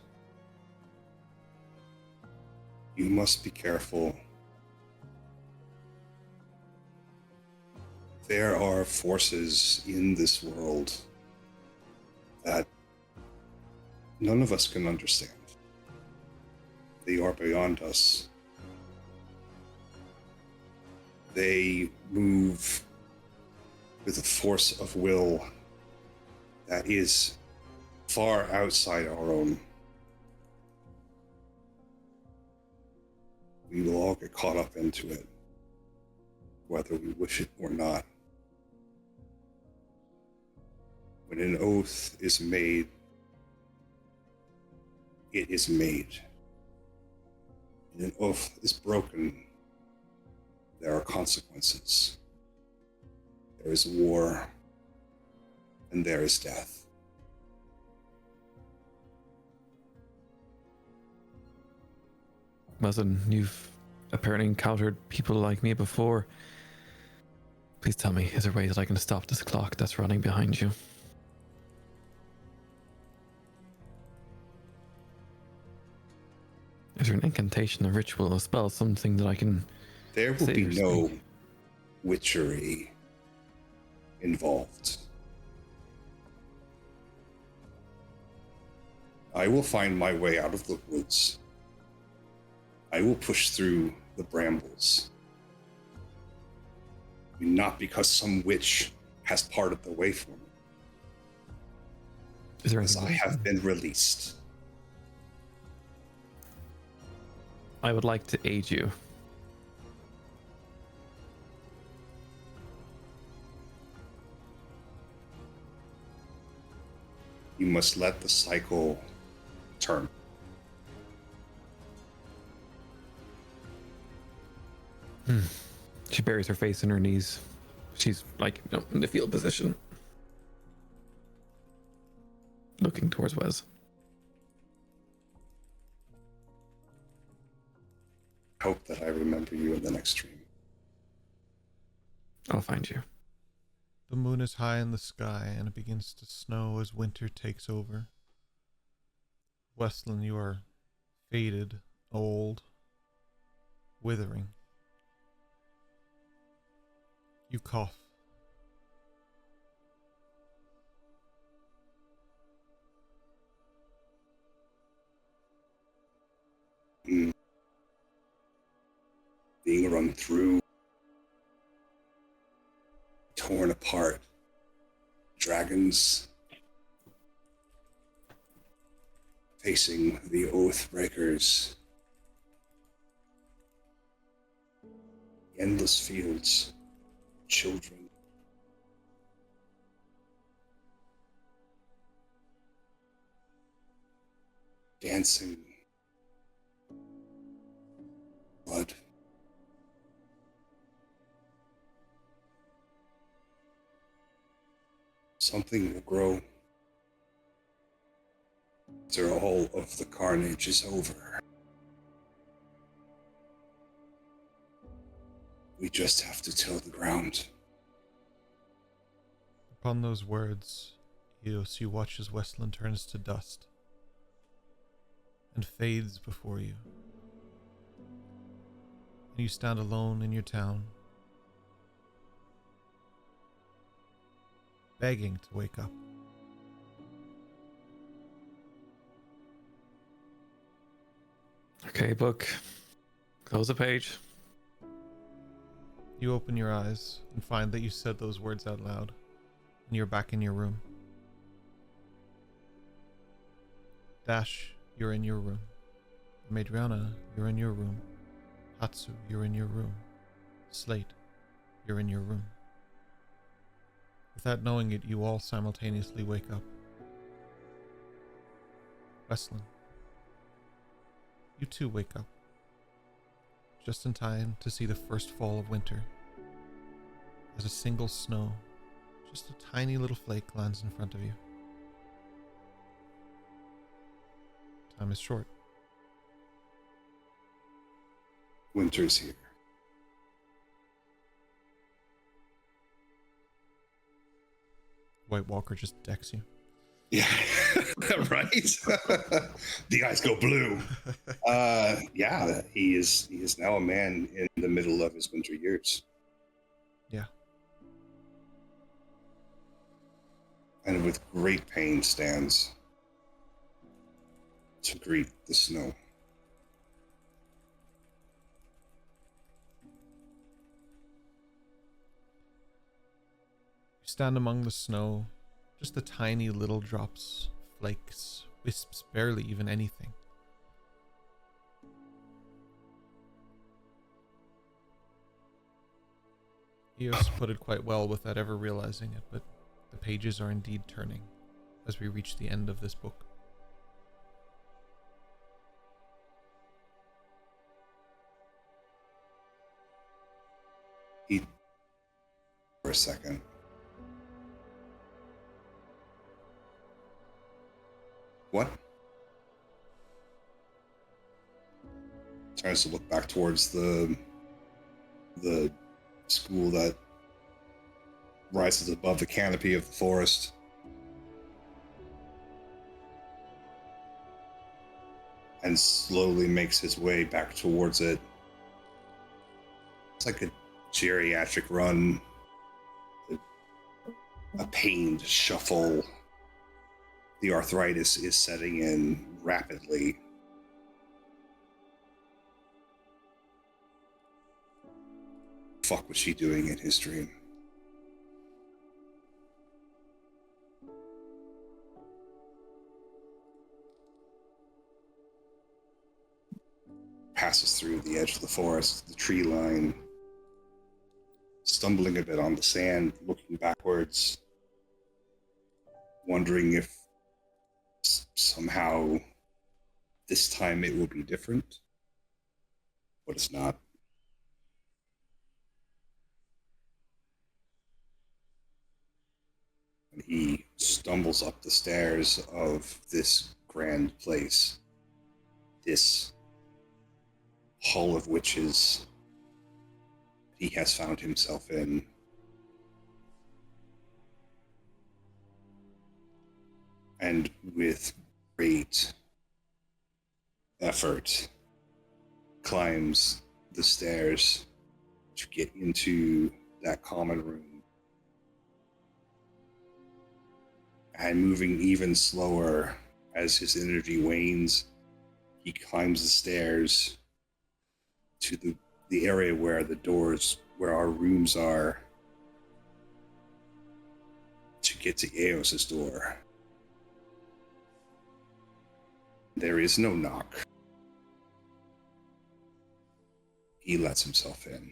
you must be careful. There are forces in this world that none of us can understand. They are beyond us. They move with a force of will that is far outside our own. We will all get caught up into it, whether we wish it or not. When an oath is made, it is made. When an oath is broken, there are consequences. There is war, and there is death. Muzzin, you've apparently encountered people like me before. Please tell me, is there a way that I can stop this clock that's running behind you? Is there an incantation, a ritual, a spell, something that I can... There will be no witchery involved. I will find my way out of the woods. I will push through the brambles. Not because some witch has parted the way for me. Is there because I have been released. I would like to aid you. You must let the cycle turn. She buries her face in her knees. She's like, in the fetal position. Looking towards Wes. Hope that I remember you in the next dream. I'll find you. The moon is high in the sky and it begins to snow as winter takes over. Westlin, you are faded, old, withering. You cough. Being run through, torn apart, dragons facing the oath breakers, endless fields, children. Dancing, blood. Something will grow after all of the carnage is over. We just have to till the ground. Upon those words, Eos, you watch as Westland turns to dust and fades before you. And you stand alone in your town, begging to wake up. Okay, book. Close the page. You open your eyes and find that you said those words out loud, and you're back in your room. Dash, you're in your room. Madriana, you're in your room. Hatsu, you're in your room. Slate, you're in your room. Without knowing it, you all simultaneously wake up. Westlin, you too wake up, just in time to see the first fall of winter, as a single snow, just a tiny little flake lands in front of you. Time is short. Winter's here. White Walker just decks you. Yeah, right. The eyes go blue. Yeah, he is now a man in the middle of his winter years. Yeah. and with great pain stands to greet the snow. You stand among the snow, just the tiny little drops, flakes, wisps, barely even anything. Eos put it quite well without ever realizing it, but the pages are indeed turning as we reach the end of this book. He, for a second, what? Tries to look back towards the school that rises above the canopy of the forest. And slowly makes his way back towards it. It's like a geriatric run, a pained shuffle. The arthritis is setting in rapidly. Fuck was she doing in his dream? Passes through the edge of the forest, the tree line, stumbling a bit on the sand, looking backwards, wondering if somehow this time it will be different, but it's not. And he stumbles up the stairs of this grand place, this hall of witches he has found himself in. And with great effort, climbs the stairs to get into that common room. And moving even slower as his energy wanes, he climbs the stairs to the area where the doors, where our rooms are, to get to Eos's door. There is no knock. He lets himself in.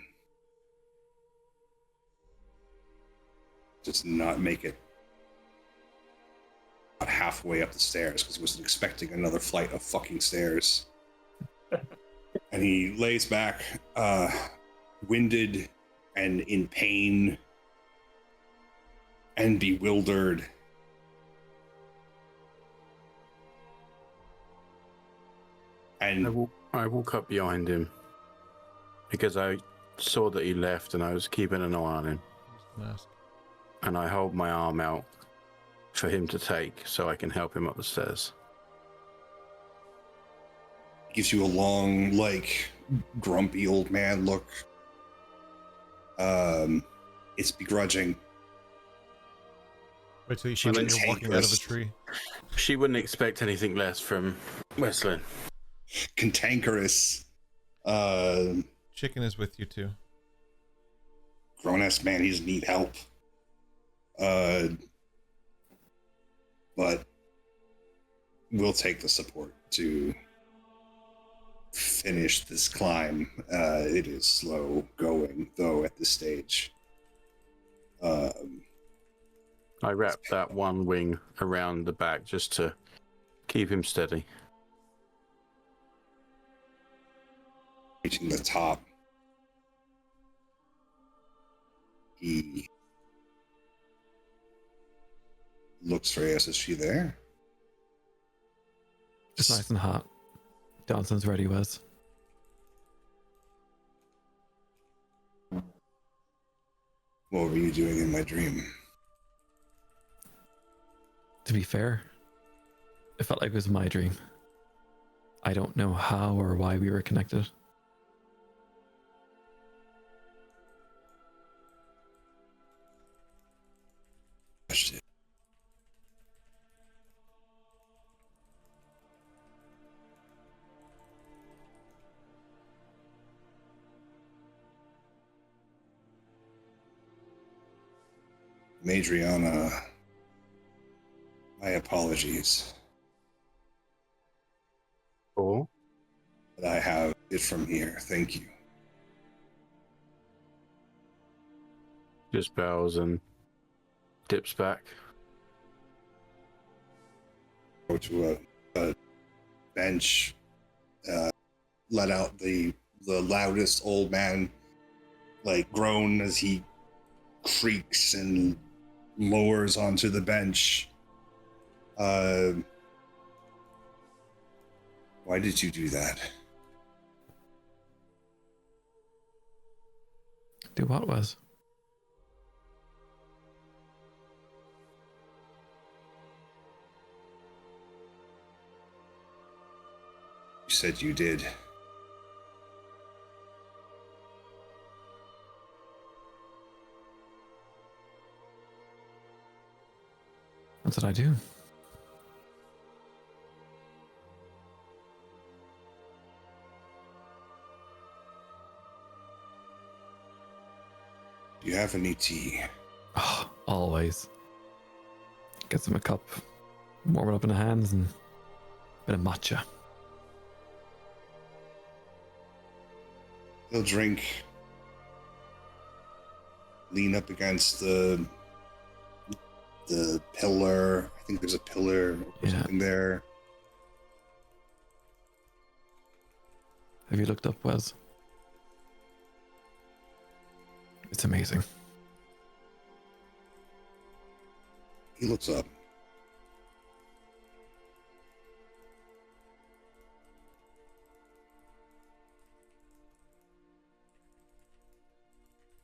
Does not make it about halfway up the stairs because he wasn't expecting another flight of fucking stairs. And he lays back, winded and in pain and bewildered. And I walk up behind him because I saw that he left and I was keeping an eye on him. And I hold my arm out for him to take so I can help him up the stairs. Gives you a long, like, grumpy old man look. It's begrudging. Wait till you find out you're walking out of a tree. She wouldn't expect anything less from Westland. Cantankerous. Chicken is with you too. Grown-ass man, he doesn't need help. But we'll take the support to finish this climb. It is slow going, though, at this stage. I wrap that one wing around the back just to keep him steady. Reaching the top, he looks for us. Is she there? It's nice and hot. Johnson's ready, Wes. What were you doing in my dream? To be fair, it felt like it was my dream. I don't know how or why we were connected. Madriana, my apologies. Cool. But I have it from here. Thank you. Just bows and dips back. Go to a bench, let out the loudest old man like groan as he creaks and lowers onto the bench. Why did you do that? Do what, Wes? You said you did. What did I do? Do you have any tea? Oh, always. Get some a cup, warm it up in the hands, and a bit of matcha. He'll drink, lean up against the pillar. I think there's a pillar or something there. Have you looked up, Wes? It's amazing. He looks up.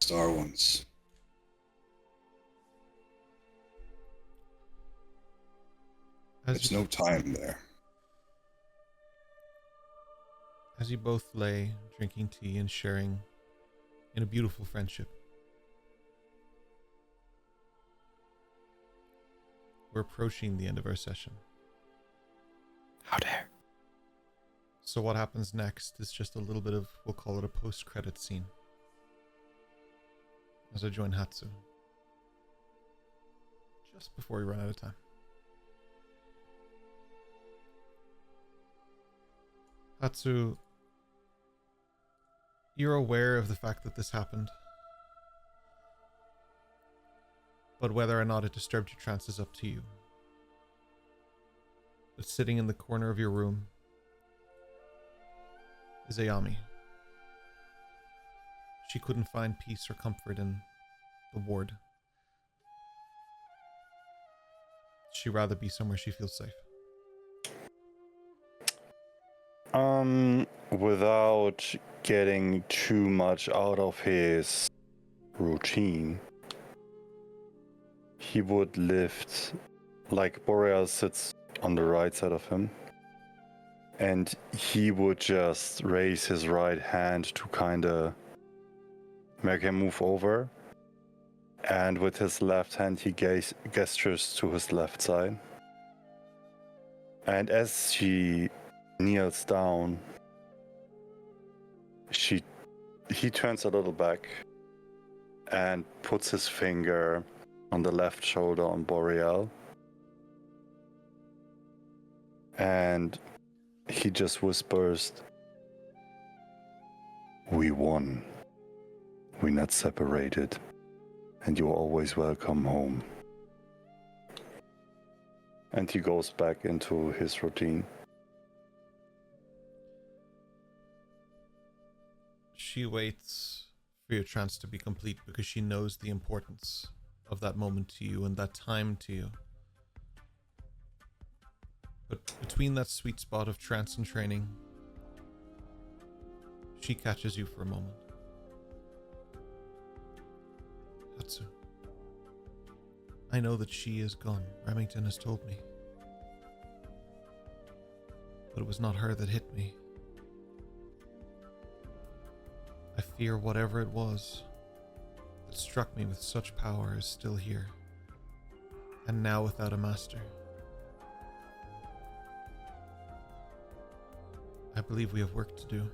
Star ones. There's no time there. As you both lay drinking tea and sharing in a beautiful friendship, we're approaching the end of our session. How dare. So what happens next is just a little bit of, we'll call it a post-credit scene, as I join Hatsu just before we run out of time. Hatsu, you're aware of the fact that this happened, but whether or not it disturbed your trance is up to you. But sitting in the corner of your room is Ayami. She couldn't find peace or comfort in the ward. She'd rather be somewhere she feels safe. Without getting too much out of his routine, he would lift, like Boreal sits on the right side of him, and he would just raise his right hand to kind of make him move over, and with his left hand he gestures to his left side, and as she kneels down, he turns a little back and puts his finger on the left shoulder on Boreal, and he just whispers, "We won. We're not separated, and you're always welcome home." And he goes back into his routine. She waits for your trance to be complete because she knows the importance of that moment to you and that time to you. But between that sweet spot of trance and training, she catches you for a moment. Hatsu, I know that she is gone. Remington has told me. But it was not her that hit me. I fear whatever it was that struck me with such power is still here, and now without a master. I believe we have work to do.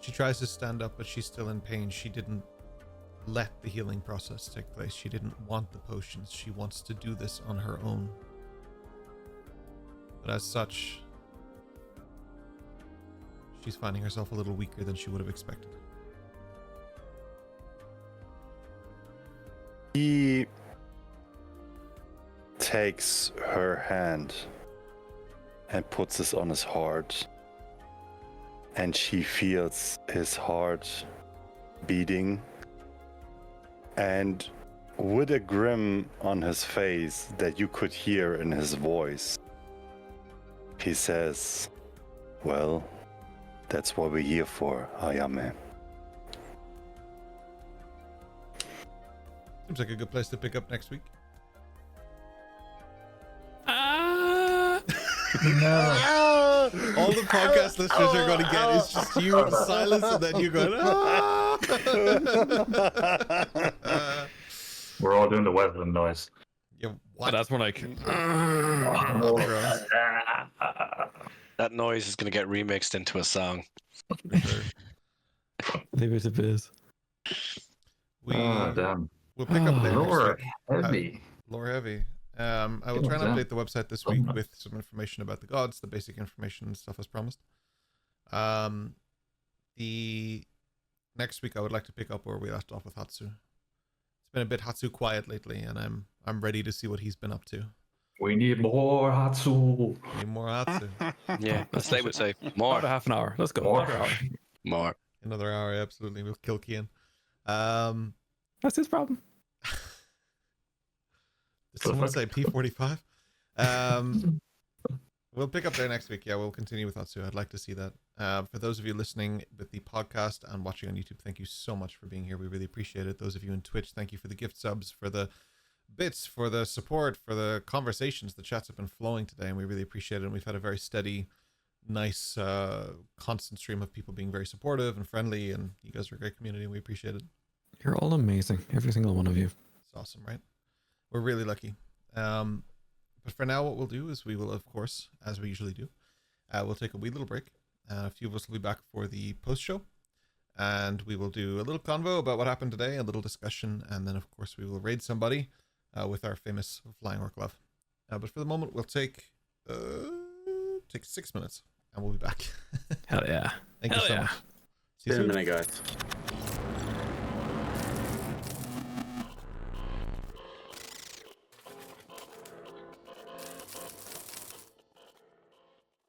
She tries to stand up, but she's still in pain. She didn't let the healing process take place. She didn't want the potions. She wants to do this on her own. But as such, she's finding herself a little weaker than she would have expected. He takes her hand and puts this on his heart, and she feels his heart beating, and with a grin on his face that you could hear in his voice, he says, "Well, that's what we're here for, Ayame." Seems like a good place to pick up next week. All the podcast listeners are going to get is just you in silence, and then you going, We're all doing the Wesleyan noise. Yeah, what? That's more like. That noise is going to get remixed into a song. Maybe it's a biz. Damn. We'll pick up there Lore next week. heavy. Lore heavy. I will try and update the website this week with some information about the gods, the basic information and stuff as promised. The next week I would like to pick up where we left off with Hatsu. It's been a bit Hatsu quiet lately, and I'm ready to see what he's been up to. We need more Hatsu. Need more Hatsu. Yeah, as they would say, more. About half an hour. Let's go. More. Another hour. More. Another hour, absolutely. We'll kill Kian. That's his problem. Did someone say P45? We'll pick up there next week. Yeah, we'll continue with Hatsu. I'd like to see that. For those of you listening with the podcast and watching on YouTube, thank you so much for being here. We really appreciate it. Those of you in Twitch, thank you for the gift subs, for the bits, for the support, for the conversations. The chats have been flowing today, and we really appreciate it. And we've had a very steady, nice, constant stream of people being very supportive and friendly, and you guys are a great community, and we appreciate it. You're all amazing. Every single one of you. It's awesome, right? We're really lucky. But for now, what we'll do is we will, of course, as we usually do, we'll take a wee little break. A few of us will be back for the post-show, and we will do a little convo about what happened today, a little discussion, and then, of course, we will raid somebody with our famous Flying Orc love. But for the moment, we'll take 6 minutes, and we'll be back. Hell yeah. Thank you so much. See you soon. In a minute, guys.